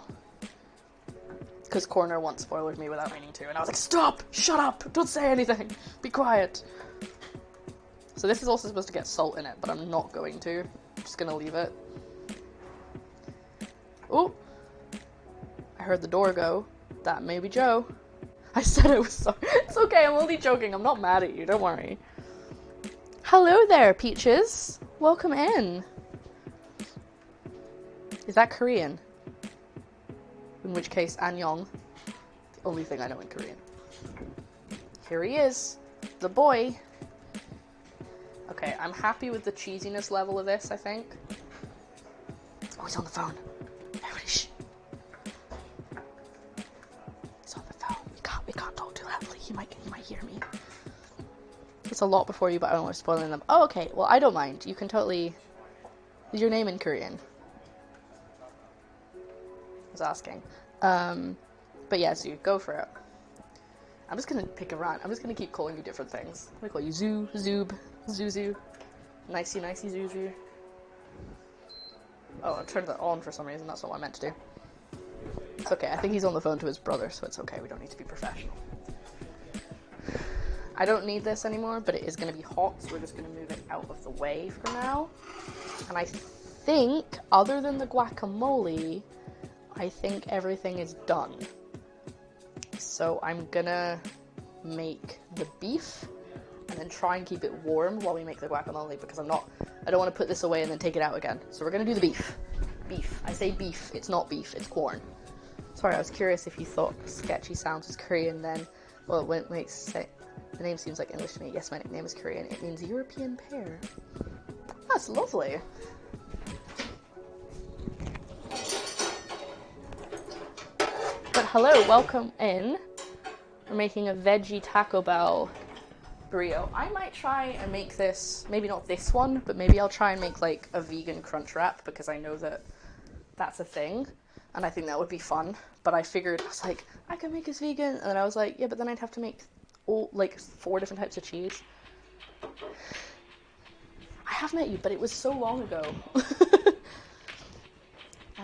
Because Corner once spoiled me without meaning to, and I was like, stop! Shut up! Don't say anything! Be quiet! So this is also supposed to get salt in it, but I'm not going to. I'm just gonna leave it. Oh! I heard the door go. That may be Joe. I said I was sorry. It's okay, I'm only joking. I'm not mad at you, don't worry. Hello there, Peaches! Welcome in! Is that Korean? In which case, annyeong. The only thing I know in Korean. Here he is. The boy. Okay, I'm happy with the cheesiness level of this, I think. Oh, he's on the phone. Everybody shh. He's on the phone. We can't talk too loudly. He might hear me. It's a lot before you, but I don't want to spoil them. Oh, okay. Well, I don't mind. You can totally... Is your name in Korean? Was asking. But yeah, Zoo, go for it. I'm just gonna pick a rant. I'm just gonna keep calling you different things. I'm gonna call you Zoo, Zoob, Zuzu, Nicey, Zuzu. Oh, I turned that on for some reason. That's not what I meant to do. It's okay. I think he's on the phone to his brother, so it's okay. We don't need to be professional. I don't need this anymore, but it is gonna be hot, so we're just gonna move it out of the way for now. And I think, other than the guacamole, I think everything is done. So I'm gonna make the beef and then try and keep it warm while we make the guacamole because I don't want to put this away and then take it out again. So we're gonna do the beef. Beef. I say beef. It's not beef, it's corn. Sorry, I was curious if you thought Sketchy Sounds was Korean then. Well, when it makes say the name seems like English to me. Yes, my nickname is Korean. It means European pear. That's lovely. But hello, welcome in. We're making a veggie Taco Bell burrito. I might try and make this, maybe not this one, but maybe I'll try and make like a vegan crunch wrap because I know that that's a thing and I think that would be fun. But I figured, I was like, I could make this vegan, and then I was like, yeah, but then I'd have to make all, like 4 different types of cheese. I have met you, but it was so long ago.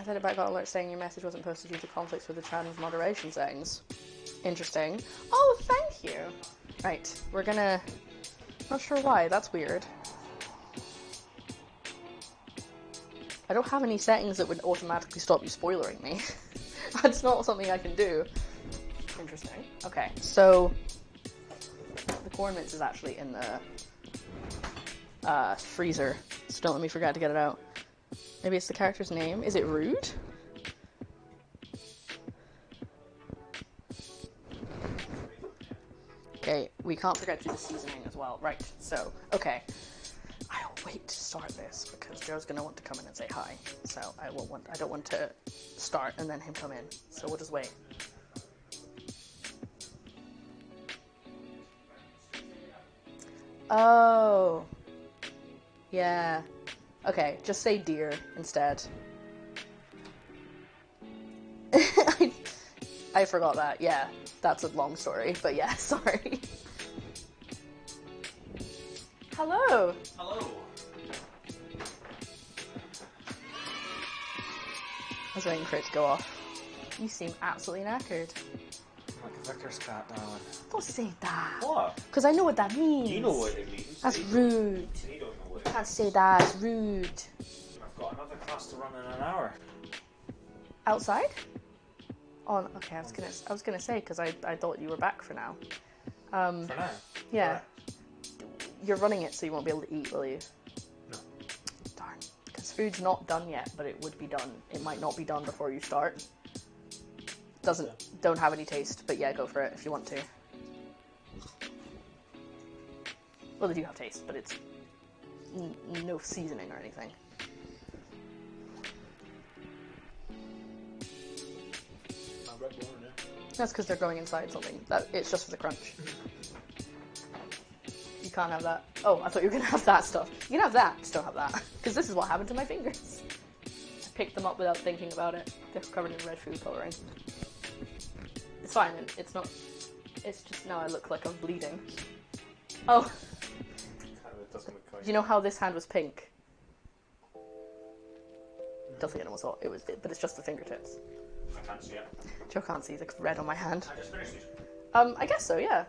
I said about got an alert saying your message wasn't posted due to conflicts with the channel's moderation settings. Interesting. Oh, thank you. Right, we're gonna... Not sure why, that's weird. I don't have any settings that would automatically stop you spoilering me. That's not something I can do. Interesting. Okay, so... The corn mince is actually in the freezer, so don't let me forget to get it out. Maybe it's the character's name. Is it Rude? Okay, we can't forget to do the seasoning as well. Right, so, okay. I'll wait to start this because Joe's gonna want to come in and say hi. So I don't want to start and then him come in. So we'll just wait. Oh. Yeah. Okay, just say dear instead. I forgot that. Yeah, that's a long story, but yeah, sorry. Hello. Hello. I was waiting for it to go off. You seem absolutely knackered. Like a vicar's cat, darling. Don't say that. What? Because I know what that means. You know what it means. That's rude. You don't know what it You can't say that. It's rude. I've got another class to run in an hour. Outside? Oh, okay. I was gonna say because I thought you were back for now. For now? Yeah. Right. You're running it, so you won't be able to eat, will you? No. Darn. Because food's not done yet, but it would be done. It might not be done before you start. Don't have any taste, but yeah, go for it if you want to. Well, they do have taste, but it's no seasoning or anything. That's because they're going inside something. It's just for the crunch. You can't have that. Oh, I thought you were going to have that stuff. You can have that, just don't have that. Because this is what happened to my fingers. I picked them up without thinking about it. They're covered in red food coloring. It's fine, it's not... It's just now I look like I'm bleeding. Oh. You know how this hand was pink? Don't think anyone saw it. It was, but it's just the fingertips. I can't see it. Joe can't see the red on my hand. I just finished it. I guess so, yeah.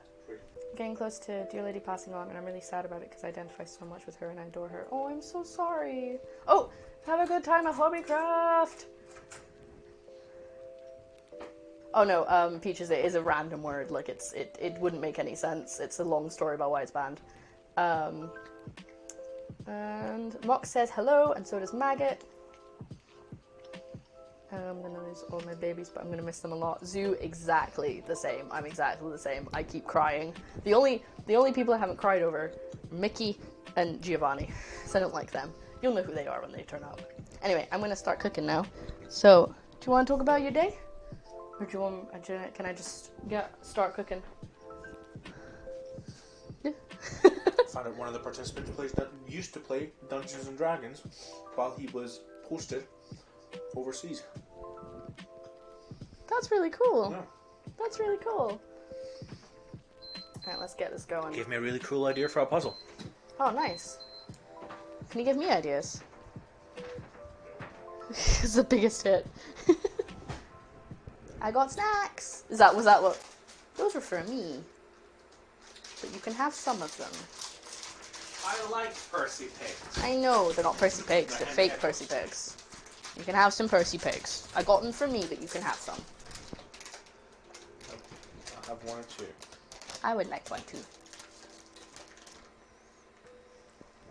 Getting close to Dear Lady passing on, and I'm really sad about it because I identify so much with her and I adore her. Oh, I'm so sorry. Oh, have a good time at Hobbycraft. Oh no, Peaches, it is a random word. Like it wouldn't make any sense. It's a long story about why it's banned. And Mox says hello, and so does Maggot. I'm gonna lose all my babies, but I'm gonna miss them a lot. Zoo, exactly the same. I'm exactly the same. I keep crying. The only people I haven't cried over, Mickey and Giovanni. So I don't like them. You'll know who they are when they turn up. Anyway, I'm gonna start cooking now. So, do you want to talk about your day, or do you want? Can I just start cooking? Yeah. Found out one of the participants used to play Dungeons and Dragons while he was posted overseas. That's really cool. Yeah. That's really cool. Alright, let's get this going. Gave me a really cool idea for a puzzle. Oh, nice. Can you give me ideas? It's the biggest hit. I got snacks! Was that what? Those were for me. But you can have some of them. I like Percy Pigs. I know, they're not Percy Pigs, they're fake Percy Pigs. You can have some Percy Pigs. I got them for me, but you can have some. I have one or two. I would like one too.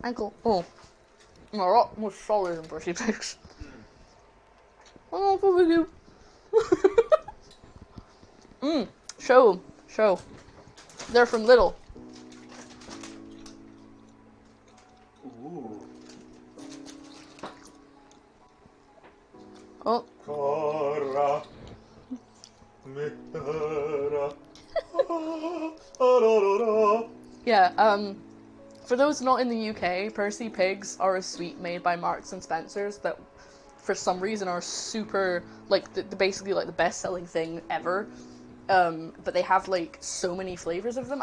Uncle, oh. A lot more solid than Percy Pigs. Oh, for you. Show. They're from Lidl. Ooh. Oh. Cora. Yeah, for those not in the UK, Percy Pigs are a sweet made by Marks and Spencer's that for some reason are super, like, basically like the best-selling thing ever. But they have like so many flavors of them.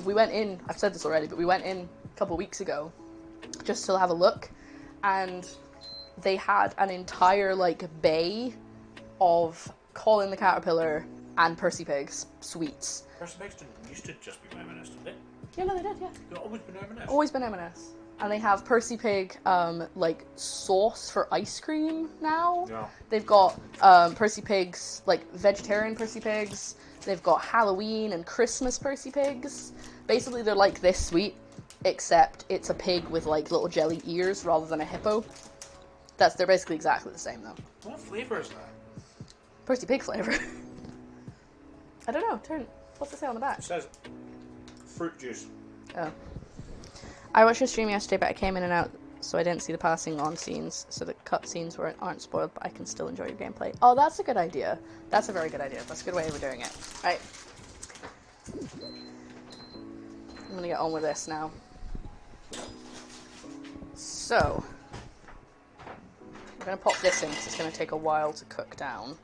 We went in, I've said this already, but we went in a couple weeks ago just to have a look, and they had an entire, like, bay of Colin the Caterpillar and Percy Pig's sweets. Percy Pigs didn't used to just be M&S, did they? Yeah, no, they did, yeah. They've always been M&S. Always been M&S. And they have Percy Pig, like, sauce for ice cream now. Yeah. They've got Percy Pigs, like, vegetarian Percy Pigs. They've got Halloween and Christmas Percy Pigs. Basically, they're like this sweet, except it's a pig with, like, little jelly ears rather than a hippo. They're basically exactly the same, though. What flavour is that? Percy Pig flavour. I don't know. What's it say on the back? It says fruit juice. Oh. I watched your stream yesterday, but I came in and out, so I didn't see the passing on scenes, so the cut scenes aren't spoiled, but I can still enjoy your gameplay. Oh, that's a good idea. That's a very good idea. That's a good way of doing it. Right. I'm gonna get on with this now. So, I'm gonna pop this in, because it's gonna take a while to cook down.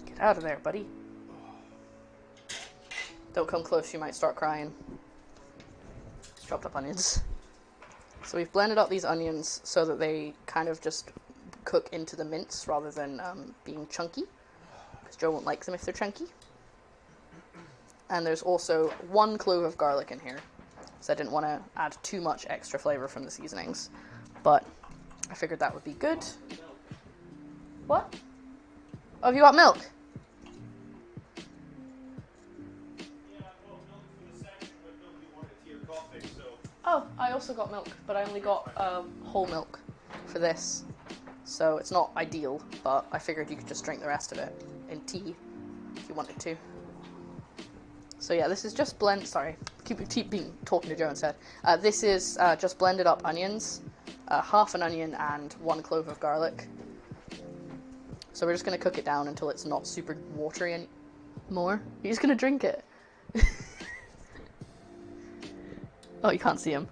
Get out of there, buddy. Don't come close, you might start crying. Chopped up onions. So we've blended up these onions so that they kind of just cook into the mince rather than being chunky. Because Joe won't like them if they're chunky. And there's also 1 clove of garlic in here. So I didn't want to add too much extra flavor from the seasonings. But I figured that would be good. What? Oh, have you got milk? Oh, I also got milk, but I only got whole milk for this. So it's not ideal, but I figured you could just drink the rest of it in tea if you wanted to. So yeah, this is just sorry, keep talking to Joe instead. This is just blended up onions, half an onion and 1 clove of garlic. So we're just going to cook it down until it's not super watery anymore. You're just going to drink it. Oh, you can't see him.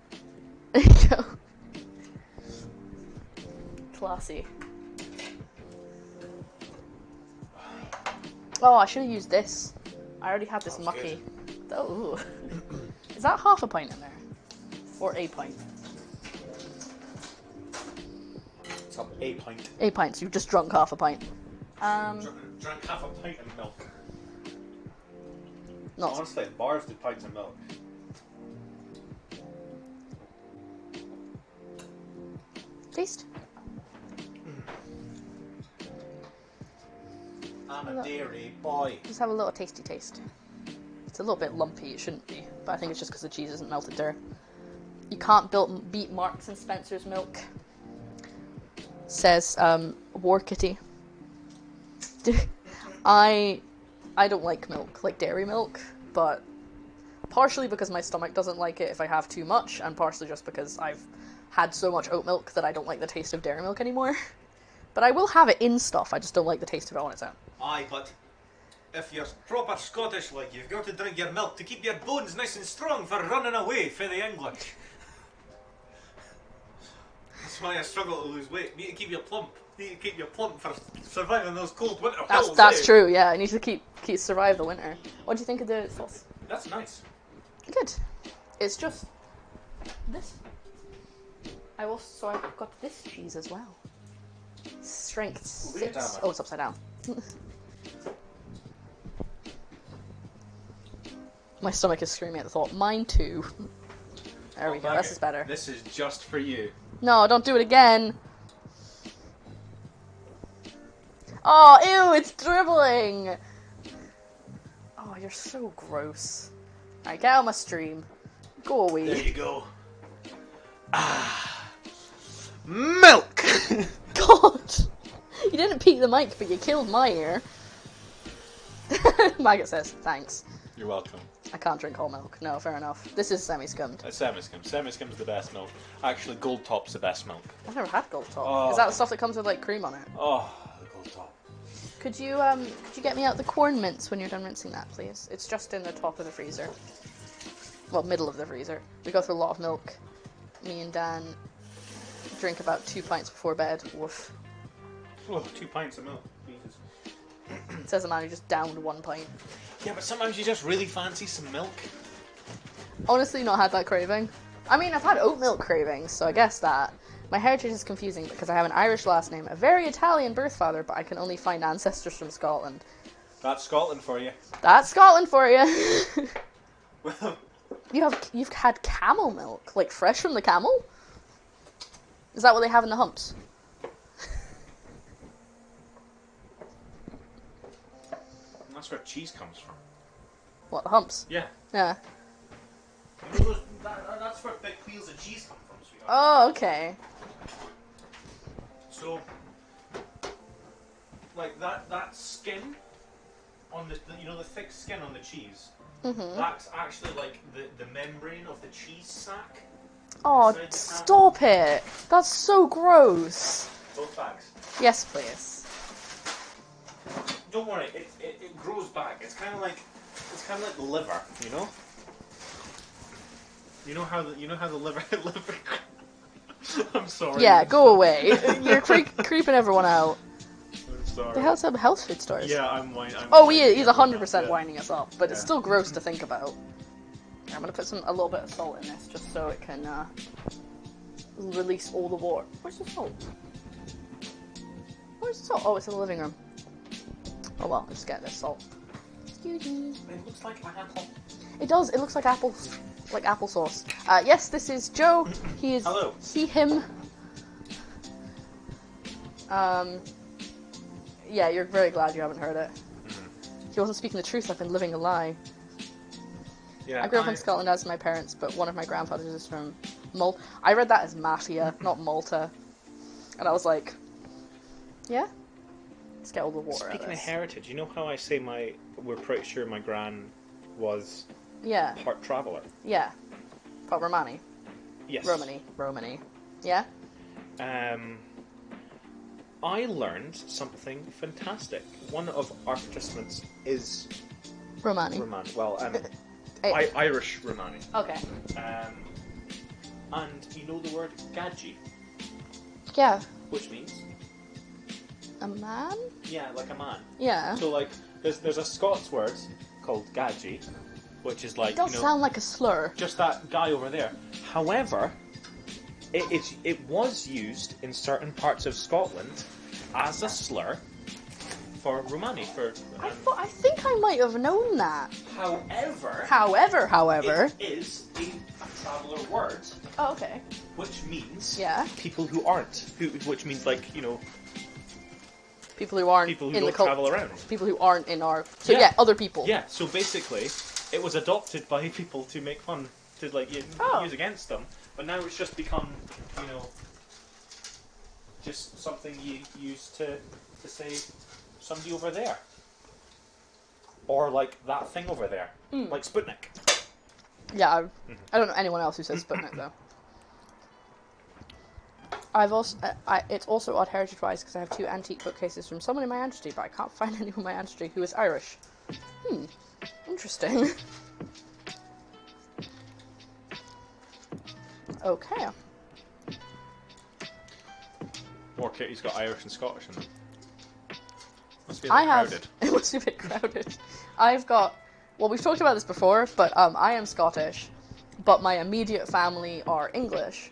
There you go. Classy. Oh, I should have used this. I already had this mucky. Oh, is that half a pint in there? Or a pint? It's up a pint. A pint, so you've just drunk half a pint. Drank half a pint of milk. Not Honestly, bars did pints of milk. taste. I'm a dairy boy. Just have a little tasty taste. It's a little bit lumpy, it shouldn't be, but I think it's just because the cheese isn't melted there. You can't beat Marks and Spencer's milk, says War Kitty. I don't like milk, like dairy milk, but partially because my stomach doesn't like it if I have too much, and partially just because I've had so much oat milk that I don't like the taste of dairy milk anymore. But I will have it in stuff, I just don't like the taste of it on its own. Aye, but if you're proper Scottish like, you've got to drink your milk to keep your bones nice and strong for running away for the English. That's why I struggle to lose weight. You need to keep you plump. You need to keep you plump for surviving those cold winter hills. That's true, yeah. I need to keep survive the winter. What do you think of the sauce? That's nice. Good. It's just this. So I've got this cheese as well. Strength 6. Oh, it's upside down. My stomach is screaming at the thought. Mine too. There we go. This is better. This is just for you. No, don't do it again. Oh, ew, it's dribbling. Oh, you're so gross. Alright, get out of my stream. Go away. There you go. Milk! God! You didn't peek the mic, but you killed my ear. Maggot says, thanks. You're welcome. I can't drink whole milk. No, fair enough. This is semi-skimmed. It's semi-skim. Semi-skim's the best milk. Actually, Gold Top's the best milk. I've never had Gold Top. Oh. Is that the stuff that comes with, like, cream on it? Oh, the Gold Top. Could you get me out the corn mince when you're done rinsing that, please? It's just in the top of the freezer. Well, middle of the freezer. We go through a lot of milk. Me and Dan drink about 2 pints before bed. Woof. Oh, 2 pints of milk. Jesus. Says the man who just downed 1 pint. Yeah, but sometimes you just really fancy some milk. Honestly, not had that craving. I mean, I've had oat milk cravings, so I guess that. My heritage is confusing because I have an Irish last name, a very Italian birth father, but I can only find ancestors from Scotland. That's Scotland for you. That's Scotland for you. Well, You've had camel milk, like fresh from the camel? Is that what they have in the humps? that's where cheese comes from. What, the humps? Yeah. Yeah. That's where big wheels of cheese come from, sweetheart. Oh, okay. So, like that skin on the the thick skin on the cheese. Mm-hmm. That's actually like the membrane of the cheese sack. Oh, inside the stop it. That's so gross. Both bags. Yes, please. Don't worry, it grows back. It's kind of like the liver, you know. You know how the liver. I'm sorry. Yeah, go away. You're creeping everyone out. I'm sorry. They have some health food stores. Yeah, I'm whining. Oh, he's 100% winding us up, but it's Yeah. still gross to think about. I'm gonna put a little bit of salt in this just so it can release all the water. Where's the salt? Where's the salt? Oh, it's in the living room. Oh well, let's get this salt. Excuse me. It looks like an apple. It does. It looks like apples, like applesauce. Yes, this is Joe. He is. Hello. He, him. Yeah, you're very glad you haven't heard it. He wasn't speaking the truth. I've been living a lie. Yeah. I grew up in Scotland as my parents, but one of my grandfathers is from Malta. I read that as Matia, not Malta. And I was like, yeah? Let's get all the water out Speaking of of this. heritage, you know how I say we're pretty sure my gran was Yeah, part traveller? yeah. But Romani. Yes. Romani. Yeah? I learned something fantastic. One of our participants is Romani. Romani. Well, Hey. Irish Romani. Okay. And you know the word gadgie, Yeah. which means A man? yeah, like a man. Yeah. So like, there's a Scots word called gadgie, which is like It does sound like a slur. just that guy over there. However, it was used in certain parts of Scotland as a slur for Romani. I think I might have known that. However, it is a traveller word, Oh, okay. which means Yeah. people who aren't, which means like People who aren't people who in the don't culture. travel around. People who aren't in our. So Yeah. yeah, other people. Yeah, so basically, it was adopted by people to make fun, to Oh. use against them, but now it's just become, just something you use to say somebody over there, or like that thing over there, like Sputnik. Yeah, I don't know anyone else who says Sputnik though. I've also, it's also odd heritage-wise because I have 2 antique bookcases from someone in my ancestry, but I can't find anyone in my ancestry who is Irish. Interesting. Okay. Or Kitty's got Irish and Scottish in them. Must be a bit I have. crowded. It must be a bit crowded. I've got. Well, we've talked about this before, but I am Scottish, but my immediate family are English,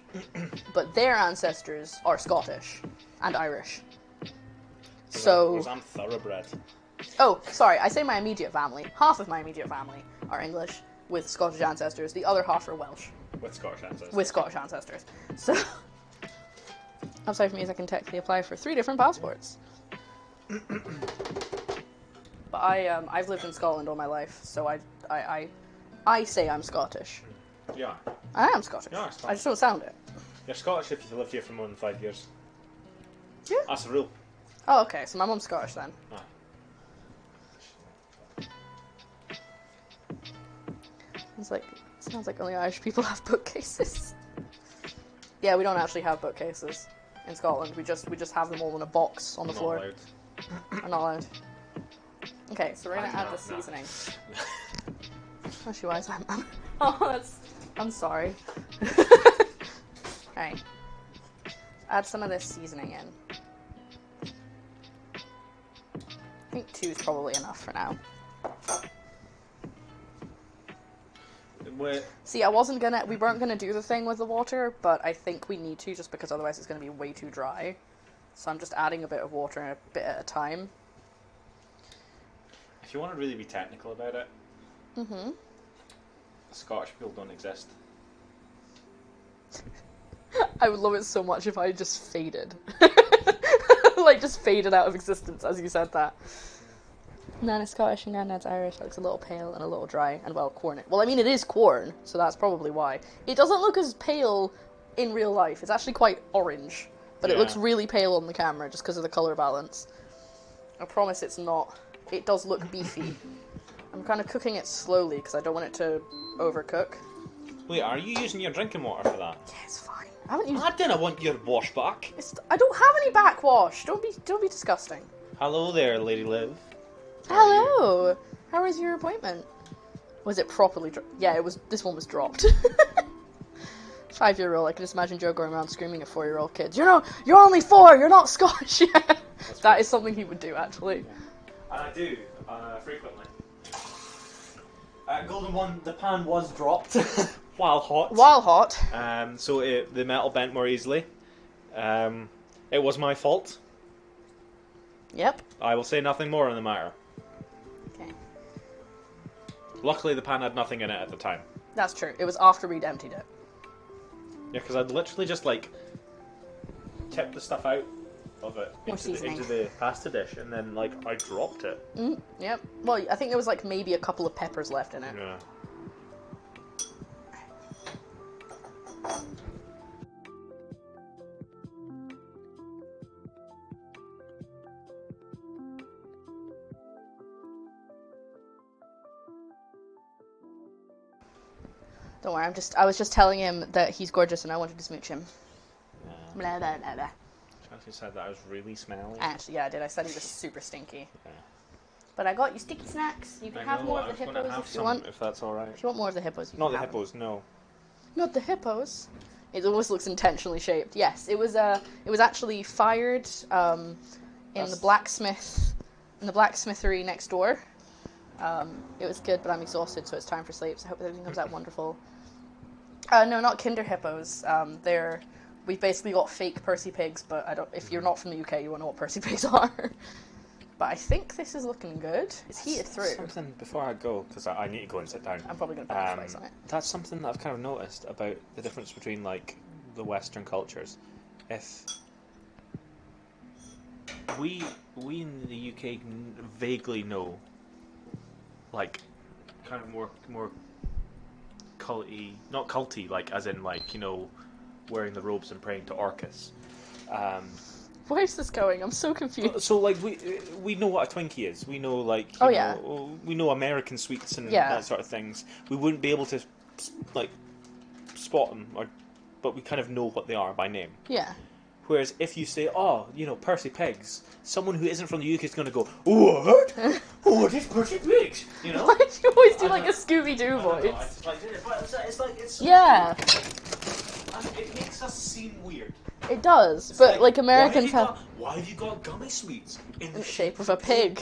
but their ancestors are Scottish and Irish. So. Because I'm thoroughbred. Oh, sorry. I say my immediate family. Half of my immediate family are English with Scottish ancestors. The other half are Welsh With Scottish ancestors. with Scottish ancestors. So. Upside means I can technically apply for 3 different passports. But I've lived in Scotland all my life, so I say I'm Scottish. Yeah. I am Scottish. Yeah, it's I just don't sound it. You're Scottish if you've lived here for more than 5 years. Yeah. That's the rule. Oh, okay. So my mum's Scottish then. Ah. Sounds like only Irish people have bookcases. Yeah, we don't actually have bookcases in Scotland. We just have them all in a box on the Not floor. allowed. I'm not allowed. Okay, so we're gonna add No, the no. seasoning. Actually, why is that? Oh, that's. I'm sorry. Okay. Add some of this seasoning in. I think 2 is probably enough for now. Wait. See, we weren't gonna do the thing with the water, but I think we need to just because otherwise it's gonna be way too dry. So I'm just adding a bit of water a bit at a time. If you want to really be technical about it, Scottish people don't exist. I would love it so much if I just faded. Like, just faded out of existence as you said that. Nana's Scottish and Nana's Irish. It looks a little pale and a little dry, and well, corn. Well, I mean, it is corn, so that's probably why. It doesn't look as pale in real life. It's actually quite orange, but it looks really pale on the camera just because of the colour balance. I promise it's not. It does look beefy. I'm kind of cooking it slowly because I don't want it to overcook. Wait, are you using your drinking water for that? Yeah, it's fine. I haven't used. I didn't want your wash back. I don't have any backwash. Don't be disgusting. Hello there, Lady Liv. Hello. How was your appointment? Was it properly? Yeah, it was. This one was dropped. 5-year-old. I can just imagine Joe going around screaming at 4-year-old kids. You're only 4. You're not Scottish yet. That is something he would do, actually. And I do frequently. Golden one, the pan was dropped while hot. While hot. So the metal bent more easily. It was my fault. Yep. I will say nothing more on the matter. Okay. Luckily, the pan had nothing in it at the time. That's true. It was after we'd emptied it. Yeah, because I'd literally just like tipped the stuff out of it into the pasta dish, and then like I dropped it. Yep. Well, I think there was like maybe a couple of peppers left in it. Yeah. Don't worry, I was just telling him that he's gorgeous and I wanted to smooch him. Blah, blah, blah, blah. Chelsea said that I was really smelly. Actually, yeah, I did. I said he was super stinky. Yeah. But I got you sticky snacks. You can have more of the hippos if you want. If that's alright. If you want more of the hippos, you Not can the have hippos, no. Not the hippos. It almost looks intentionally shaped. Yes, it was actually fired in the blacksmithery next door. It was good, but I'm exhausted, so it's time for sleep. So I hope everything comes out wonderful. No, not Kinder Hippos. We've basically got fake Percy pigs, but I don't. If you're not from the UK, you won't know what Percy pigs are. But I think this is looking good. It's heated through. Something before I go, because I need to go and sit down. I'm probably going to put the spice on it. That's something that I've kind of noticed about the difference between like the Western cultures. If we in the UK vaguely know, like, kind of more culty, not culty, like as in like, you know, wearing the robes and praying to Orcus. Where's this going? I'm so confused. So like we know what a Twinkie is. We know like we know American sweets and that sort of things. We wouldn't be able to like spot them, but we kind of know what they are by name. Yeah. Whereas if you say, oh, you know, Percy Pigs, someone who isn't from the UK is going to go, what? What is Percy Pigs? You know? Why do you always do like a Scooby-Doo voice? It's yeah. It makes us seem weird. It does, but like Americans why have you got gummy sweets in the shape of a pig?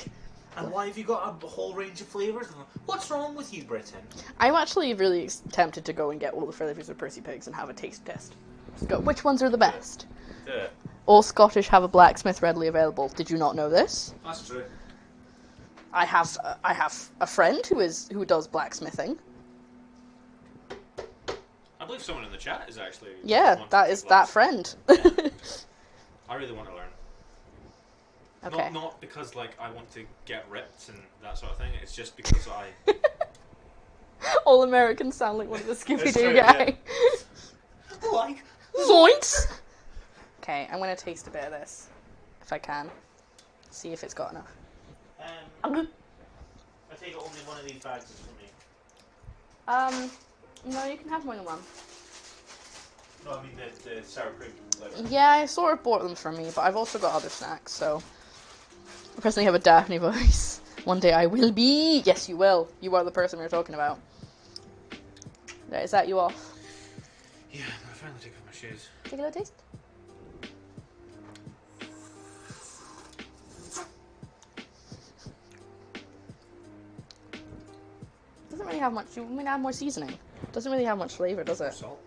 And why have you got a whole range of flavours? What's wrong with you, Britain? I'm actually really tempted to go and get all the flavours of Percy Pigs and have a taste test. Just go, which ones are the best? Do it. All Scottish have a blacksmith readily available. Did you not know this? That's true. I have a friend who does blacksmithing. I believe someone in the chat is actually... Yeah, that is that friend. I really want to learn. Okay. Not because like I want to get ripped and that sort of thing. It's just because I... All Americans sound like one of the Scooby-Doo guy. Yeah. Like... Zoinks! Okay, I'm going to taste a bit of this. If I can. See if it's got enough. I'm good. I take it only one of these bags is for me. No, you can have more than one. No, I mean the sour cream flavour. Yeah, I sort of bought them for me, but I've also got other snacks, so... I personally have a Daphne voice. One day I will be... Yes, you will. You are the person we were talking about. Right, is that you off? Yeah, I finally take off my shoes. Take a little taste. Doesn't really have much. You may add more seasoning. Doesn't really have much flavor, does it? Salt.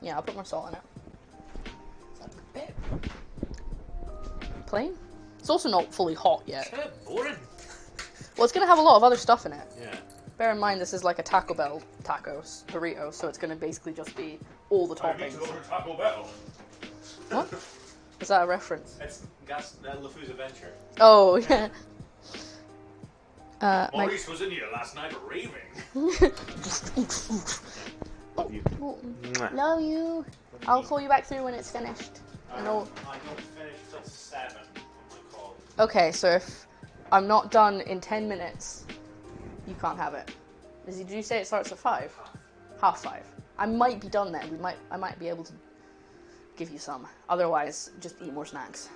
Yeah, I'll put more salt in it. That's a bit Plain? It's also not fully hot yet. boring. Well, it's gonna have a lot of other stuff in it. Yeah. Bear in mind, this is like a Taco Bell tacos burrito, so it's gonna basically just be all the toppings. Taco Bell. What? Is that a reference? It's LeFou's Adventure. Oh, yeah. Maurice was in here last night raving. Love you. Love you. I'll call you back through when it's finished. I don't finish till 7 on my call. Okay, so if I'm not done in 10 minutes, you can't have it. Did you say it starts at 5? Half 5. I might be done then. I might be able to give you some. Otherwise, just eat more snacks.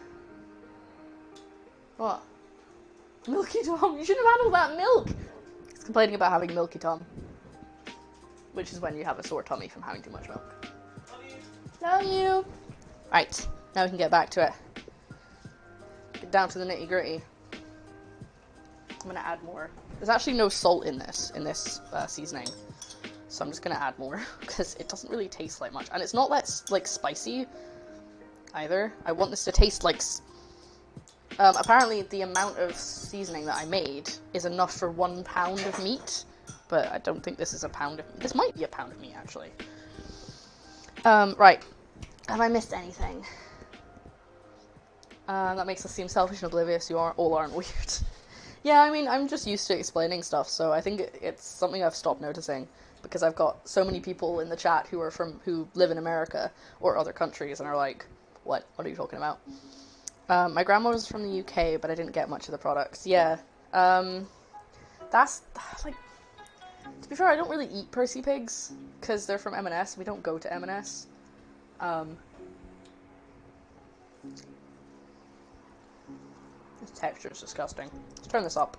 What? Milky Tom, you shouldn't have had all that milk! He's complaining about having Milky Tom. Which is when you have a sore tummy from having too much milk. Love you! Right, now we can get back to it. Get down to the nitty gritty. I'm gonna add more. There's actually no salt in this seasoning. So I'm just gonna add more, because it doesn't really taste like much. And it's not that, like, spicy, either. I want this to taste like... apparently the amount of seasoning that I made is enough for 1 pound of meat, but I don't think this is a pound of... This might be a pound of meat, actually. Right. Have I missed anything? That makes us seem selfish and oblivious. You all aren't weird. Yeah, I mean, I'm just used to explaining stuff, so I think it's something I've stopped noticing, because I've got so many people in the chat who live in America or other countries and are like, what are you talking about? My grandma was from the UK, but I didn't get much of the products. Yeah. That's, like, to be fair, I don't really eat Percy Pigs, because they're from M&S. We don't go to M&S. This texture is disgusting. Let's turn this up.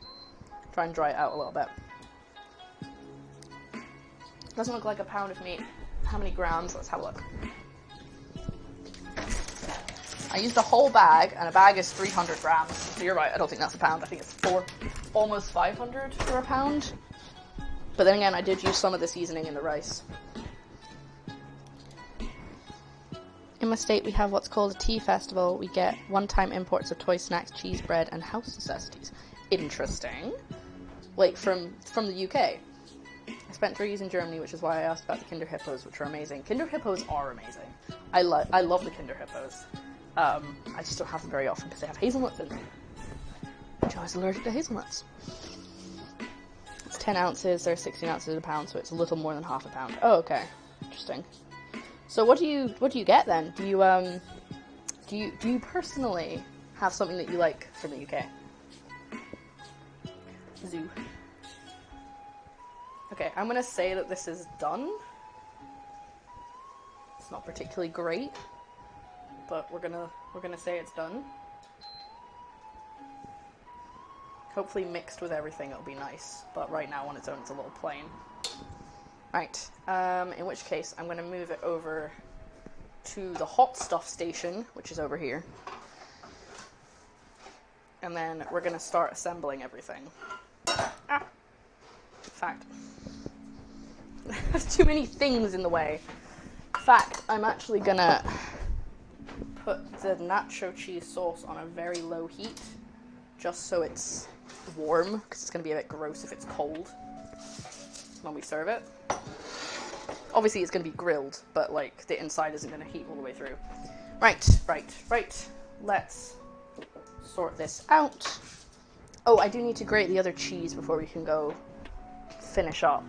Try and dry it out a little bit. Doesn't look like a pound of meat. How many grams? Let's have a look. I used a whole bag, and a bag is 300 grams. So you're right, I don't think that's a pound. I think it's almost 500 for a pound. But then again, I did use some of the seasoning in the rice. In my state, we have what's called a tea festival. We get one-time imports of toy snacks, cheese, bread, and house necessities. Interesting. Like, from the UK. I spent 3 years in Germany, which is why I asked about the Kinder Hippos, which are amazing. Kinder Hippos are amazing. I love the Kinder Hippos. I just don't have them very often because they have hazelnuts in them. Which I was allergic to hazelnuts. It's 10 ounces, they're 16 ounces a pound, so it's a little more than half a pound. Oh, okay. Interesting. So what do you get then? Do you personally have something that you like from the UK? Zoo. Okay, I'm gonna say that this is done. It's not particularly great, but we're gonna say it's done. Hopefully mixed with everything it'll be nice, but right now on its own it's a little plain. Right, in which case I'm gonna move it over to the hot stuff station, which is over here. And then we're gonna start assembling everything. Ah! Fact. There's too many things in the way. Fact, I'm actually gonna put the nacho cheese sauce on a very low heat, just so it's warm, because it's gonna be a bit gross if it's cold when we serve it. Obviously it's gonna be grilled, but like the inside isn't gonna heat all the way through. Right. Let's sort this out. Oh, I do need to grate the other cheese before we can go finish up.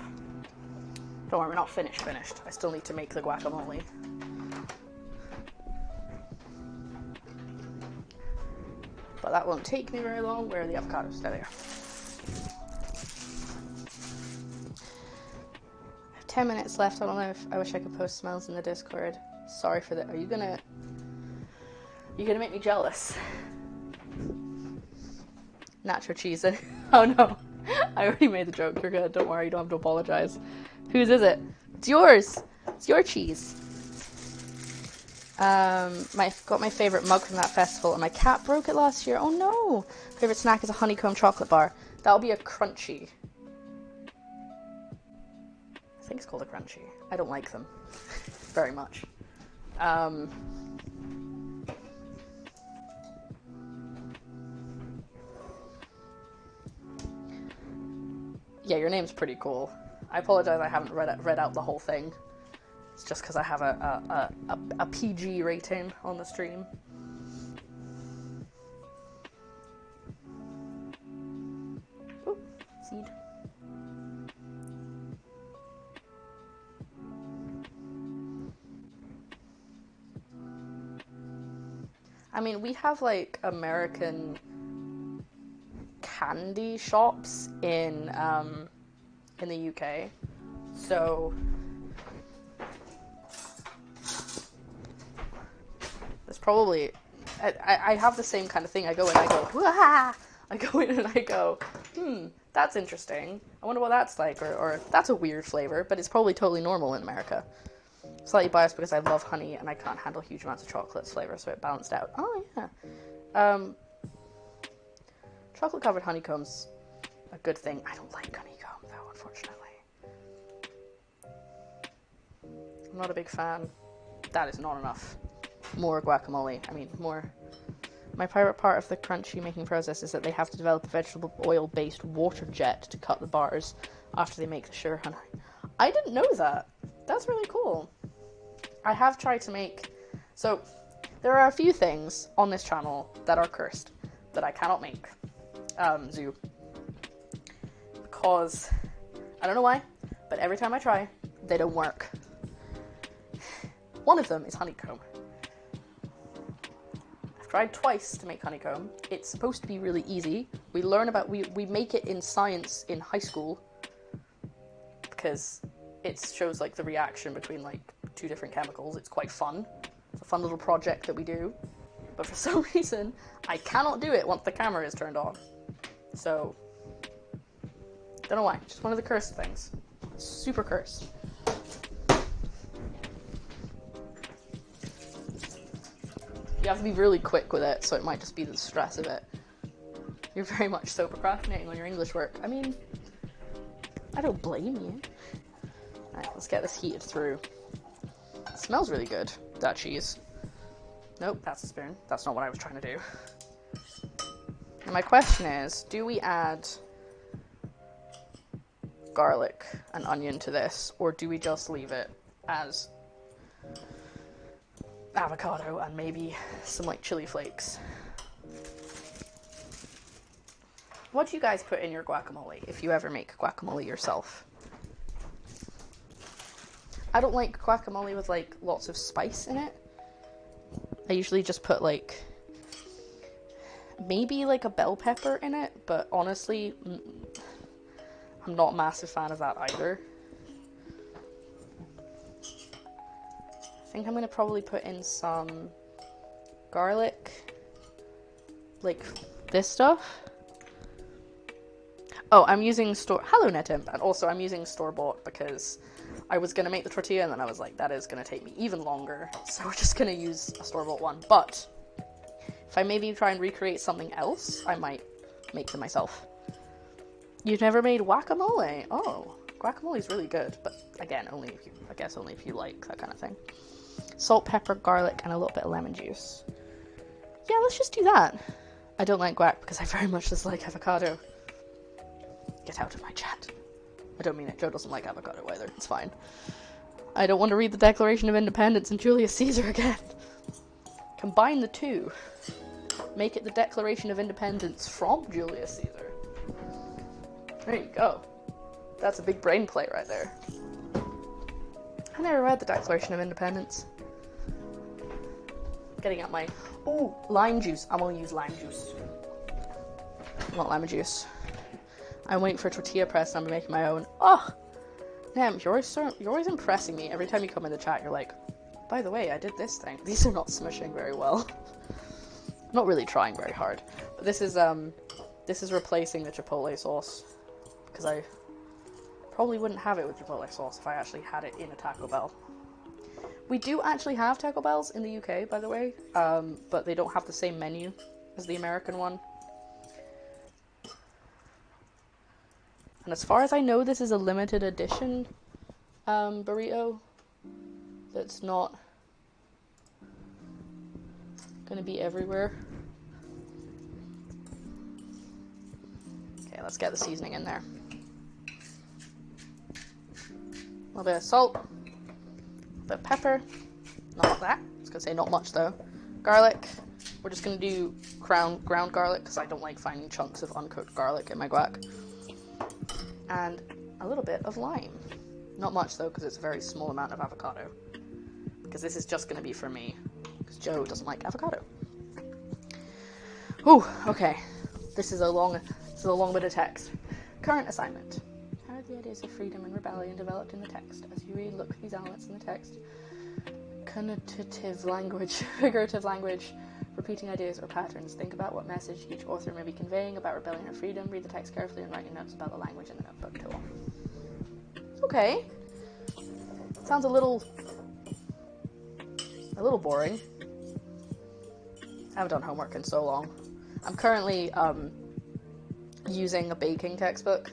Don't worry, we're not finished. I still need to make the guacamole. But that won't take me very long. Where are the avocados? There they are. 10 minutes left. I don't know if I wish I could post smells in the Discord. Sorry for that. Are you gonna make me jealous? Nacho cheese. Oh no. I already made the joke. You're good. Don't worry. You don't have to apologize. Whose is it? It's yours. It's your cheese. Got my favorite mug from that festival, and my cat broke it last year. Oh no. Favorite snack is a honeycomb chocolate bar. That'll be a crunchy. I think it's called a crunchy. I don't like them very much. Yeah, your name's pretty cool. I apologize I haven't read out the whole thing. It's just because I have a PG rating on the stream. Ooh, seed. I mean, we have like American candy shops in the UK, so there's probably I have the same kind of thing. I go in and I go, wah! I go in and I go, that's interesting. I wonder what that's like, or that's a weird flavor, but it's probably totally normal in America. Slightly biased because I love honey and I can't handle huge amounts of chocolate flavor, so it balanced out. Oh yeah. Chocolate covered honeycomb's a good thing. I don't like honeycomb though, unfortunately. I'm not a big fan. That is not enough. More guacamole. I mean, more. My favorite part of the crunchy making process is that they have to develop a vegetable oil based water jet to cut the bars after they make the sugar honey. I didn't know that. That's really cool. I have tried to make... So, there are a few things on this channel that are cursed that I cannot make. Zoo. Because, I don't know why, but every time I try, they don't work. One of them is honeycomb. I've tried twice to make honeycomb. It's supposed to be really easy. We make it in science in high school because it shows like the reaction between like two different chemicals. It's quite fun. It's a fun little project that we do. But for some reason, I cannot do it once the camera is turned on. So, don't know why. Just one of the cursed things. Super cursed. You have to be really quick with it, so it might just be the stress of it. You're very much so procrastinating on your English work. I mean, I don't blame you. Alright, let's get this heated through. It smells really good, that cheese. Nope, that's a spoon. That's not what I was trying to do. And my question is, do we add garlic and onion to this, or do we just leave it as avocado and maybe some like chili flakes? What do you guys put in your guacamole if you ever make guacamole yourself? I don't like guacamole with like lots of spice in it. I usually just put like maybe like a bell pepper in it, but honestly I'm not a massive fan of that either. I think I'm gonna probably put in some garlic, like this stuff. Oh, I'm using hello NetImp, and also I'm using store-bought because I was gonna make the tortilla and then I was like, that is gonna take me even longer, so we're just gonna use a store-bought one. But if I maybe try and recreate something else, I might make them myself. You've never made guacamole? Oh, guacamole is really good, but again, only if you like that kind of thing. Salt, pepper, garlic, and a little bit of lemon juice. Yeah, let's just do that. I don't like guac because I very much dislike avocado. Get out of my chat. I don't mean it. Joe doesn't like avocado either. It's fine. I don't want to read the Declaration of Independence and Julius Caesar again. Combine the two. Make it the Declaration of Independence from Julius Caesar. There you go. That's a big brain play right there. I never read the Declaration of Independence. Getting out my... Ooh, lime juice. I'm gonna use lime juice. Not lemon juice. I'm waiting for a tortilla press and I'm making my own. Oh! Nem, you're always impressing me. Every time you come in the chat, you're like, by the way, I did this thing. These are not smushing very well. I'm not really trying very hard. But this is replacing the chipotle sauce. Because I probably wouldn't have it with chipotle sauce if I actually had it in a Taco Bell. We do actually have Taco Bells in the UK, by the way. But they don't have the same menu as the American one. And as far as I know, this is a limited edition burrito that's not gonna be everywhere. Okay, let's get the seasoning in there. A little bit of salt, a bit of pepper, not that. I was gonna say not much though. Garlic. We're just gonna do ground garlic because I don't like finding chunks of uncooked garlic in my guac. And a little bit of lime. Not much though because it's a very small amount of avocado. Because this is just gonna be for me because Joe doesn't like avocado. Ooh, okay. This is a long bit of text. Current assignment. How are the ideas of freedom and rebellion developed in the text? As you read, look for these elements in the text. Connotative language, figurative language, repeating ideas or patterns. Think about what message each author may be conveying about rebellion or freedom. Read the text carefully and write your notes about the language in the notebook tool. Okay. Sounds a little boring. I haven't done homework in so long. I'm currently using a baking textbook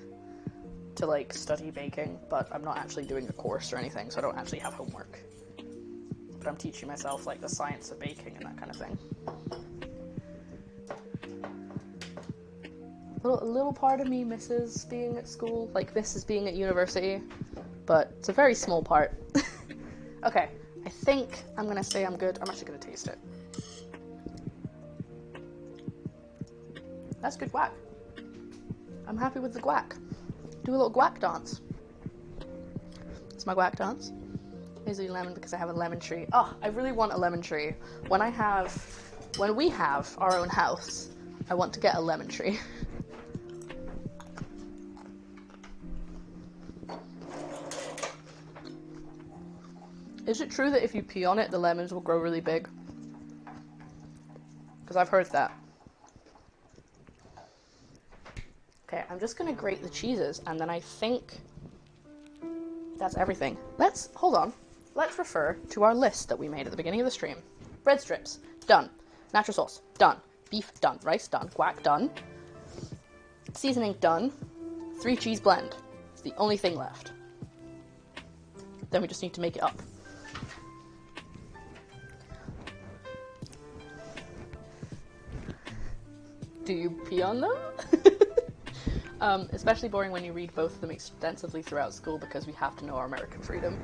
to like study baking, but I'm not actually doing a course or anything, so I don't actually have homework. But I'm teaching myself like the science of baking and that kind of thing. A little part of me misses being at school, like misses being at university, but it's a very small part. Okay, I think I'm gonna say I'm good. I'm actually gonna taste it. That's good guac. I'm happy with the guac. Do a little guac dance. It's my guac dance. Here's a lemon because I have a lemon tree. Oh, I really want a lemon tree. When we have our own house, I want to get a lemon tree. Is it true that if you pee on it, the lemons will grow really big? Because I've heard that. Okay, I'm just gonna grate the cheeses, and then I think that's everything. Hold on. Let's refer to our list that we made at the beginning of the stream. Bread strips, done. Nacho sauce, done. Beef, done. Rice, done. Guac, done. Seasoning, done. 3 cheese blend. It's the only thing left. Then we just need to make it up. Do you pee on them? Especially boring when you read both of them extensively throughout school because we have to know our American freedom.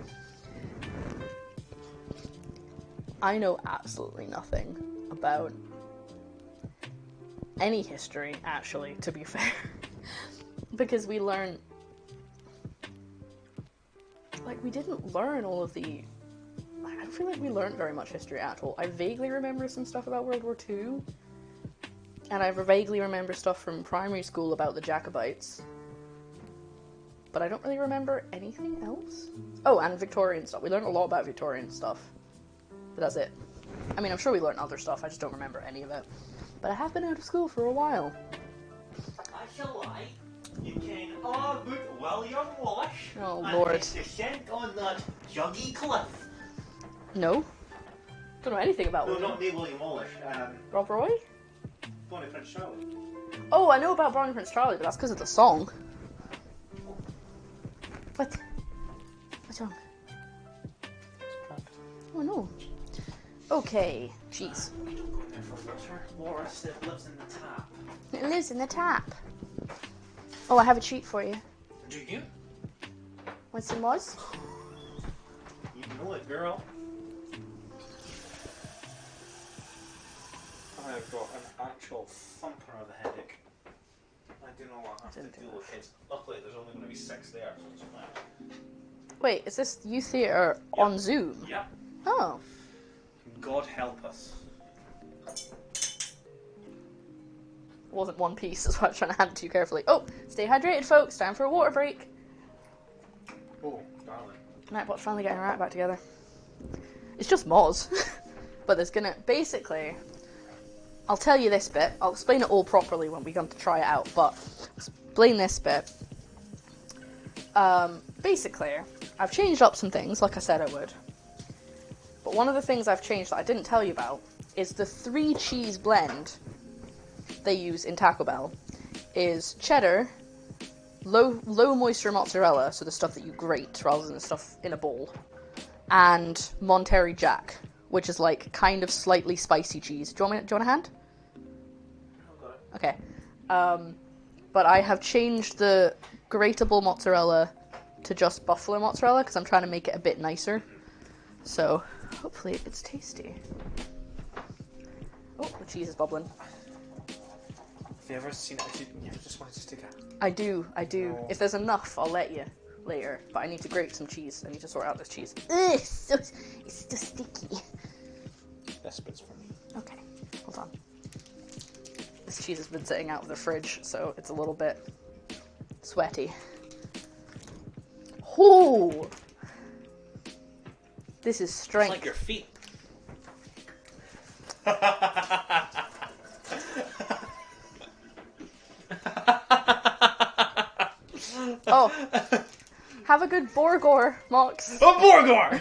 I know absolutely nothing about any history, actually, to be fair. Because we learn... Like, we didn't learn all of the... I don't feel like we learned very much history at all. I vaguely remember some stuff about World War II. And I vaguely remember stuff from primary school about the Jacobites. But I don't really remember anything else. Oh, and Victorian stuff. We learned a lot about Victorian stuff. But that's it. I mean, I'm sure we learned other stuff, I just don't remember any of it. But I have been out of school for a while. I shall lie. You can all about William Wallace Oh, and Lord. his descent on that juggy cliff. No? Don't know anything about No, William. not me, William Wallace. Rob Roy? Bonnie Prince Charlie. Oh, I know about Bonnie Prince Charlie, but that's because of the song. What? What's wrong? Oh no. Okay, cheese. We don't go there for Richard Wallace that lives in the tap. It lives in the tap. Oh, I have a treat for you. Do you? Want some mozz? You know it, girl. I've got an actual thumper of a headache. I do not want to have to deal with kids. Luckily, there's only going to be 6 there, so it's fine. Wait, is this youth theatre on Zoom? Yep. Oh. God help us. It wasn't one piece, that's why I was trying to hand it to you carefully. Oh, stay hydrated, folks. Time for a water break. Oh, darling. Nightbot's finally getting her act back together. It's just mozz. But there's gonna... Basically... I'll tell you this bit. I'll explain it all properly when we come to try it out, but explain this bit. Basically, I've changed up some things, like I said I would. But one of the things I've changed that I didn't tell you about is the 3 cheese blend they use in Taco Bell is cheddar, low moisture mozzarella, so the stuff that you grate rather than the stuff in a bowl, and Monterey Jack, which is like kind of slightly spicy cheese. Do you want a hand? Okay. But I have changed the grateable mozzarella to just buffalo mozzarella because I'm trying to make it a bit nicer. So hopefully it's tasty. Oh, the cheese is bubbling. Have you ever seen it? You just wanted to stick it. I do. No. If there's enough, I'll let you later. But I need to grate some cheese. I need to sort out this cheese. Ugh, it's so sticky. This bit's for me. Okay, hold on. This cheese has been sitting out of the fridge, so it's a little bit sweaty. Ooh! This is strength. It's like your feet. Oh, have a good Borgor, Mox. Oh, Borgor!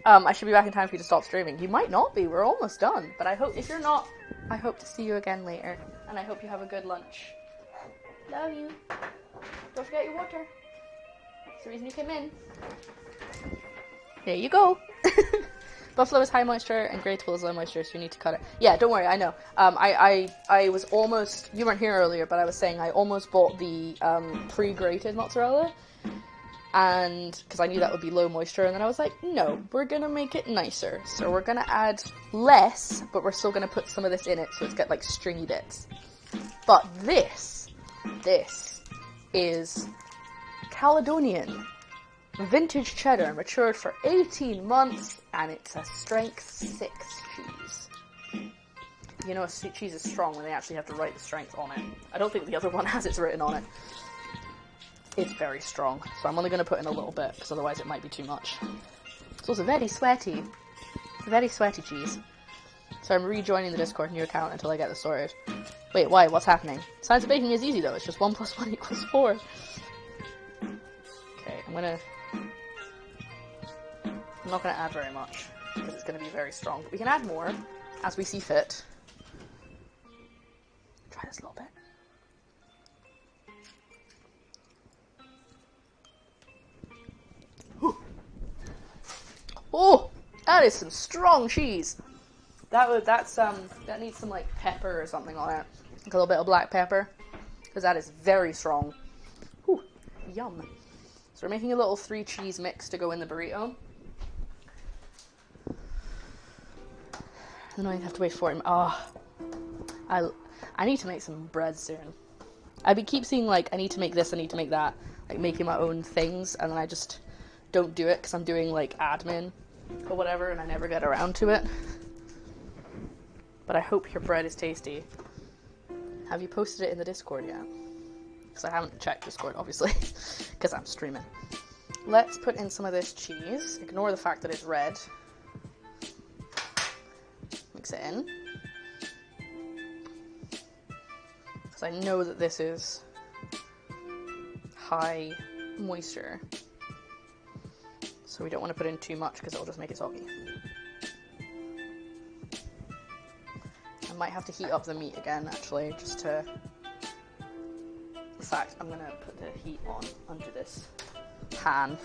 I should be back in time for you to stop streaming. You might not be. We're almost done. But I hope, if you're not, I hope to see you again later. And I hope you have a good lunch. Love you. Don't forget your water. That's the reason you came in. There you go. Buffalo is high moisture and grateable is low moisture, so you need to cut it. Yeah, don't worry, I know. I was almost, you weren't here earlier, but I was saying I almost bought the pre-grated mozzarella, and because I knew that would be low moisture, and then I was like, no, we're gonna make it nicer. So we're gonna add less, but we're still gonna put some of this in it, so it's got like stringy bits. But this is Caledonian vintage cheddar, matured for 18 months, and it's a strength 6 cheese. You know, a sweet cheese is strong when they actually have to write the strength on it. I don't think the other one has it written on it. It's very strong, so I'm only going to put in a little bit, because otherwise it might be too much. It's also very sweaty cheese. So I'm rejoining the Discord new account until I get this sorted. Wait, why? What's happening? Science of baking is easy though, it's just 1 + 1 = 4. Okay, I'm not going to add very much, because it's going to be very strong. But we can add more, as we see fit. Try this a little bit. Ooh. Oh, that is some strong cheese. That needs some like pepper or something on it. Like a little bit of black pepper, because that is very strong. Ooh, yum. So we're making a little 3 cheese mix to go in the burrito. And then I have to wait for him. Oh, I need to make some bread soon. I keep seeing like, I need to make this, I need to make that. Like making my own things, and then I just don't do it because I'm doing like admin or whatever, and I never get around to it. But I hope your bread is tasty. Have you posted it in the Discord yet? Because I haven't checked Discord, obviously, because I'm streaming. Let's put in some of this cheese. Ignore the fact that it's red. Mix it in. Because I know that this is high moisture. So we don't want to put in too much because it'll just make it soggy. I might have to heat up the meat again, actually, just to... In fact, I'm going to put the heat on under this pan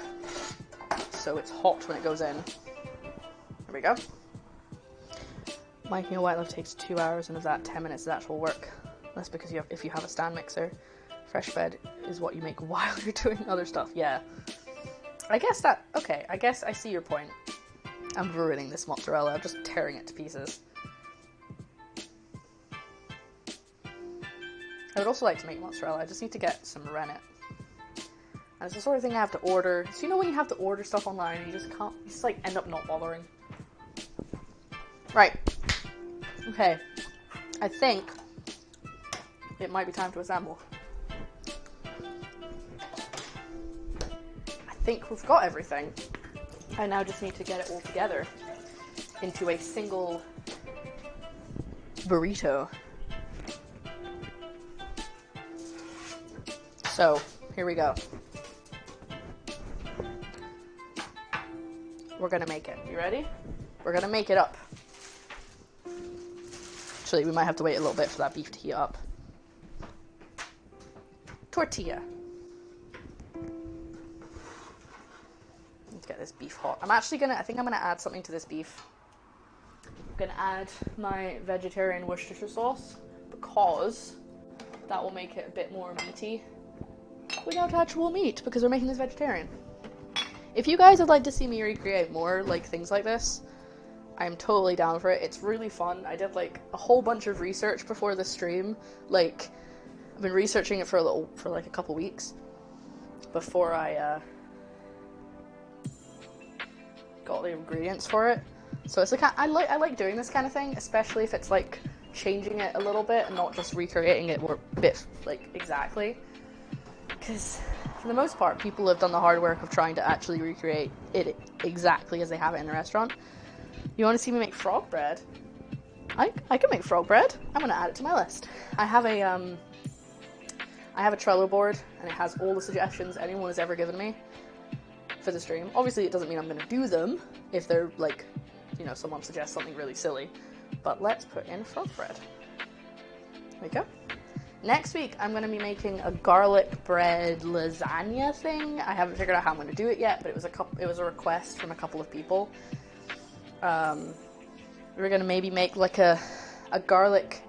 so it's hot when it goes in. There we go. Making a white loaf takes 2 hours, and of that 10 minutes is actual work. That's because if you have a stand mixer. Fresh fed is what you make while you're doing other stuff. Yeah. I guess I see your point. I'm ruining this mozzarella. I'm just tearing it to pieces. I would also like to make mozzarella. I just need to get some rennet. And it's the sort of thing I have to order. So you know when you have to order stuff online and you just can't, you just like end up not bothering. Right. Okay. I think it might be time to assemble. I think we've got everything. I now just need to get it all together into a single burrito. So, here we go. We're gonna make it. You ready? We're gonna make it up. Actually, we might have to wait a little bit for that beef to heat up. tortilla. Let's get this beef hot. I think I'm gonna add something to this beef. I'm gonna add my vegetarian Worcestershire sauce because that will make it a bit more meaty without actual meat, because we're making this vegetarian. If you guys would like to see me recreate more like things like this, I'm totally down for it. It's really fun. I did like a whole bunch of research before the stream. Like, I've been researching it for like a couple weeks before I got the ingredients for it. So it's like I like doing this kind of thing, especially if it's like changing it a little bit and not just recreating it more bit like exactly. Because for the most part, people have done the hard work of trying to actually recreate it exactly as they have it in a restaurant. You want to see me make frog bread? I can make frog bread. I'm gonna add it to my list. I have a Trello board, and it has all the suggestions anyone has ever given me for the stream. Obviously, it doesn't mean I'm gonna do them if they're like, you know, someone suggests something really silly. But let's put in frog bread. There we go. Next week, I'm going to be making a garlic bread lasagna thing. I haven't figured out how I'm going to do it yet, but it was a request from a couple of people. We're going to maybe make like a garlic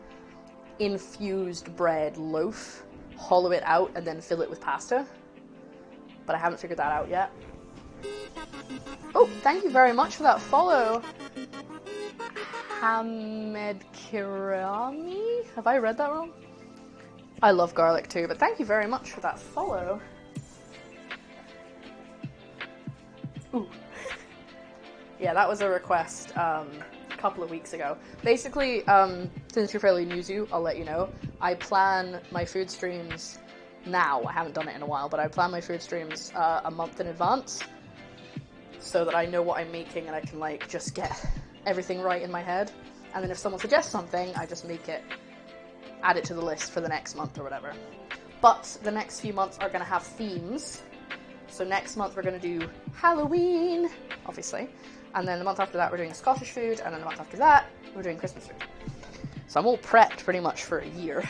infused bread loaf, hollow it out, and then fill it with pasta. But I haven't figured that out yet. Oh, thank you very much for that follow. Hamed Kirami? Have I read that wrong? I love garlic too, but thank you very much for that follow. Ooh. Yeah, that was a request a couple of weeks ago. Basically, since you're fairly new to, I'll let you know, I plan my food streams now. I haven't done it in a while, but I plan my food streams a month in advance so that I know what I'm making and I can like just get everything right in my head. And then if someone suggests something, I just add it to the list for the next month or whatever. But the next few months are going to have themes. So next month we're going to do Halloween, obviously. And then the month after that we're doing Scottish food. And then the month after that we're doing Christmas food. So I'm all prepped pretty much for a year.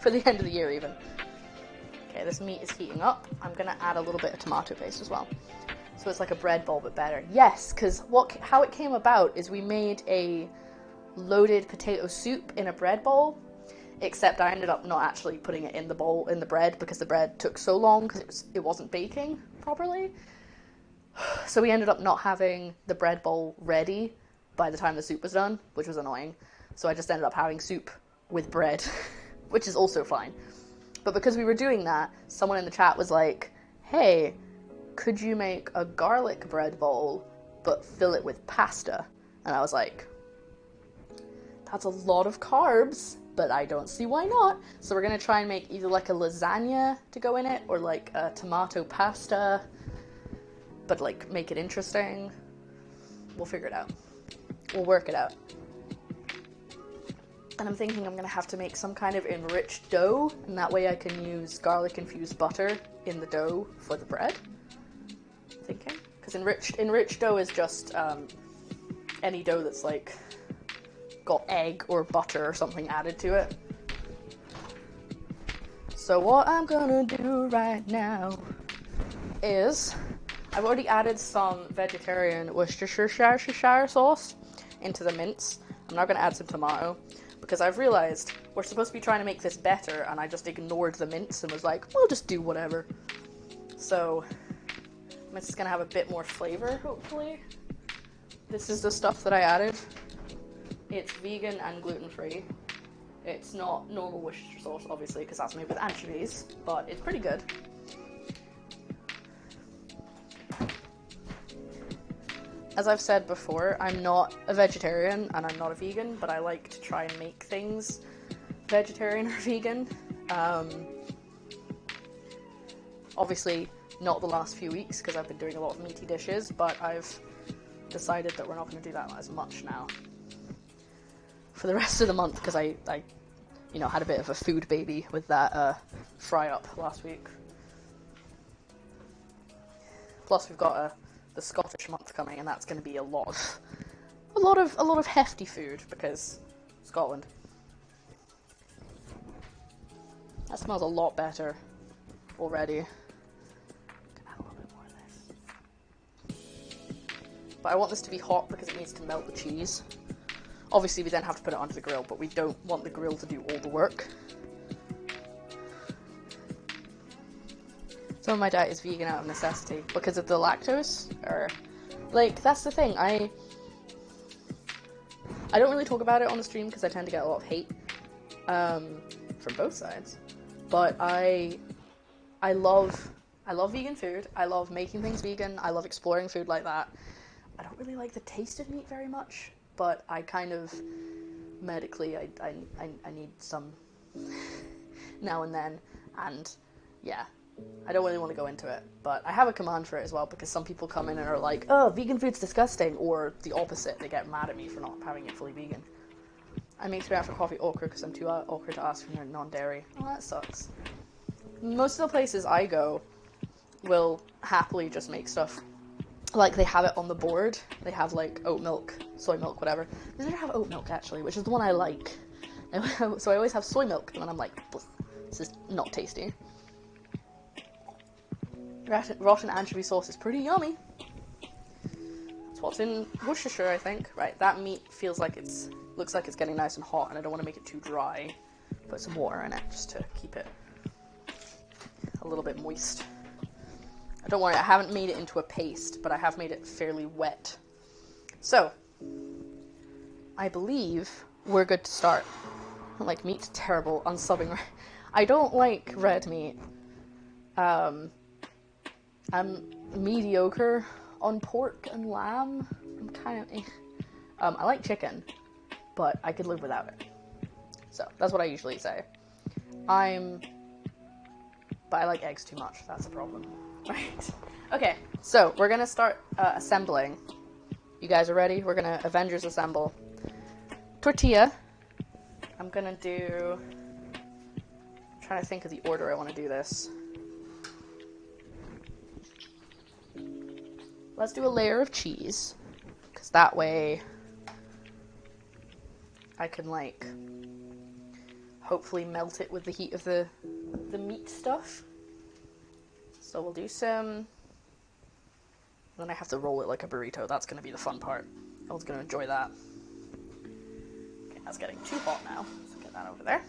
For the end of the year even. Okay, this meat is heating up. I'm going to add a little bit of tomato paste as well. So it's like a bread bowl but better. Yes, because how it came about is we made a loaded potato soup in a bread bowl. Except I ended up not actually putting it in the bowl, in the bread, because the bread took so long because it wasn't baking properly. So we ended up not having the bread bowl ready by the time the soup was done, which was annoying. So I just ended up having soup with bread, which is also fine. But because we were doing that, someone in the chat was like, hey, could you make a garlic bread bowl, but fill it with pasta? And I was like, that's a lot of carbs, but I don't see why not. So we're going to try and make either like a lasagna to go in it, or like a tomato pasta, but like make it interesting. We'll figure it out. We'll work it out. And I'm thinking I'm going to have to make some kind of enriched dough, and that way I can use garlic-infused butter in the dough for the bread. Thinking. Because enriched dough is just any dough that's like got egg or butter or something added to it. So what I'm gonna do right now is I've already added some vegetarian Worcestershire sauce into the mince. I'm now gonna add some tomato because I've realized we're supposed to be trying to make this better and I just ignored the mince and was like, we'll just do whatever. So it's just gonna have a bit more flavor, hopefully. This is the stuff that I added. It's vegan and gluten-free. It's not normal Worcestershire sauce, obviously, because that's made with anchovies, but it's pretty good. As I've said before, I'm not a vegetarian and I'm not a vegan, but I like to try and make things vegetarian or vegan. Obviously, not the last few weeks, because I've been doing a lot of meaty dishes, but I've decided that we're not going to do that as much now for the rest of the month, because I you know, had a bit of a food baby with that fry up last week. Plus we've got the Scottish month coming, and that's going to be a lot of hefty food, because Scotland. That smells a lot better already. Add a little bit more of this. But I want this to be hot because it needs to melt the cheese. Obviously, we then have to put it onto the grill, but we don't want the grill to do all the work. Some of my diet is vegan out of necessity because of the lactose, or like that's the thing. I don't really talk about it on the stream because I tend to get a lot of hate from both sides. But I love vegan food. I love making things vegan. I love exploring food like that. I don't really like the taste of meat very much, but I kind of medically I need some now and then, and yeah. I don't really want to go into it, but I have a command for it as well, because some people come in and are like, oh, vegan food's disgusting, or the opposite, they get mad at me for not having it fully vegan. I make straight out for coffee okra because I'm too awkward to ask when they're non-dairy. Oh, that sucks. Most of the places I go will happily just make stuff, like they have it on the board. They have like oat milk, soy milk, whatever. They never have oat milk actually, which is the one I like. So I always have soy milk, and then I'm like, this is not tasty. Rotten anchovy sauce is pretty yummy. That's what's in Worcestershire, I think. Right, that meat feels like looks like it's getting nice and hot, and I don't want to make it too dry. Put some water in it just to keep it a little bit moist. Don't worry, I haven't made it into a paste, but I have made it fairly wet. So, I believe we're good to start. I don't like meat, terrible, unsubbing. I don't like red meat. I'm mediocre on pork and lamb. I'm kind of I like chicken, but I could live without it. So that's what I usually say. But I like eggs too much. That's a problem. Right. Okay, so we're gonna start assembling. You guys are ready? We're gonna Avengers assemble. Tortilla. I'm gonna do... I'm trying to think of the order I want to do this. Let's do a layer of cheese, because that way I can, like, hopefully melt it with the heat of the meat stuff. So we'll do some... Then I have to roll it like a burrito. That's going to be the fun part. I was going to enjoy that. Okay, that's getting too hot now. So get that over there.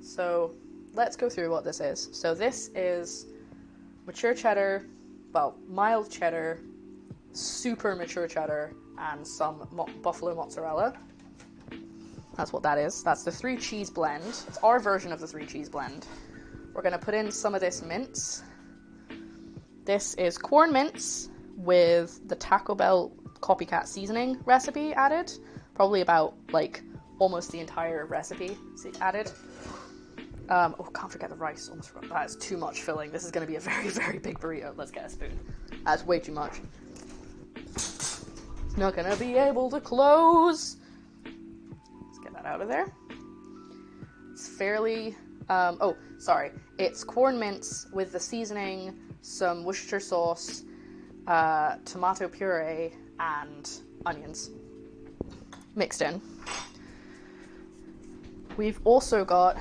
So let's go through what this is. So this is mature cheddar, well, mild cheddar, super mature cheddar, and some buffalo mozzarella. That's what that is. That's the 3 cheese blend. It's our version of the 3 cheese blend. We're going to put in some of this mince. This is corn mince with the Taco Bell Copycat seasoning recipe added. Probably about, like, almost the entire recipe added. Oh, can't forget the rice. Almost forgot. That is too much filling. This is going to be a very, very big burrito. Let's get a spoon. That's way too much. It's not going to be able to close. Let's get that out of there. It's fairly... oh, sorry. It's corn mince with the seasoning, some Worcestershire sauce, tomato puree, and onions mixed in. We've also got...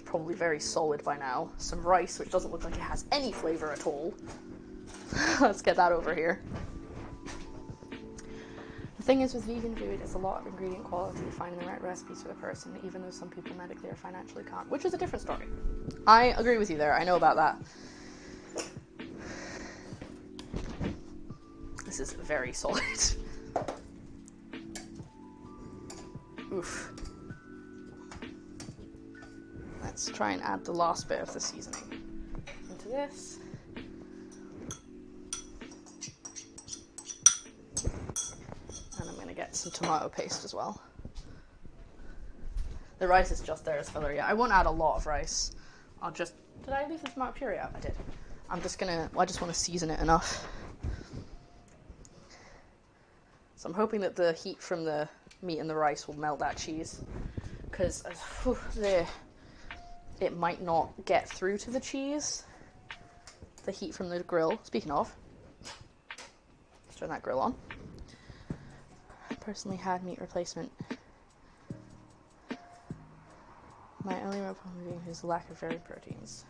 probably very solid by now. Some rice, which doesn't look like it has any flavor at all. Let's get that over here. The thing is with vegan food, it's a lot of ingredient quality, finding the right recipes for the person, even though some people medically or financially can't, which is a different story. I agree with you there. I know about that. This is very solid. Oof. Let's try and add the last bit of the seasoning into this. And I'm going to get some tomato paste as well. The rice is just there as filler. Yeah, I won't add a lot of rice. I'll just... Did I leave the tomato puree out? I did. I'm just going to... I just want to season it enough. So I'm hoping that the heat from the meat and the rice will melt that cheese. Because... it might not get through to the cheese. The heat from the grill. Speaking of, let's turn that grill on. I personally had meat replacement My only real problem is the lack of varied proteins.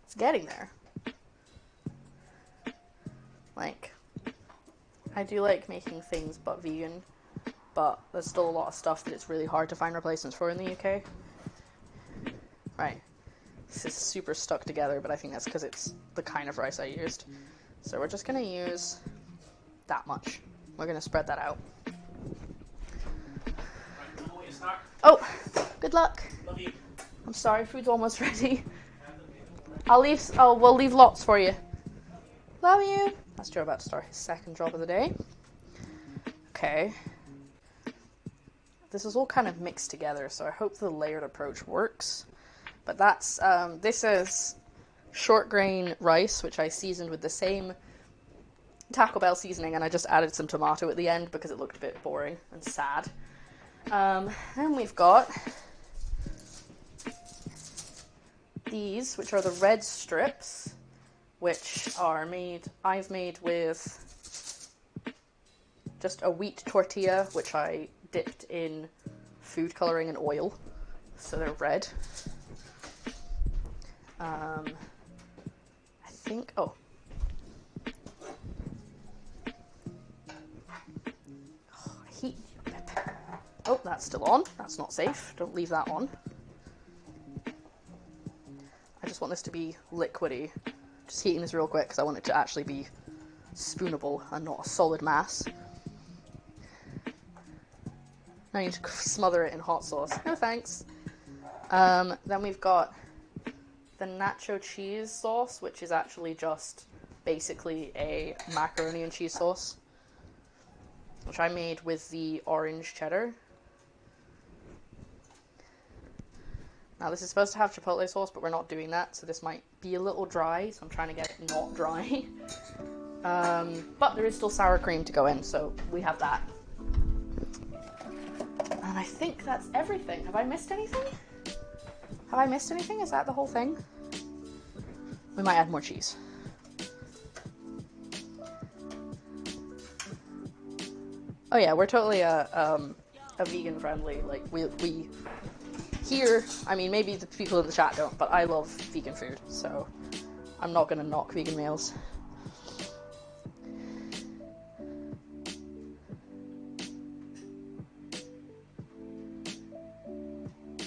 It's getting there. Like, I do like making things but vegan, but there's still a lot of stuff that it's really hard to find replacements for in the UK. Right. This is super stuck together, but I think that's because it's the kind of rice I used. So we're just going to use that much. We're going to spread that out. Oh, good luck. Love you. I'm sorry, food's almost ready. We'll leave lots for you. Love you. That's Joe about to start his second job of the day. Okay. This is all kind of mixed together, so I hope the layered approach works. But that's, this is short grain rice, which I seasoned with the same Taco Bell seasoning, and I just added some tomato at the end because it looked a bit boring and sad. Then we've got these, which are the red strips, which are I've made with just a wheat tortilla, which I dipped in food coloring and oil, so they're red. I think, oh, heat. Oh, that's still on. That's not safe. Don't leave that on. I just want this to be liquidy. Just heating this real quick because I want it to actually be spoonable and not a solid mass. I need to smother it in hot sauce. No thanks. Then we've got the nacho cheese sauce, which is actually just basically a macaroni and cheese sauce, which I made with the orange cheddar. Now this is supposed to have chipotle sauce, but we're not doing that, so this might be a little dry, so I'm trying to get it not dry. But there is still sour cream to go in, so we have that. And I think that's everything. Have I missed anything? Have I missed anything? Is that the whole thing? We might add more cheese. Oh yeah, we're totally a vegan friendly, like we here, I mean maybe the people in the chat don't, but I love vegan food, so I'm not gonna knock vegan meals.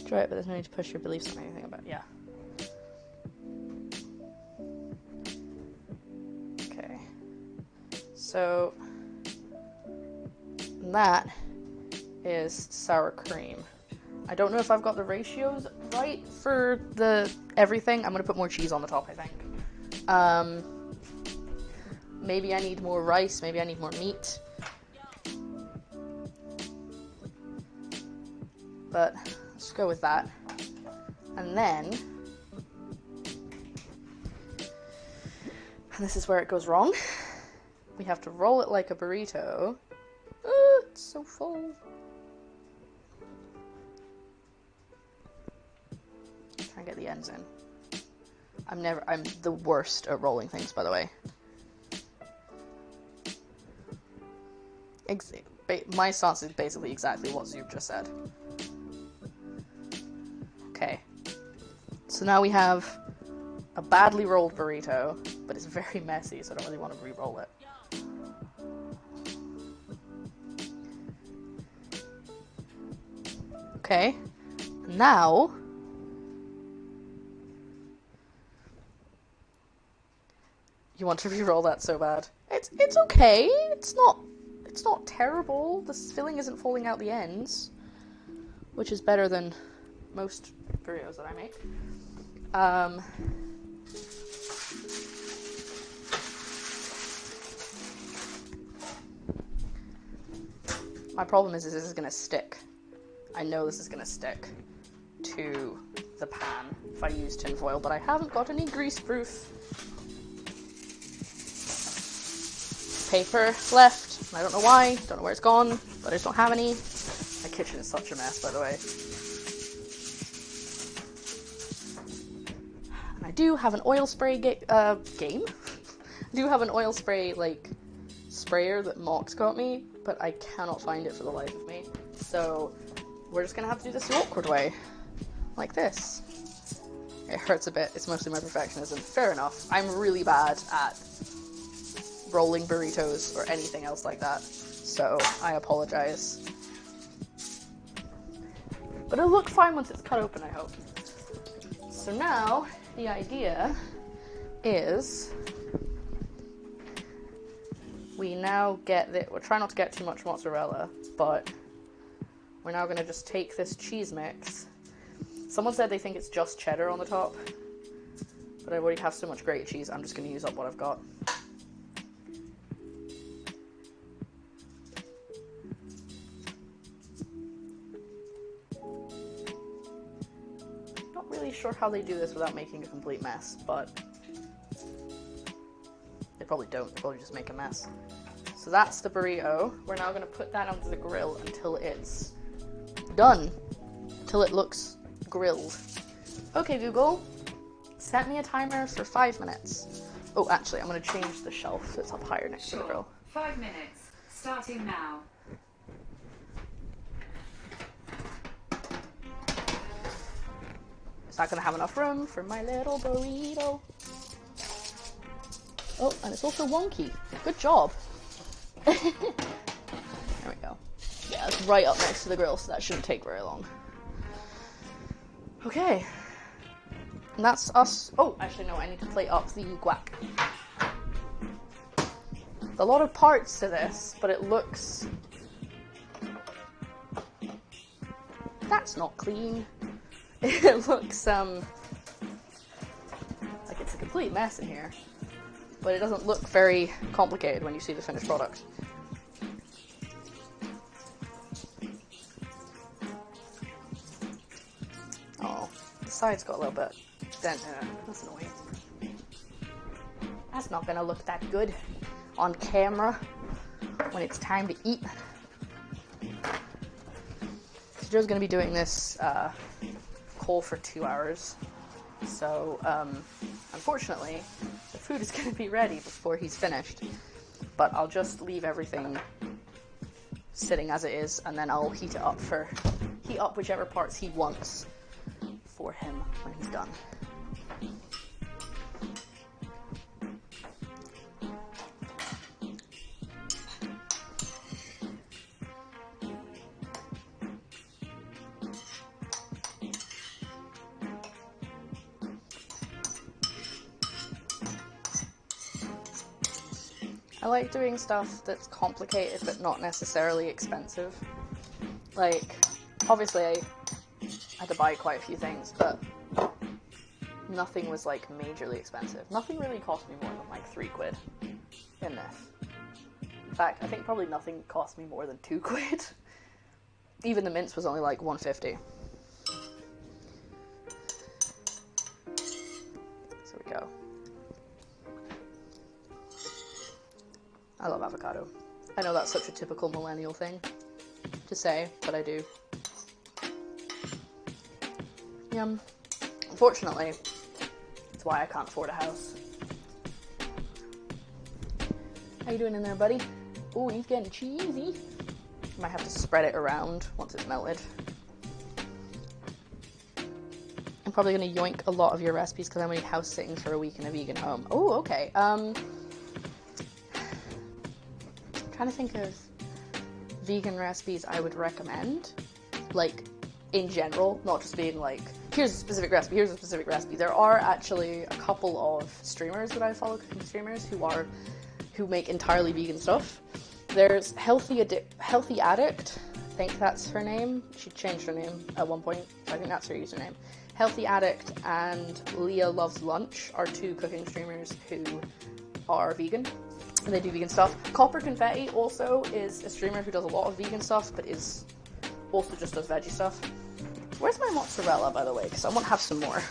Try it, but there's no need to push your beliefs on anything about it. Yeah. Okay. So that is sour cream. I don't know if I've got the ratios right for the everything. I'm gonna put more cheese on the top, I think. Maybe I need more rice, maybe I need more meat. But let's go with that. And then, and this is where it goes wrong. We have to roll it like a burrito. It's so full. Try and get the ends in. I'm the worst at rolling things, by the way. My stance is basically exactly what Zoob just said. Okay. So now we have a badly rolled burrito, but it's very messy, so I don't really want to re-roll it. Okay. Now you want to re-roll that so bad. It's okay. It's not terrible. The filling isn't falling out the ends, which is better than most burritos that I make. My problem is this is going to stick. I know this is going to stick to the pan if I use tin foil, but I haven't got any grease-proof paper left. I don't know why, don't know where it's gone, but I just don't have any. My kitchen is such a mess, by the way. And I do have an oil spray game. I do have an oil spray, like, sprayer that Mox got me, but I cannot find it for the life of me. So we're just gonna have to do this the awkward way. Like this. It hurts a bit, it's mostly my perfectionism. Fair enough. I'm really bad at rolling burritos or anything else like that, so I apologize. But it'll look fine once it's cut open, I hope. So now, the idea is we now get we'll try not to get too much mozzarella, but we're now going to just take this cheese mix. Someone said they think it's just cheddar on the top, but I already have so much grated cheese, I'm just going to use up what I've got. Not really sure how they do this without making a complete mess, but they probably don't, they probably just make a mess. So that's the burrito. We're now going to put that onto the grill until it's done, until it looks grilled. Okay, Google, set me a timer for 5 minutes. Oh, actually, I'm going to change the shelf so it's up higher next to the grill. 5 minutes, starting now. It's not going to have enough room for my little burrito. Oh, and it's also wonky. Good job. There we go. Yeah, it's right up next to the grill, so that shouldn't take very long. Okay. And that's us. Oh, actually, no, I need to plate up the guac. A lot of parts to this, but it looks... That's not clean. It looks, like it's a complete mess in here. But it doesn't look very complicated when you see the finished product. Oh, the side's got a little bit dent in it. That's annoying. That's not gonna look that good on camera when it's time to eat. So Joe's gonna be doing this call for 2 hours. So, unfortunately, the food is going to be ready before he's finished. But I'll just leave everything sitting as it is, and then I'll heat up whichever parts he wants for him when he's done. I like doing stuff that's complicated but not necessarily expensive. Like, obviously I had to buy quite a few things, but nothing was like majorly expensive. Nothing really cost me more than like £3 in this. In fact, I think probably nothing cost me more than £2. Even the mince was only like £1.50. So we go. I love avocado. I know that's such a typical millennial thing to say, but I do. Yum. Unfortunately, that's why I can't afford a house. How you doing in there, buddy? Oh, he's getting cheesy. Might have to spread it around once it's melted. I'm probably going to yoink a lot of your recipes because I'm going to be house sitting for a week in a vegan home. Oh, okay. Trying to think of vegan recipes I would recommend, like in general, not just being like, here's a specific recipe, here's a specific recipe. There are actually a couple of streamers that I follow, cooking streamers, who make entirely vegan stuff. There's Healthy Addict, I think that's her name. She changed her name at one point, so I think that's her username. Healthy Addict and Leah Loves Lunch are 2 cooking streamers who are vegan. They do vegan stuff. Copper Confetti also is a streamer who does a lot of vegan stuff, but is also just does veggie stuff. Where's my mozzarella, by the way? Because I want to have some more.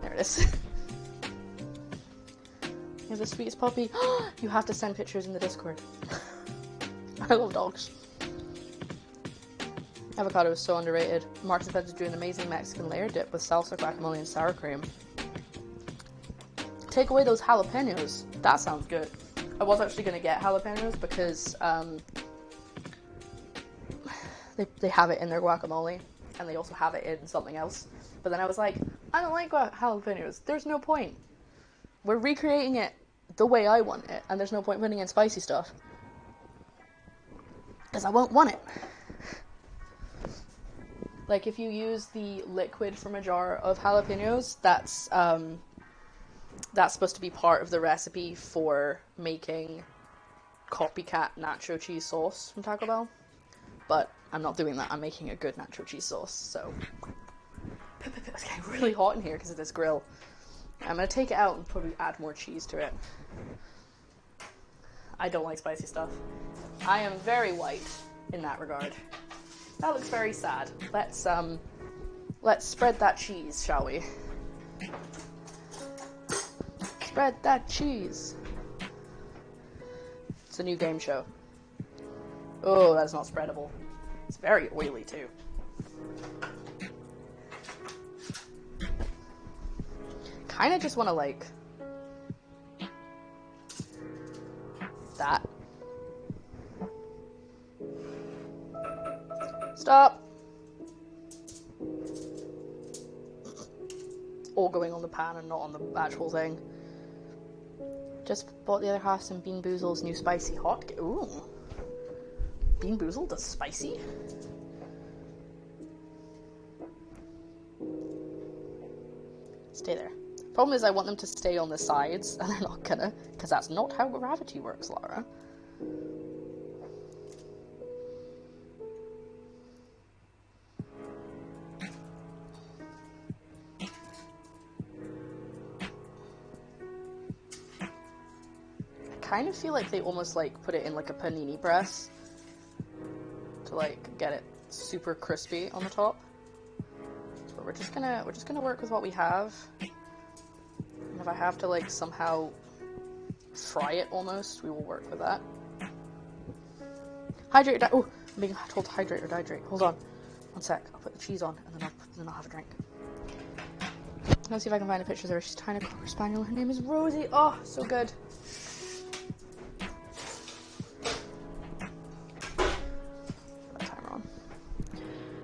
There it is. You're the sweetest puppy. You have to send pictures in the Discord. I love dogs. Avocado is so underrated. Mark's said to do an amazing Mexican layer dip with salsa, guacamole, and sour cream. Take away those jalapenos. That sounds good. I was actually going to get jalapenos because They have it in their guacamole, and they also have it in something else. But then I was like, I don't like jalapenos. There's no point. We're recreating it the way I want it, and there's no point putting in spicy stuff. Because I won't want it. Like, if you use the liquid from a jar of jalapenos, that's supposed to be part of the recipe for making Copycat Nacho Cheese Sauce from Taco Bell. But I'm not doing that. I'm making a good nacho cheese sauce, so... It's getting really hot in here because of this grill. I'm going to take it out and probably add more cheese to it. I don't like spicy stuff. I am very white in that regard. That looks very sad. Let's spread that cheese, shall we? Spread that cheese. It's a new game show. Oh, that's not spreadable. It's very oily too. Kinda just wanna like... that. Stop! All going on the pan and not on the actual thing. Just bought the other half some Bean Boozle's new spicy hot... Ooh. Bean Boozled does spicy? Stay there. Problem is I want them to stay on the sides, and they're not gonna, because that's not how gravity works, Lara. I kind of feel like they almost like put it in like a panini press to like get it super crispy on the top. But we're just gonna work with what we have. And if I have to like somehow fry it almost, we will work with that. Hydrate or oh, I'm being told to hydrate or dehydrate. Hold on. One sec. I'll put the cheese on and then I'll have a drink. Let's see if I can find a picture of her. She's a tiny Cocker Spaniel. Her name is Rosie. Oh, so good.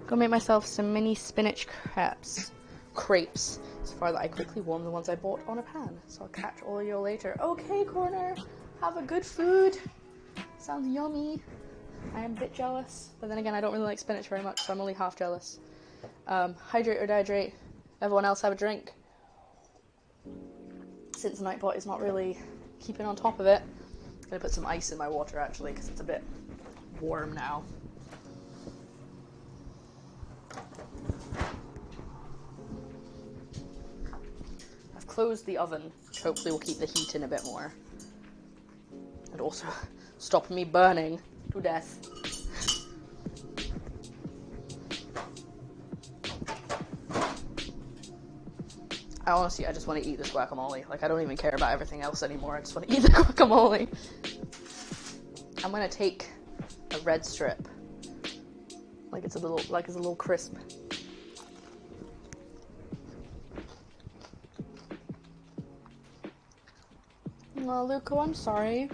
Go make myself some mini spinach crepes, so far that I quickly warm the ones I bought on a pan. So I'll catch all of you later. Okay, Corner, have a good food. Sounds yummy. I am a bit jealous, but then again, I don't really like spinach very much, so I'm only half jealous. Hydrate or dehydrate. Everyone else have a drink. Since Nightbot is not really keeping on top of it, I'm gonna put some ice in my water actually, because it's a bit warm now. Close the oven, which hopefully will keep the heat in a bit more. And also stop me burning to death. I just want to eat this guacamole. Like, I don't even care about everything else anymore. I just want to eat the guacamole. I'm gonna take a red strip. Like it's a little crisp. Oh, Luco, I'm sorry.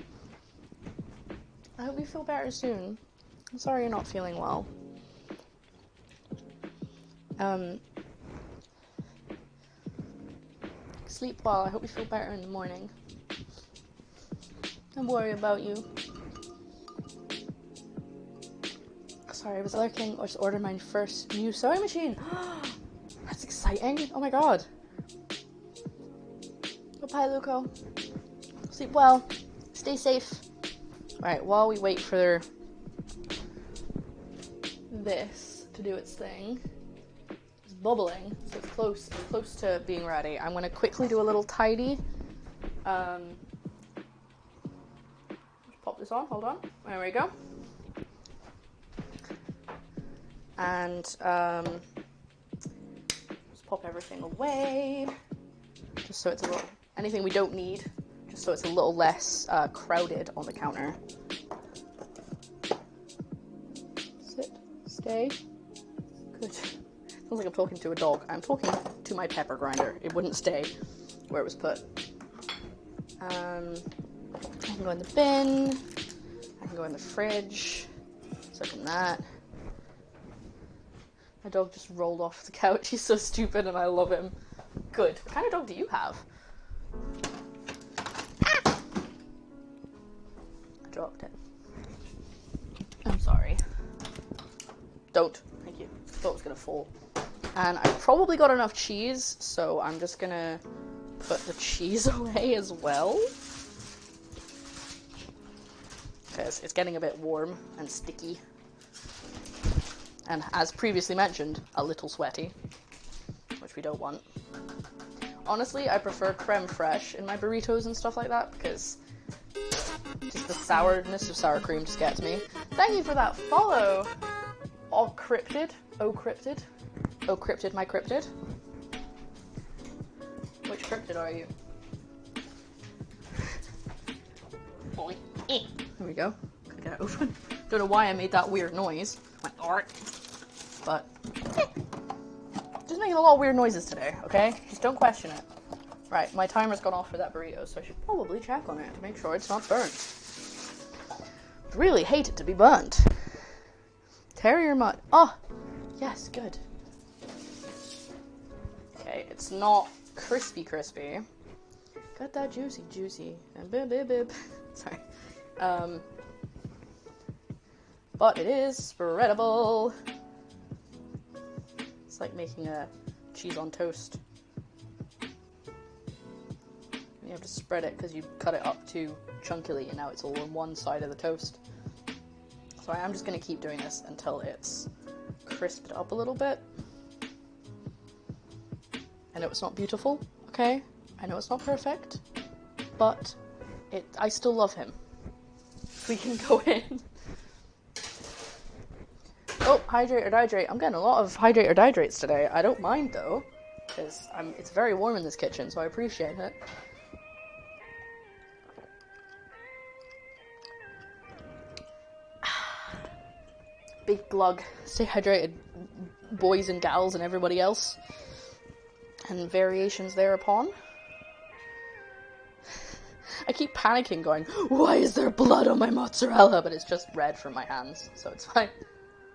I hope you feel better soon. I'm sorry you're not feeling well. Sleep well. I hope you feel better in the morning. I'm worried about you. Sorry, I was lurking or just ordered my first new sewing machine. That's exciting. Oh my god. Bye, Luco. Sleep well. Stay safe. Alright, while we wait for this to do its thing, it's bubbling, so it's close to being ready. I'm gonna quickly do a little tidy. Just pop this on, hold on. There we go. And just pop everything away. Just so it's a little, anything we don't need, just so it's a little less crowded on the counter. Sit, stay. Good. Sounds like I'm talking to a dog. I'm talking to my pepper grinder. It wouldn't stay where it was put. I can go in the bin. I can go in the fridge. So can that. My dog just rolled off the couch. He's so stupid and I love him. Good. What kind of dog do you have? I dropped it. I'm sorry. Don't. Thank you. Thought it was gonna fall. And I probably got enough cheese, so I'm just gonna put the cheese away as well. Because it's getting a bit warm and sticky. And as previously mentioned, a little sweaty. Which we don't want. Honestly, I prefer creme fraiche in my burritos and stuff like that, because just the sourness of sour cream just gets me. Thank you for that follow! Oh, cryptid. Oh, cryptid. Oh, cryptid, my cryptid. Which cryptid are you? Boy. There we go. Gotta get it open. Don't know why I made that weird noise. Went art. But just making a lot of weird noises today, okay? Just don't question it. Right, my timer's gone off for that burrito, so I should probably check on it to make sure it's not burnt. Really hate it to be burnt. Terrier mud. Oh, yes, good. Okay, it's not crispy. Got that juicy. And bib. Sorry. But it is spreadable. It's like making a cheese on toast. You have to spread it because you cut it up too chunkily and now it's all on one side of the toast. So I am just going to keep doing this until it's crisped up a little bit. I know it's not beautiful, okay? I know it's not perfect, but I still love him. We can go in. Oh, hydrate or dihydrate. I'm getting a lot of hydrate or dihydrates today. I don't mind though, because it's very warm in this kitchen, so I appreciate it. Big glug. Stay hydrated, boys and gals and everybody else. And variations thereupon. I keep panicking going, why is there blood on my mozzarella? But it's just red from my hands, so it's fine.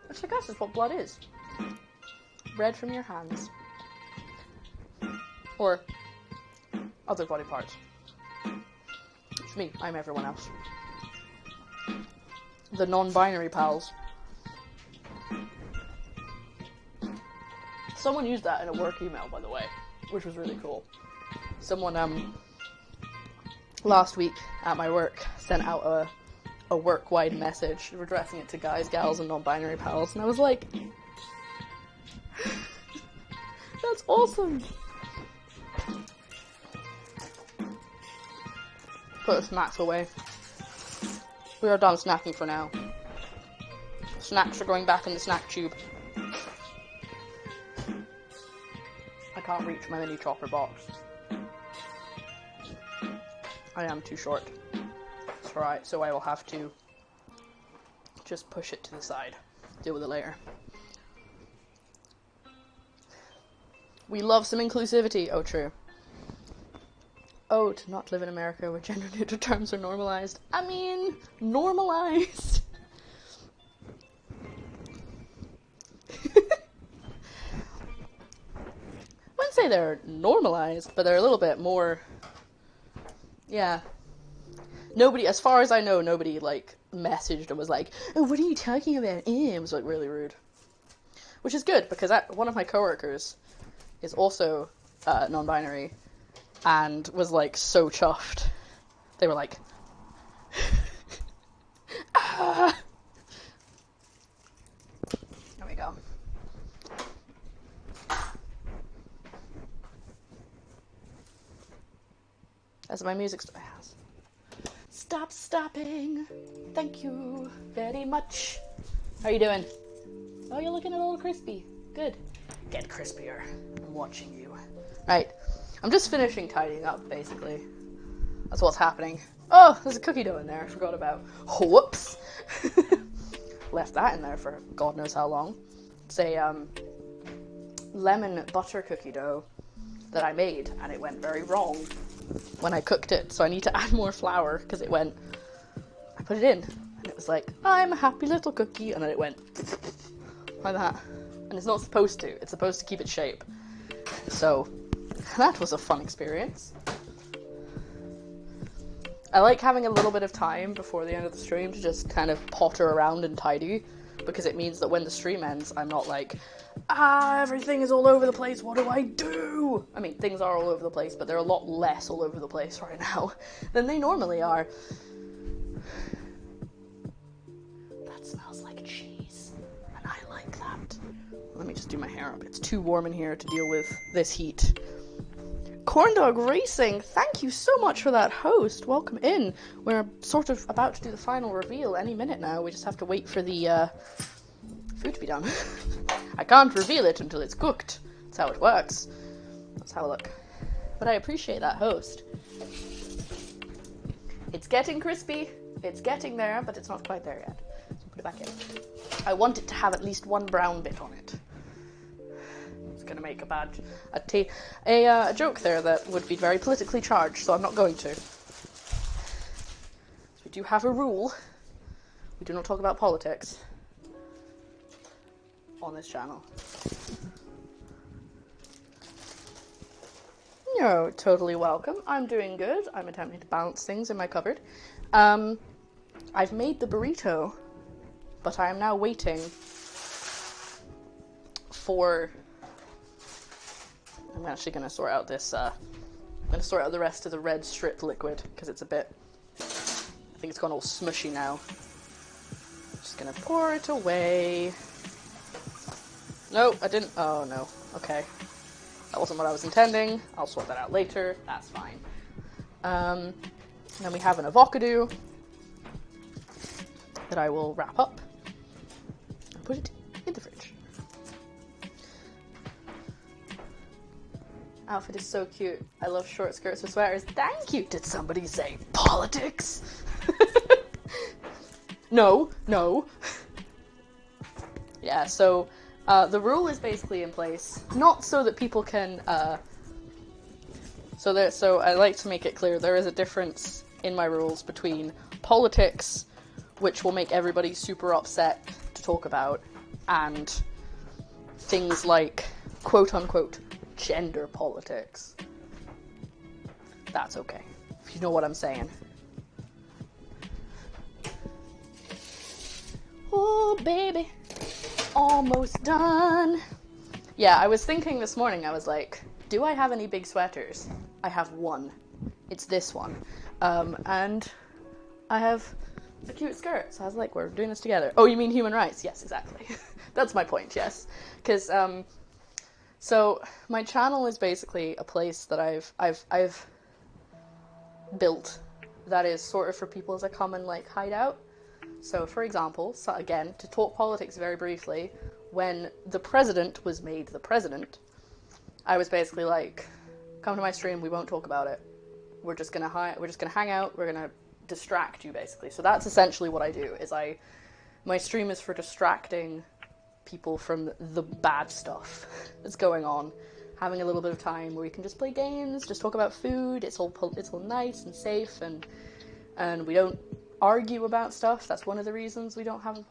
Which I guess is what blood is. Red from your hands. Or other body parts. It's me, I'm everyone else. The non-binary pals. Someone used that in a work email, by the way, which was really cool. Someone, last week at my work sent out a work-wide message addressing it to guys, gals, and non-binary pals, and I was like, that's awesome! Put the snacks away. We are done snacking for now. Snacks are going back in the snack tube. I can't reach my mini chopper box. I am too short. It's alright, so I will have to just push it to the side. Deal with it later. We love some inclusivity. Oh, true. Oh, to not live in America where gender neutral terms are normalized. I mean, normalized. I wouldn't say they're normalized, but they're a little bit more, yeah. Nobody, as far as I know, nobody, like, messaged and was like, oh, what are you talking about? It was, like, really rude. Which is good, because one of my coworkers is also non-binary, and was, like, so chuffed. They were like, ah! There we go. As my music has. Stop stopping. Thank you very much. How are you doing? Oh, you're looking a little crispy. Good. Get crispier. I'm watching you. Right. I'm just finishing tidying up, basically. That's what's happening. Oh, there's a cookie dough in there I forgot about. Whoops. Left that in there for God knows how long. It's a lemon butter cookie dough that I made, and it went very wrong when I cooked it, so I need to add more flour, because it went, I put it in, and it was like, I'm a happy little cookie, and then it went like that, and And it's not supposed to. It's supposed to keep its shape. So, that was a fun experience. I like having a little bit of time before the end of the stream to just kind of potter around and tidy, because it means that when the stream ends, I'm not like, everything is all over the place, what do I do? I mean, things are all over the place, but they're a lot less all over the place right now than they normally are. That smells like cheese, and I like that. Let me just do my hair up. It's too warm in here to deal with this heat. Corndog Racing, thank you so much for that host. Welcome in. We're sort of about to do the final reveal any minute now. We just have to wait for the food to be done. I can't reveal it until it's cooked. That's how it works. Let's have a look. But I appreciate that host. It's getting crispy. It's getting there, but it's not quite there yet. So put it back in. I want it to have at least one brown bit on it. Going to make a joke there that would be very politically charged, so I'm not going to. So we do have a rule. We do not talk about politics on this channel. You're totally welcome. I'm doing good. I'm attempting to balance things in my cupboard. I've made the burrito, but I am now waiting for... I'm actually going to sort out this, I'm going to sort out the rest of the red strip liquid, because it's a bit, I think it's gone all smushy now. Just going to pour it away. No, I didn't, oh no, okay. That wasn't what I was intending. I'll sort that out later, that's fine. And then we have an avocado that I will wrap up and put it in the fridge. Outfit is so cute. I love short skirts with sweaters. Thank you. Did somebody say politics? No. Yeah, so the rule is basically in place, not so that people can, so I like to make it clear there is a difference in my rules between politics, which will make everybody super upset to talk about, and things like quote-unquote gender politics. That's okay, if you know what I'm saying. Oh, baby, almost done. Yeah, I was thinking this morning, I was like, do I have any big sweaters? I have one. It's this one. And I have a cute skirt, so I was like, we're doing this together. Oh, you mean human rights? Yes, exactly. That's my point, yes. Because, so my channel is basically a place that I've built that is sort of for people as a common like hideout. So for example, so again, to talk politics very briefly, when the president was made the president, I was basically like, come to my stream, we won't talk about it. We're just gonna hang out, we're gonna distract you basically. So that's essentially what I do, is my stream is for distracting people from the bad stuff that's going on, having a little bit of time where we can just play games, just talk about food. It's all nice and safe, and we don't argue about stuff. That's one of the reasons we don't have a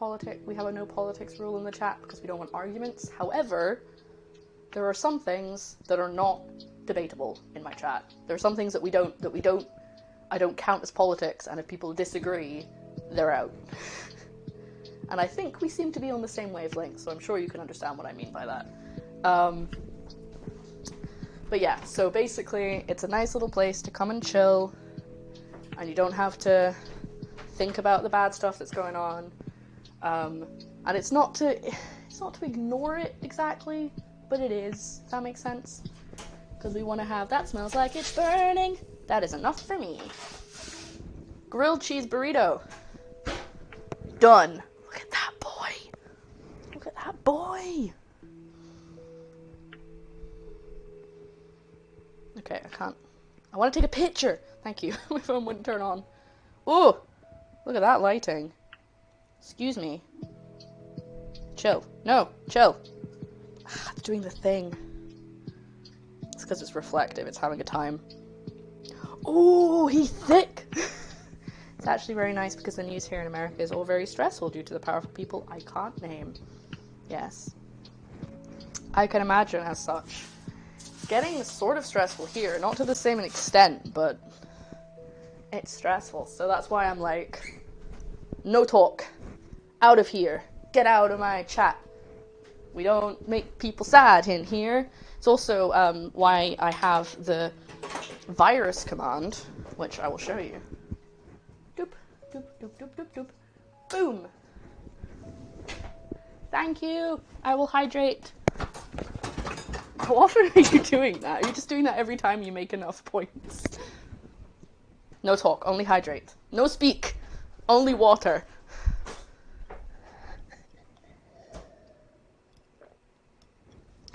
no politics rule in the chat, because we don't want arguments. However, there are some things that are not debatable in my chat. There are some things that I don't count as politics, and if people disagree, they're out. And I think we seem to be on the same wavelength, so I'm sure you can understand what I mean by that. But yeah, so basically, it's a nice little place to come and chill, and you don't have to think about the bad stuff that's going on. And it's not to ignore it exactly, but it is, if that makes sense. Because we want to have, that smells like it's burning. That is enough for me. Grilled cheese burrito. Done. Look at that boy. Look at that boy. Okay, I want to take a picture. Thank you. My phone wouldn't turn on. Ooh, look at that lighting. Excuse me. Chill. No, chill. It's doing the thing. It's because it's reflective. It's having a time. Ooh, he's thick. It's actually very nice because the news here in America is all very stressful due to the powerful people I can't name. Yes. I can imagine as such. It's getting sort of stressful here, not to the same extent, but it's stressful. So that's why I'm like, no talk. Out of here. Get out of my chat. We don't make people sad in here. It's also why I have the virus command, which I will show you. Doop, doop, doop, doop, doop, doop. Boom. Thank you. I will hydrate. How often are you doing that? Are you just doing that every time you make enough points? No talk, only hydrate. No speak, only water.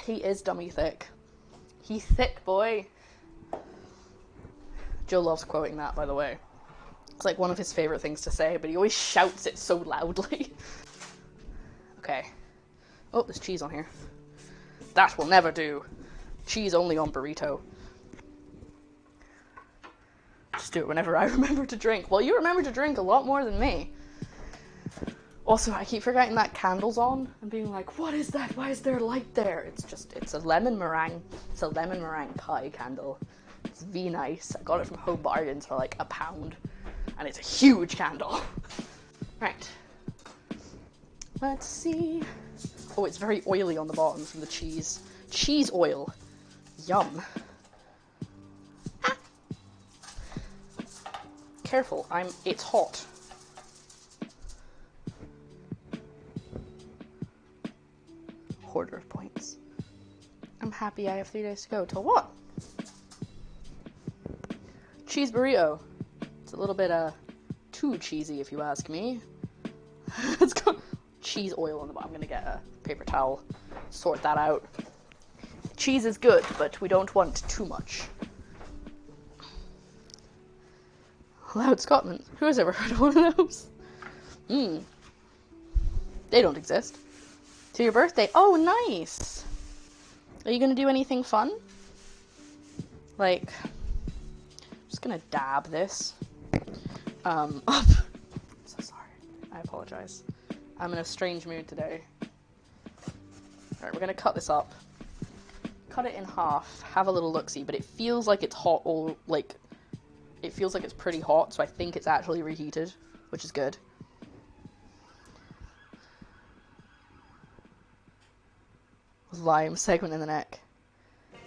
He is dummy thick. He's thick, boy. Joe loves quoting that, by the way. It's like one of his favorite things to say, but he always shouts it so loudly. Okay. Oh, there's cheese on here. That will never do. Cheese only on burrito. Just do it whenever I remember to drink. Well, you remember to drink a lot more than me. Also, I keep forgetting that candle's on and being like, what is that? Why is there a light there? It's a lemon meringue. It's a lemon meringue pie candle. It's V-nice. I got it from Home Bargains for like £1. And it's a huge candle. Right. Let's see. Oh, it's very oily on the bottom from the cheese. Cheese oil. Yum. Ah. Careful, it's hot. Hoarder of points. I'm happy I have 3 days to go. Till what? Cheese burrito. It's a little bit, too cheesy if you ask me. Let's go. Cheese oil on the bottom. I'm gonna get a paper towel. Sort that out. Cheese is good, but we don't want too much. Loud Scotland. Who has ever heard of one of those? They don't exist. To your birthday? Oh, nice! Are you gonna do anything fun? Like, I'm just gonna dab this up. So sorry. I apologize. I'm in a strange mood today. Alright, we're gonna cut this up. Cut it in half. Have a little look-see, but it feels like it's hot all, like, it feels like it's pretty hot, so I think it's actually reheated, which is good. Lime segment in the neck.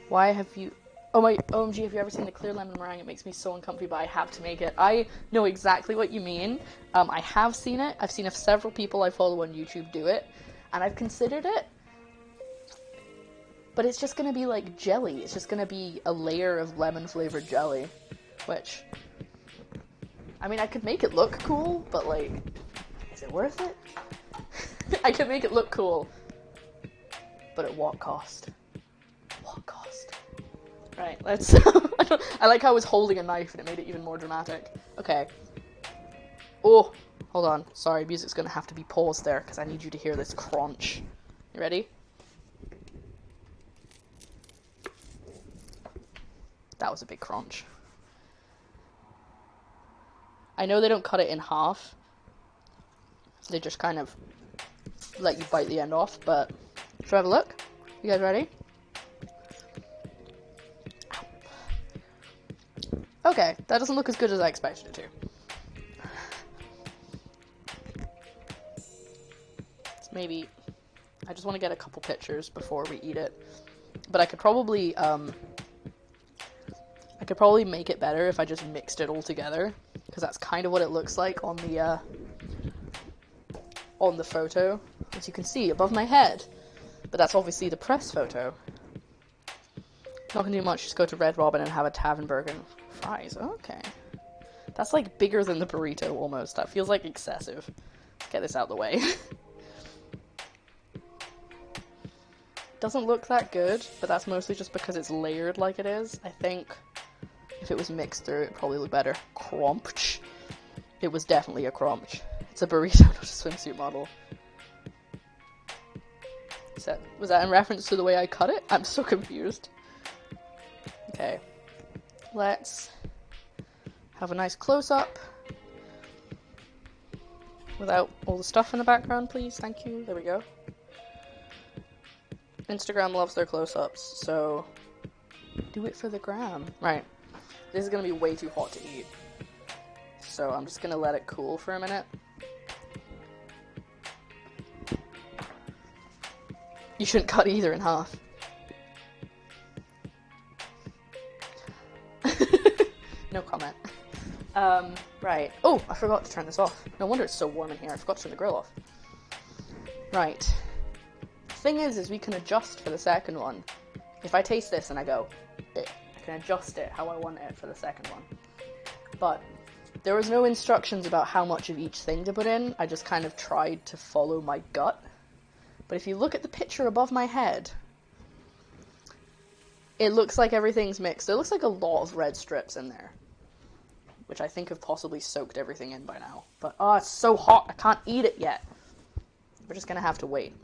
Why have you... Oh my... OMG, have you ever seen the clear lemon meringue? It makes me so uncomfy, but I have to make it. I know exactly what you mean. I have seen it. I've seen several people I follow on YouTube do it, and I've considered it. But it's just gonna be like jelly. It's just gonna be a layer of lemon-flavored jelly. Which... I mean, I could make it look cool, but like... Is it worth it? I could make it look cool. But at what cost? What cost? Right, let's... I like how I was holding a knife and it made it even more dramatic. Okay. Oh, hold on. Sorry, music's gonna have to be paused there because I need you to hear this crunch. You ready? That was a big crunch. I know they don't cut it in half. They just kind of let you bite the end off, but... Should I have a look? You guys ready? Okay, that doesn't look as good as I expected it to. Maybe... I just want to get a couple pictures before we eat it. But I could probably make it better if I just mixed it all together. Because that's kind of what it looks like on the photo. As you can see, above my head. But that's obviously the press photo. Not gonna do much, just go to Red Robin and have a tavern burger and fries. Okay. That's like bigger than the burrito almost. That feels like excessive. Let's get this out of the way. Doesn't look that good, but that's mostly just because it's layered like it is. I think if it was mixed through, it'd probably look better. Cromch. It was definitely a cromch. It's a burrito, not a swimsuit model. Was that in reference to the way I cut it? I'm so confused. Okay. Let's have a nice close-up. Without all the stuff in the background, please. Thank you. There we go. Instagram loves their close-ups, so do it for the gram. Right. This is gonna be way too hot to eat. So I'm just gonna let it cool for a minute. You shouldn't cut either in half. No comment. Right. Oh, I forgot to turn this off. No wonder it's so warm in here. I forgot to turn the grill off. Right. Thing is we can adjust for the second one. If I taste this and I go, I can adjust it how I want it for the second one. But there was no instructions about how much of each thing to put in. I just kind of tried to follow my gut. But if you look at the picture above my head, it looks like everything's mixed. It looks like a lot of red strips in there, which I think have possibly soaked everything in by now. But, oh, it's so hot, I can't eat it yet. We're just gonna have to wait.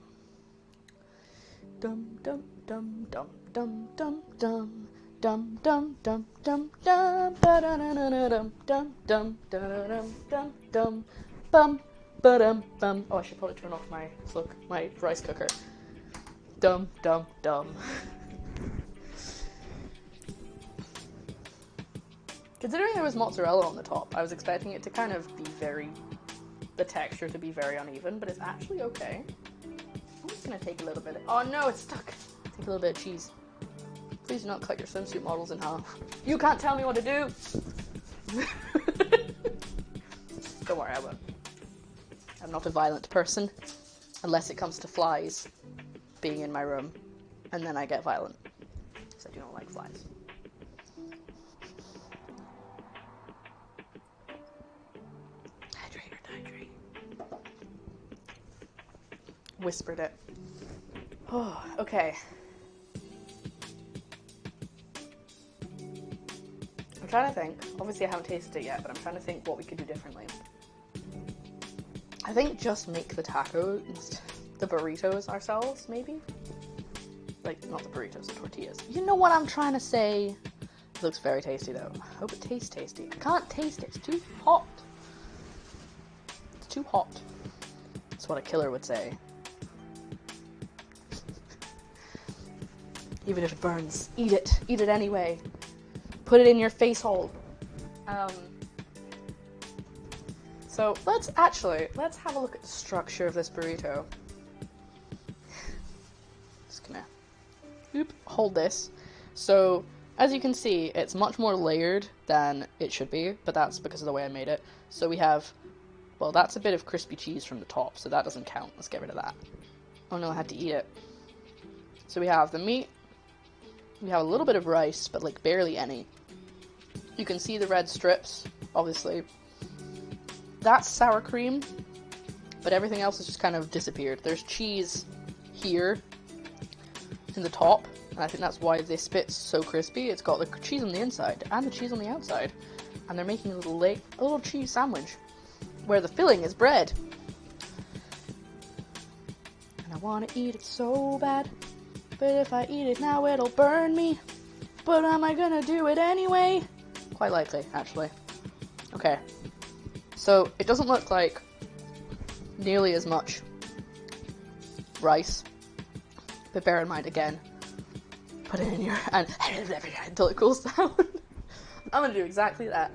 Dum dum dum dum dum dum dum dum dum dum dum dum dum dum dum dum dum bum ba-dum bum. Oh, I should probably turn off my rice cooker. Dum dum dum. Considering there was mozzarella on the top, I was expecting it to kind of be the texture to be very uneven, but it's actually okay. I'm just gonna take a little bit oh no, it's stuck! Take a little bit of cheese. Please do not cut your swimsuit models in half. You can't tell me what to do! Don't worry, I won't. I'm not a violent person, unless it comes to flies being in my room, and then I get violent. Because I do not like flies. Hydrate. Whispered it. Oh, okay. I'm trying to think. Obviously I haven't tasted it yet, but I'm trying to think what we could do differently. I think just make the tacos, the burritos ourselves, maybe? Like, not the burritos, the tortillas. You know what I'm trying to say? It looks very tasty though. I hope it tastes tasty. I can't taste it, it's too hot. It's too hot. That's what a killer would say. Even if it burns, eat it. Eat it anyway. Put it in your face hole. So let's have a look at the structure of this burrito. Just gonna hold this. So as you can see, it's much more layered than it should be, but that's because of the way I made it. So we have, well, that's a bit of crispy cheese from the top, so that doesn't count. Let's get rid of that. Oh no, I had to eat it. So we have the meat. We have a little bit of rice, but like barely any. You can see the red strips, obviously. That's sour cream, but everything else has just kind of disappeared. There's cheese here in the top, and I think that's why this bit's so crispy. It's got the cheese on the inside and the cheese on the outside, and they're making a little cheese sandwich where the filling is bread. And I want to eat it so bad, but if I eat it now it'll burn me. But am I gonna do it anyway? Quite likely, actually. Okay. So, it doesn't look like nearly as much rice, but bear in mind, again, put it in your, and until it cools down. I'm gonna do exactly that.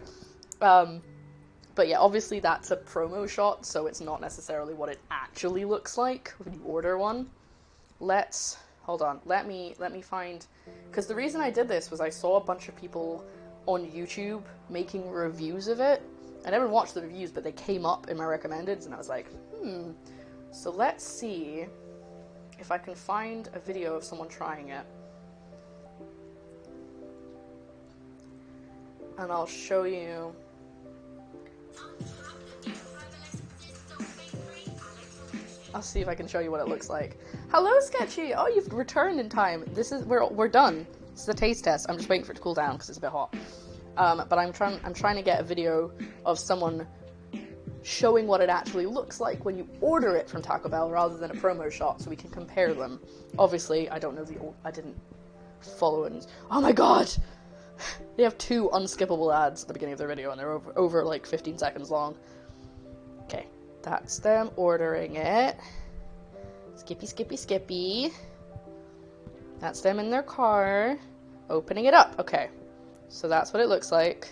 But yeah, obviously that's a promo shot, so it's not necessarily what it actually looks like when you order one. Hold on, let me find, because the reason I did this was I saw a bunch of people on YouTube making reviews of it. I never watched the reviews, but they came up in my recommendeds, and I was like, So let's see if I can find a video of someone trying it. And I'll show you. I'll see if I can show you what it looks like. Hello, Sketchy! Oh, you've returned in time. We're done. This is a taste test. I'm just waiting for it to cool down because it's a bit hot. But I'm trying to get a video of someone showing what it actually looks like when you order it from Taco Bell rather than a promo shot, so we can compare them. Obviously, I don't know I didn't follow it. Oh my god! They have 2 unskippable ads at the beginning of their video, and they're over like 15 seconds long. Okay, that's them ordering it. Skippy, skippy, skippy. That's them in their car, opening it up. Okay, so that's what it looks like.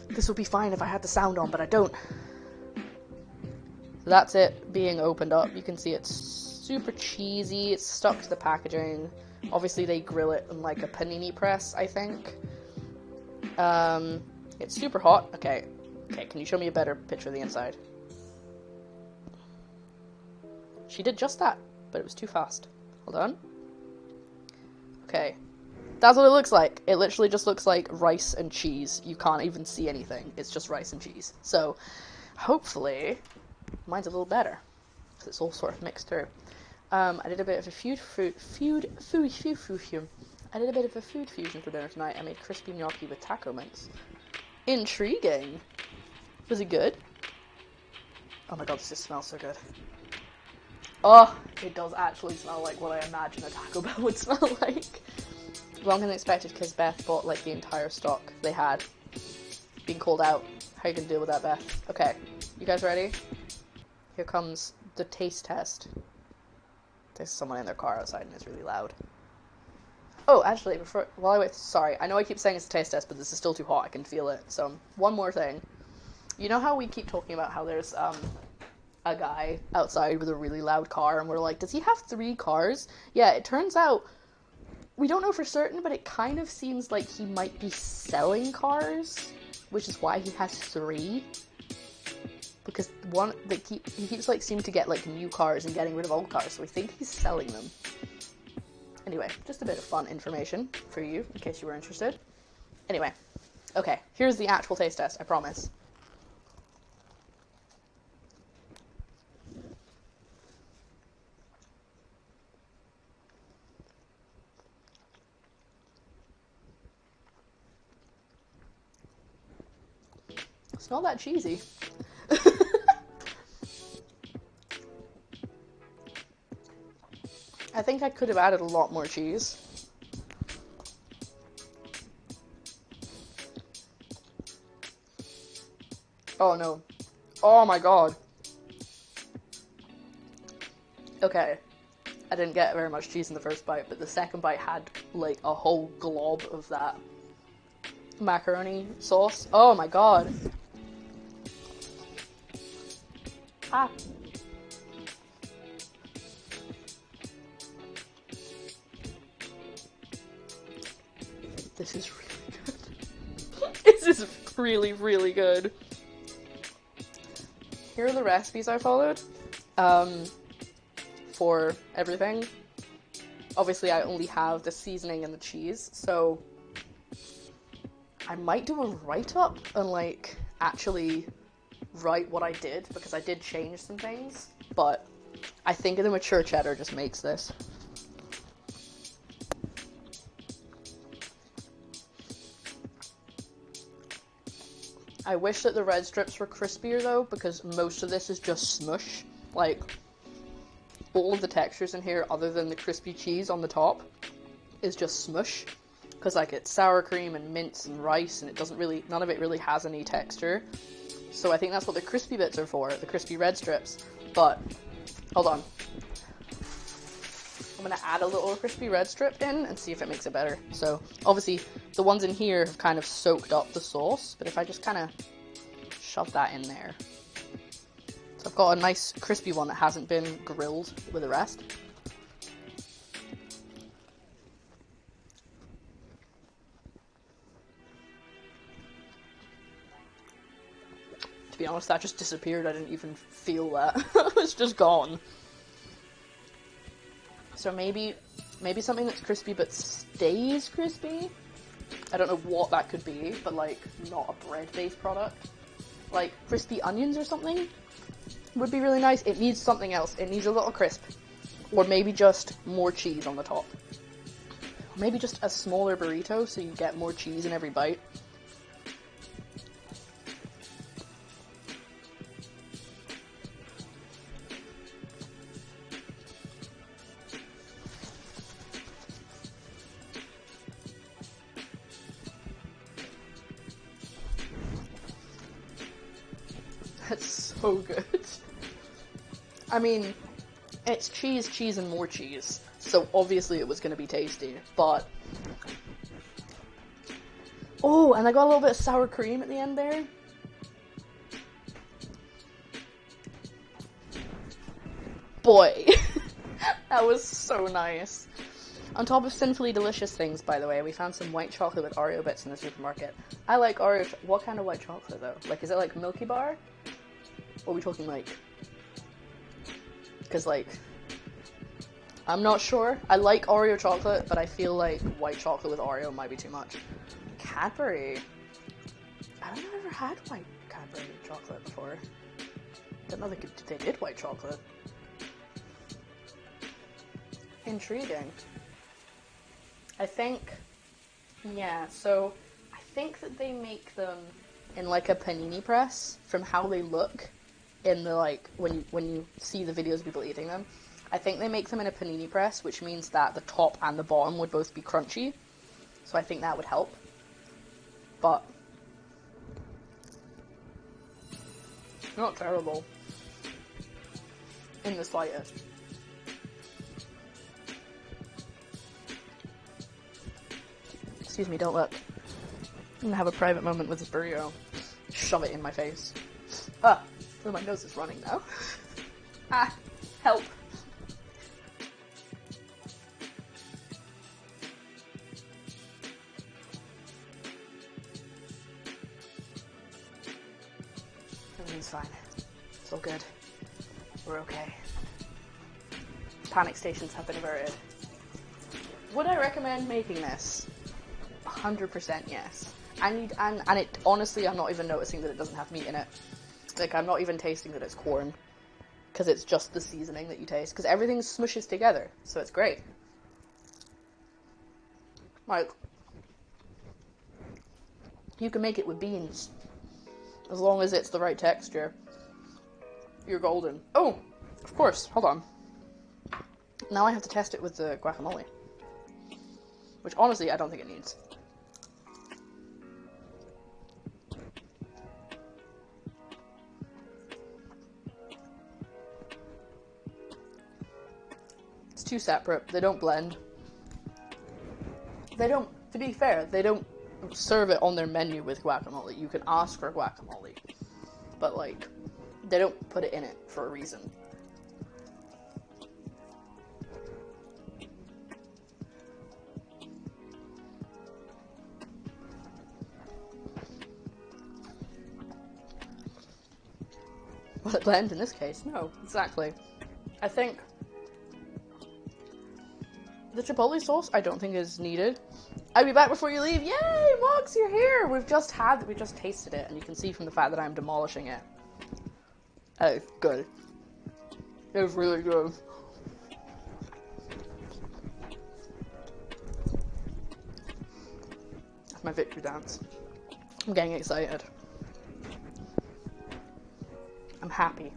This would be fine if I had the sound on, but I don't. So that's it being opened up. You can see it's super cheesy. It's stuck to the packaging. Obviously, they grill it in like a panini press, I think. It's super hot. Okay, can you show me a better picture of the inside? She did just that, but it was too fast. Hold on. Okay. That's what it looks like. It literally just looks like rice and cheese. You can't even see anything. It's just rice and cheese. So, hopefully, mine's a little better. Because it's all sort of mixed through. I did a bit of a food fusion for dinner tonight. I made crispy gnocchi with taco mince. Intriguing. Was it good? Oh my god, this just smells so good. Oh, it does actually smell like what I imagine a Taco Bell would smell like. Longer than expected because Beth bought like the entire stock they had. Being called out. How you gonna deal with that, Beth? Okay, you guys ready? Here comes the taste test. There's someone in their car outside and it's really loud. Oh, actually, while I wait, sorry, I know I keep saying it's a taste test, but this is still too hot, I can feel it. So, one more thing. You know how we keep talking about how there's, a guy outside with a really loud car, and we're like, does he have 3 cars? Yeah, it turns out, we don't know for certain, but it kind of seems like he might be selling cars, which is why he has 3. Because he keeps like seeming to get like new cars and getting rid of old cars, so we think he's selling them. Anyway, just a bit of fun information for you, in case you were interested. Anyway, okay, here's the actual taste test, I promise. It's not that cheesy. I think I could have added a lot more cheese. Oh no. Oh my god. Okay. I didn't get very much cheese in the first bite, but the second bite had like a whole glob of that macaroni sauce. Oh my god. Ah. This is really good. This is really, really good. Here are the recipes I followed for everything. Obviously, I only have the seasoning and the cheese, so I might do a write-up and, like, actually write what I did, because I did change some things, but I think the mature cheddar just makes this. I wish that the red strips were crispier though, because most of this is just smush. Like, all of the textures in here, other than the crispy cheese on the top, is just smush. Because, like, it's sour cream and mince and rice, and it doesn't really, none of it really has any texture. So I think that's what the crispy bits are for, the crispy red strips. But, hold on. I'm gonna add a little crispy red strip in and see if it makes it better. So, obviously, the ones in here have kind of soaked up the sauce, but if I just kind of shove that in there. So I've got a nice crispy one that hasn't been grilled with the rest. To be honest, that just disappeared. I didn't even feel that. It's just gone. So maybe something that's crispy but stays crispy? I don't know what that could be, but like, not a bread-based product. Like, crispy onions or something would be really nice. It needs something else. It needs a little crisp. Or maybe just more cheese on the top. Maybe just a smaller burrito so you get more cheese in every bite. That's so good. I mean, It's cheese, cheese, and more cheese. So obviously it was going to be tasty, but... Oh, and I got a little bit of sour cream at the end there. Boy, that was so nice. On top of sinfully delicious things, by the way, we found some white chocolate with Oreo bits in the supermarket. I like Oreo. What kind of white chocolate though? Like, is it like Milky Bar? Or are we talking like? Because like, I'm not sure. I like Oreo chocolate, but I feel like white chocolate with Oreo might be too much. Cadbury. I don't think I've ever had white Cadbury chocolate before. Didn't know they did white chocolate. Intriguing. I think, yeah, so I think that they make them in like a panini press from how they look in the like, when you see the videos of people eating them. I think they make them in a panini press, which means that the top and the bottom would both be crunchy. So I think that would help. But not terrible in the slightest. Excuse me, don't look. I'm gonna have a private moment with this burrito. Shove it in my face. Ah, oh, my nose is running now. Ah, help. Everything's fine. It's all good. We're okay. Panic stations have been averted. Would I recommend making this? 100% yes. And it, honestly, I'm not even noticing that it doesn't have meat in it. Like, I'm not even tasting that it's corn. Because it's just the seasoning that you taste. Because everything smushes together. So it's great. Like, you can make it with beans. As long as it's the right texture. You're golden. Oh, of course. Hold on. Now I have to test it with the guacamole. Which, honestly, I don't think it needs. It's two separate. They don't blend. They don't, to be fair, they don't serve it on their menu with guacamole. You can ask for guacamole. But, like, they don't put it in it for a reason. Will it blend in this case? No, exactly. I think the chipotle sauce I don't think is needed. I'll be back before you leave. Yay, Mox, you're here! We just tasted it, and you can see from the fact that I'm demolishing it. Oh, good. It was really good. That's my victory dance. I'm getting excited. I'm happy.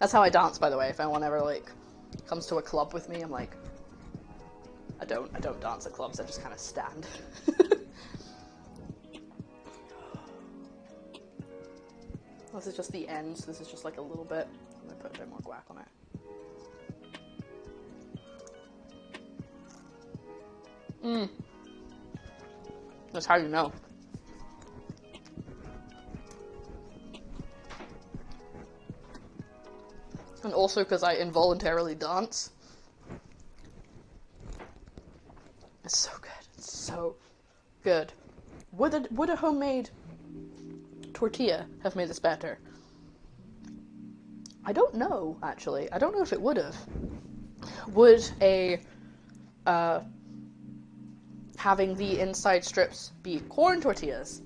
That's how I dance, by the way. If anyone ever, like, comes to a club with me, I'm like... I don't dance at clubs, I just kind of stand. This is just the end, so this is just like a little bit. I'm gonna put a bit more guac on it. That's how you know. And also because I involuntarily dance. It's so good. It's so good. Would a homemade tortilla have made this better? I don't know, actually. I don't know if it would have. Would a having the inside strips be corn tortillas?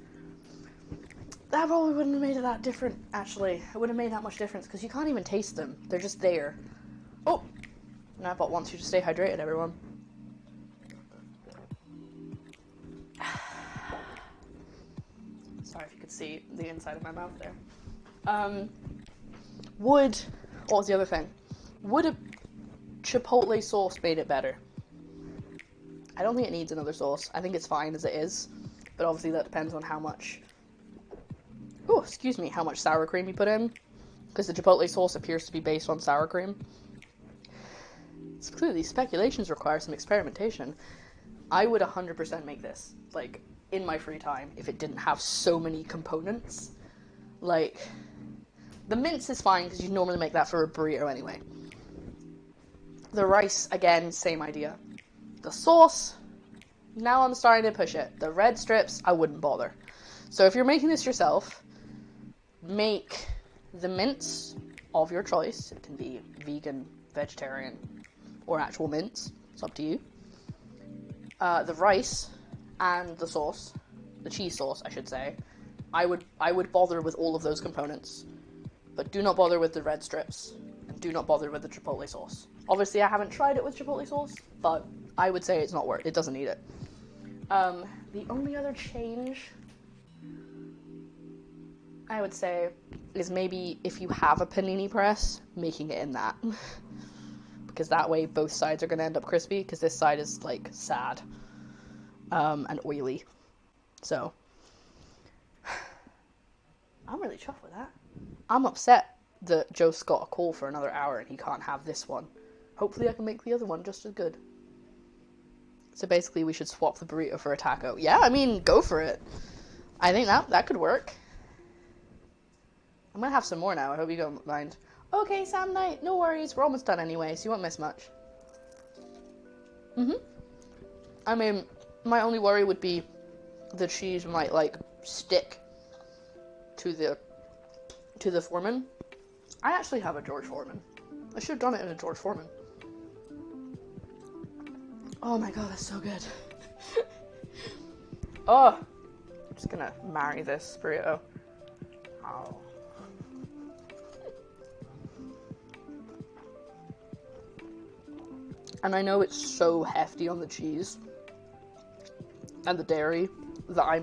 That probably wouldn't have made it that different, actually. It wouldn't have made that much difference, because you can't even taste them. They're just there. Oh! And I bought once you to stay hydrated, everyone. Sorry if you could see the inside of my mouth there. What was the other thing? Would a chipotle sauce made it better? I don't think it needs another sauce. I think it's fine as it is. But obviously that depends on how much... Oh, excuse me, how much sour cream you put in. Because the chipotle sauce appears to be based on sour cream. clearly speculations require some experimentation. I would 100% make this, like, in my free time, if it didn't have so many components. Like, the mince is fine, because you normally make that for a burrito anyway. The rice, again, same idea. The sauce, now I'm starting to push it. The red strips, I wouldn't bother. So if you're making this yourself, make the mince of your choice. It can be vegan, vegetarian, or actual mince. It's up to you. The rice and the sauce, the cheese sauce, I should say, I would bother with all of those components, but do not bother with the red strips, and do not bother with the chipotle sauce. Obviously, I haven't tried it with chipotle sauce, but I would say it's not worth it. It doesn't need it. The only other change I would say is maybe if you have a panini press, making it in that. Because that way both sides are going to end up crispy, because this side is, like, sad. And oily. So. I'm really chuffed with that. I'm upset that Joe's got a call for another hour and he can't have this one. Hopefully I can make the other one just as good. So basically we should swap the burrito for a taco. Yeah, I mean, go for it. I think that could work. I'm gonna have some more now, I hope you don't mind. Okay, Sam Knight, no worries, we're almost done anyway, so you won't miss much. I mean, my only worry would be the cheese might, like, stick to the Foreman. I actually have a George Foreman. I should have done it in a George Foreman. Oh my god, that's so good. Oh, I'm just gonna marry this burrito. Oh. And I know it's so hefty on the cheese and the dairy that I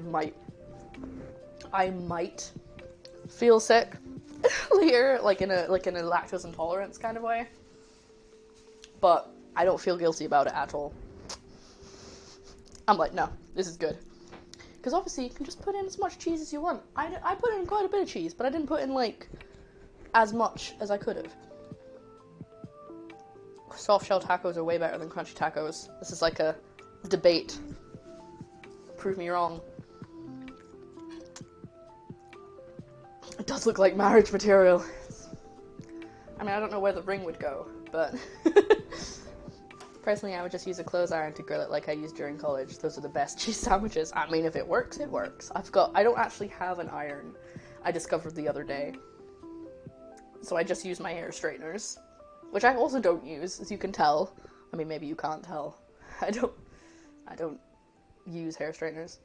might feel sick later, like in a lactose intolerance kind of way. But I don't feel guilty about it at all. I'm like, no, this is good. Because obviously you can just put in as much cheese as you want. I put in quite a bit of cheese, but I didn't put in, like, as much as I could have. Soft shell tacos are way better than crunchy tacos. This is like a debate. Prove me wrong. It does look like marriage material. I mean, I don't know where the ring would go, but personally I would just use a clothes iron to grill it like I used during college. Those are the best cheese sandwiches. I mean, if it works, it works. I don't actually have an iron. I discovered the other day. So I just use my hair straighteners. Which I also don't use, as you can tell. I mean, maybe you can't tell. I don't use hair straighteners.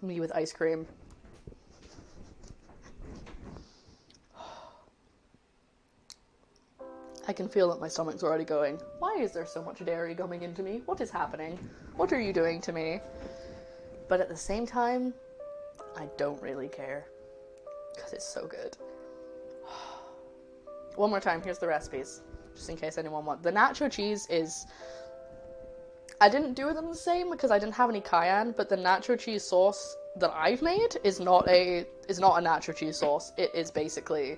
Me with ice cream. I can feel that my stomach's already going, why is there so much dairy coming into me? What is happening? What are you doing to me? But at the same time, I don't really care. Because it's so good. One more time, here's the recipes. Just in case anyone wants. The nacho cheese is... I didn't do them the same because I didn't have any cayenne, but the nacho cheese sauce that I've made is not a nacho cheese sauce. It is basically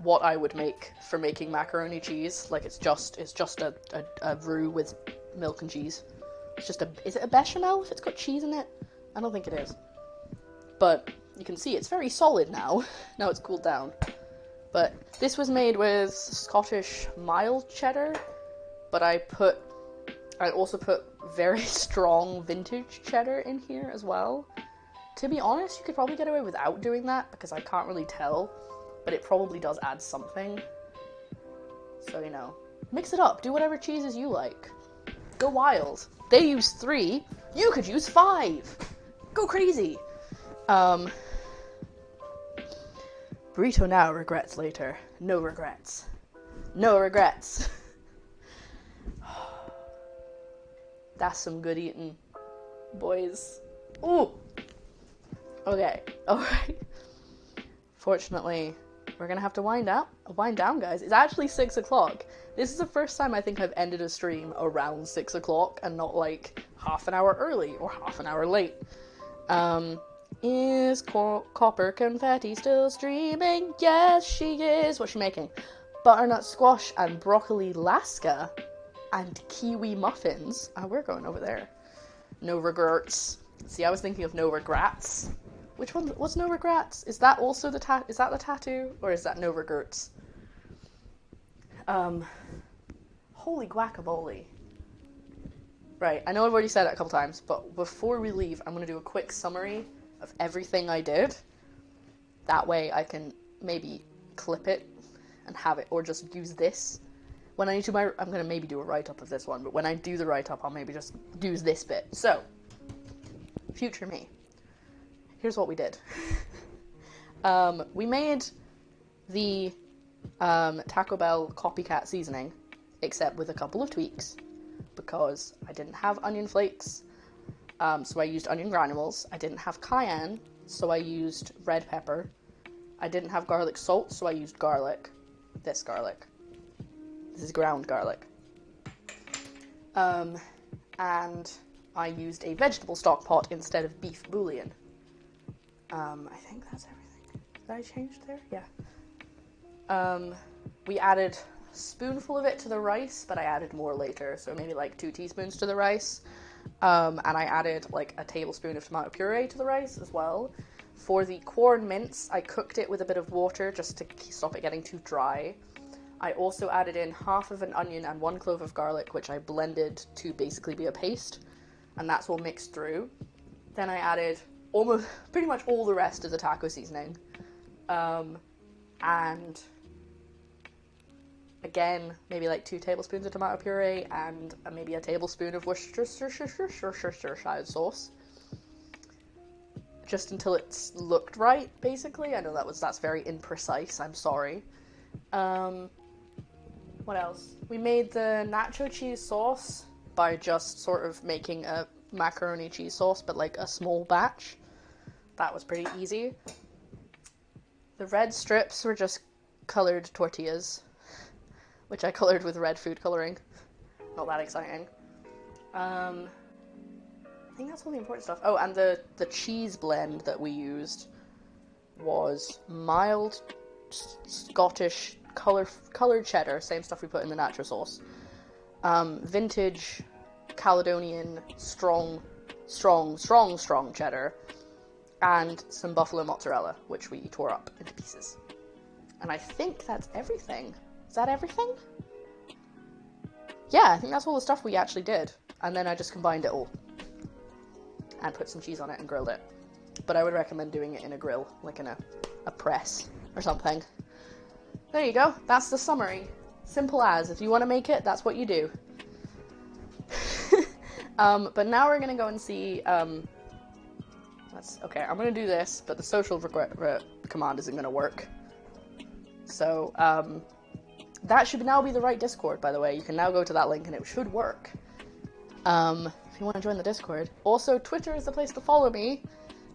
what I would make for making macaroni cheese. Like, it's just a roux with milk and cheese. It's just is it a bechamel if it's got cheese in it? I don't think it is. But you can see it's very solid now. Now it's cooled down. But this was made with Scottish mild cheddar, but I also put very strong vintage cheddar in here as well. To be honest, you could probably get away without doing that, because I can't really tell, but it probably does add something. So, you know, mix it up, do whatever cheeses you like. Go wild. They use 3, you could use 5! Go crazy! Burrito now, regrets later. No regrets. No regrets. That's some good eating, boys. Ooh! Okay, alright. Fortunately, we're gonna have to wind down, guys. It's actually 6 o'clock. This is the first time I think I've ended a stream around 6 o'clock and not, like, half an hour early or half an hour late. Is Copper Confetti still streaming? Yes, she is. What's she making? Butternut squash and broccoli lasca. and kiwi muffins. We're going over there. No regrets. See, I was thinking of no regrets. Which one? What's no regrets? Is that also the is that the tattoo, or is that no regrets? Holy guacamole. Right, I know I've already said it a couple times, but before we leave, I'm going to do a quick summary of everything I did. That way I can maybe clip it and have it, or just use this. When I need to I'm going to maybe do a write-up of this one, but when I do the write-up, I'll maybe just use this bit. So, future me. Here's what we did. We made the Taco Bell Copycat seasoning, except with a couple of tweaks, because I didn't have onion flakes, so I used onion granules. I didn't have cayenne, so I used red pepper. I didn't have garlic salt, so I used garlic. This garlic. This is ground garlic. And I used a vegetable stock pot instead of beef bouillon. I think that's everything. Did I change there? Yeah. We added a spoonful of it to the rice, but I added more later, so maybe like 2 teaspoons to the rice. And I added like a tablespoon of tomato puree to the rice as well. For the corn mince, I cooked it with a bit of water just to stop it getting too dry. I also added in half of an onion and 1 clove of garlic, which I blended to basically be a paste, and that's all mixed through. Then I added pretty much all the rest of the taco seasoning, and again, maybe like 2 tablespoons of tomato puree and maybe a tablespoon of Worcestershire sauce, just until it's looked right, basically. I know that's very imprecise, I'm sorry. What else? We made the nacho cheese sauce by just sort of making a macaroni cheese sauce, but like a small batch. That was pretty easy. The red strips were just colored tortillas, which I colored with red food coloring. Not that exciting. I think that's all the important stuff. Oh, and the cheese blend that we used was mild Scottish colored cheddar, same stuff we put in the nacho sauce. Vintage Caledonian strong cheddar, and some buffalo mozzarella, which we tore up into pieces. And I think that's everything. Is that everything? Yeah, I think that's all the stuff we actually did. And then I just combined it all and put some cheese on it and grilled it. But I would recommend doing it in a grill, like in a press or something. There you go. That's the summary. Simple as. If you want to make it, that's what you do. But now we're going to go and see... okay, I'm going to do this, but the social command isn't going to work. So, that should now be the right Discord, by the way. You can now go to that link and it should work. If you want to join the Discord. Also, Twitter is the place to follow me.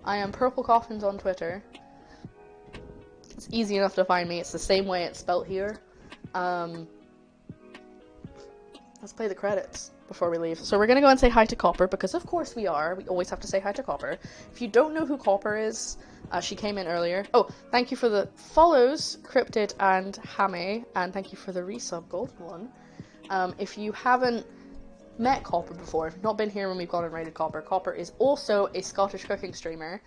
I am PurpleCoffins on Twitter. It's easy enough to find me. It's the same way it's spelt here. Let's play the credits before we leave. So we're going to go and say hi to Copper, because of course we are. We always have to say hi to Copper. If you don't know who Copper is, she came in earlier. Oh, thank you for the follows, Cryptid and Hame, and thank you for the resub, Golden One. If you haven't met Copper before, if you've not been here when we've gone and raided Copper, Copper is also a Scottish cooking streamer.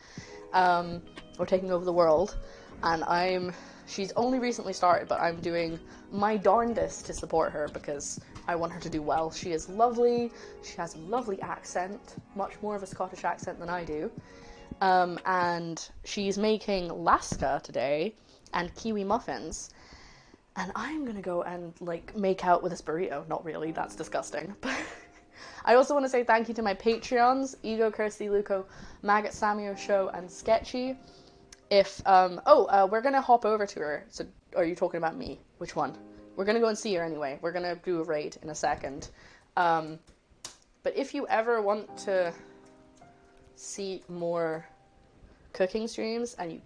We're taking over the world. And she's only recently started, but I'm doing my darndest to support her because I want her to do well. She is lovely, she has a lovely accent, much more of a Scottish accent than I do, and she's making lasca today, and kiwi muffins, and I'm gonna go and, like, make out with this burrito. Not really, that's disgusting, but I also want to say thank you to my Patreons, Ego, Kirsty, Luco, Maggot, Samio Show, and Sketchy. If, we're gonna hop over to her. So, are you talking about me? Which one? We're gonna go and see her anyway. We're gonna do a raid in a second. But if you ever want to see more cooking streams, and you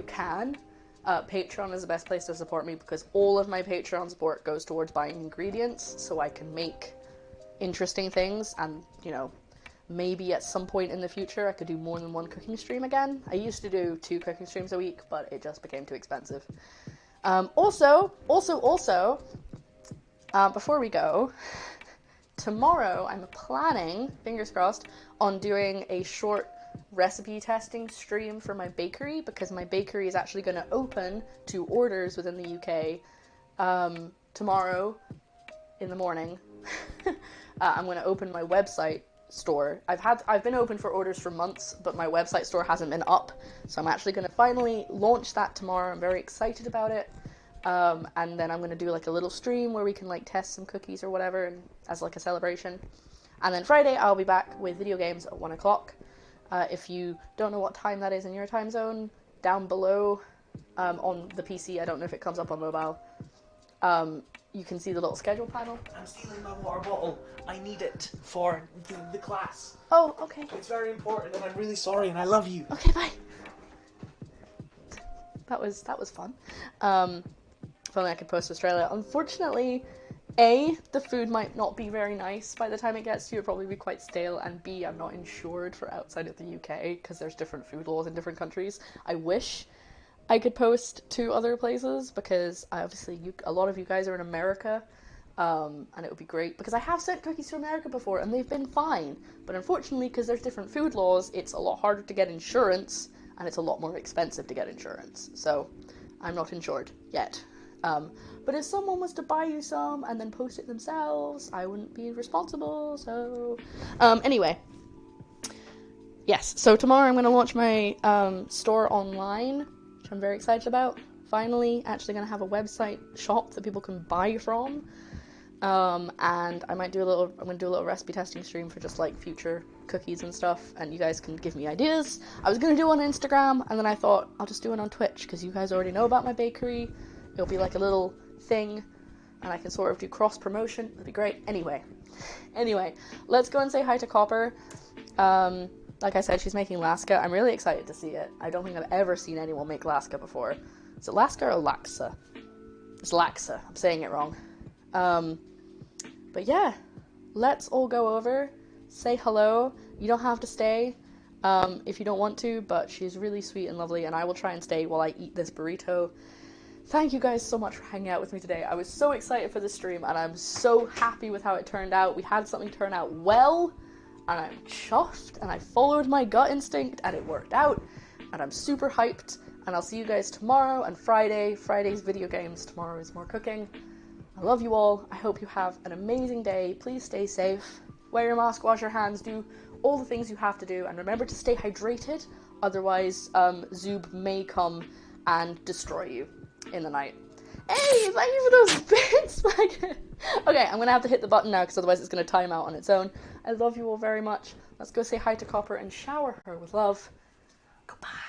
can, Patreon is the best place to support me, because all of my Patreon support goes towards buying ingredients, so I can make interesting things, and, you know, maybe at some point in the future I could do more than one cooking stream again. I used to do 2 cooking streams a week, but it just became too expensive. Also, Before we go, tomorrow I'm planning, fingers crossed, on doing a short recipe testing stream for my bakery, because my bakery is actually going to open to orders within the UK tomorrow in the morning. I'm going to open my website store. I've been open for orders for months, but my website store hasn't been up, so I'm actually going to finally launch that tomorrow. I'm very excited about it. And then I'm going to do like a little stream where we can like test some cookies or whatever, and as like a celebration. And then Friday I'll be back with video games at 1 o'clock. If you don't know what time that is in your time zone, down below on the PC, I don't know if it comes up on mobile, you can see the little schedule panel. I'm stealing my water bottle. I need it for the class. Oh, okay. It's very important, and I'm really sorry, and I love you. Okay, bye. That was fun. If only I could post to Australia. Unfortunately, A, the food might not be very nice by the time it gets to you. It'll probably be quite stale. And B, I'm not insured for outside of the UK because there's different food laws in different countries. I wish I could post to other places because a lot of you guys are in America, and it would be great because I have sent cookies to America before and they've been fine. But unfortunately, because there's different food laws, it's a lot harder to get insurance and it's a lot more expensive to get insurance. So I'm not insured yet. But if someone was to buy you some and then post it themselves, I wouldn't be responsible, so... Anyway. Yes, so tomorrow I'm going to launch my store online, which I'm very excited about. Finally, actually going to have a website shop that people can buy from. And I might do I'm going to do a little recipe testing stream for just like future cookies and stuff, and you guys can give me ideas. I was going to do it on Instagram, and then I thought I'll just do it on Twitch, because you guys already know about my bakery. It'll be like a little thing, and I can sort of do cross-promotion. It'll be great. Anyway, let's go and say hi to Copper. Like I said, she's making Laska. I'm really excited to see it. I don't think I've ever seen anyone make Laska before. Is it Laska or Laksa? It's Laksa. I'm saying it wrong. But yeah, let's all go over, say hello. You don't have to stay if you don't want to, but she's really sweet and lovely, and I will try and stay while I eat this burrito. Thank you guys so much for hanging out with me today. I was so excited for the stream, and I'm so happy with how it turned out. We had something turn out well, and I'm chuffed, and I followed my gut instinct, and it worked out, and I'm super hyped, and I'll see you guys tomorrow and Friday. Friday's video games, tomorrow is more cooking. I love you all. I hope you have an amazing day. Please stay safe. Wear your mask, wash your hands, do all the things you have to do, and remember to stay hydrated, otherwise Zoob may come and destroy you in the night. Hey, thank you for those bits! Okay, I'm gonna have to hit the button now because otherwise it's gonna time out on its own. I love you all very much. Let's go say hi to Copper and shower her with love. Goodbye.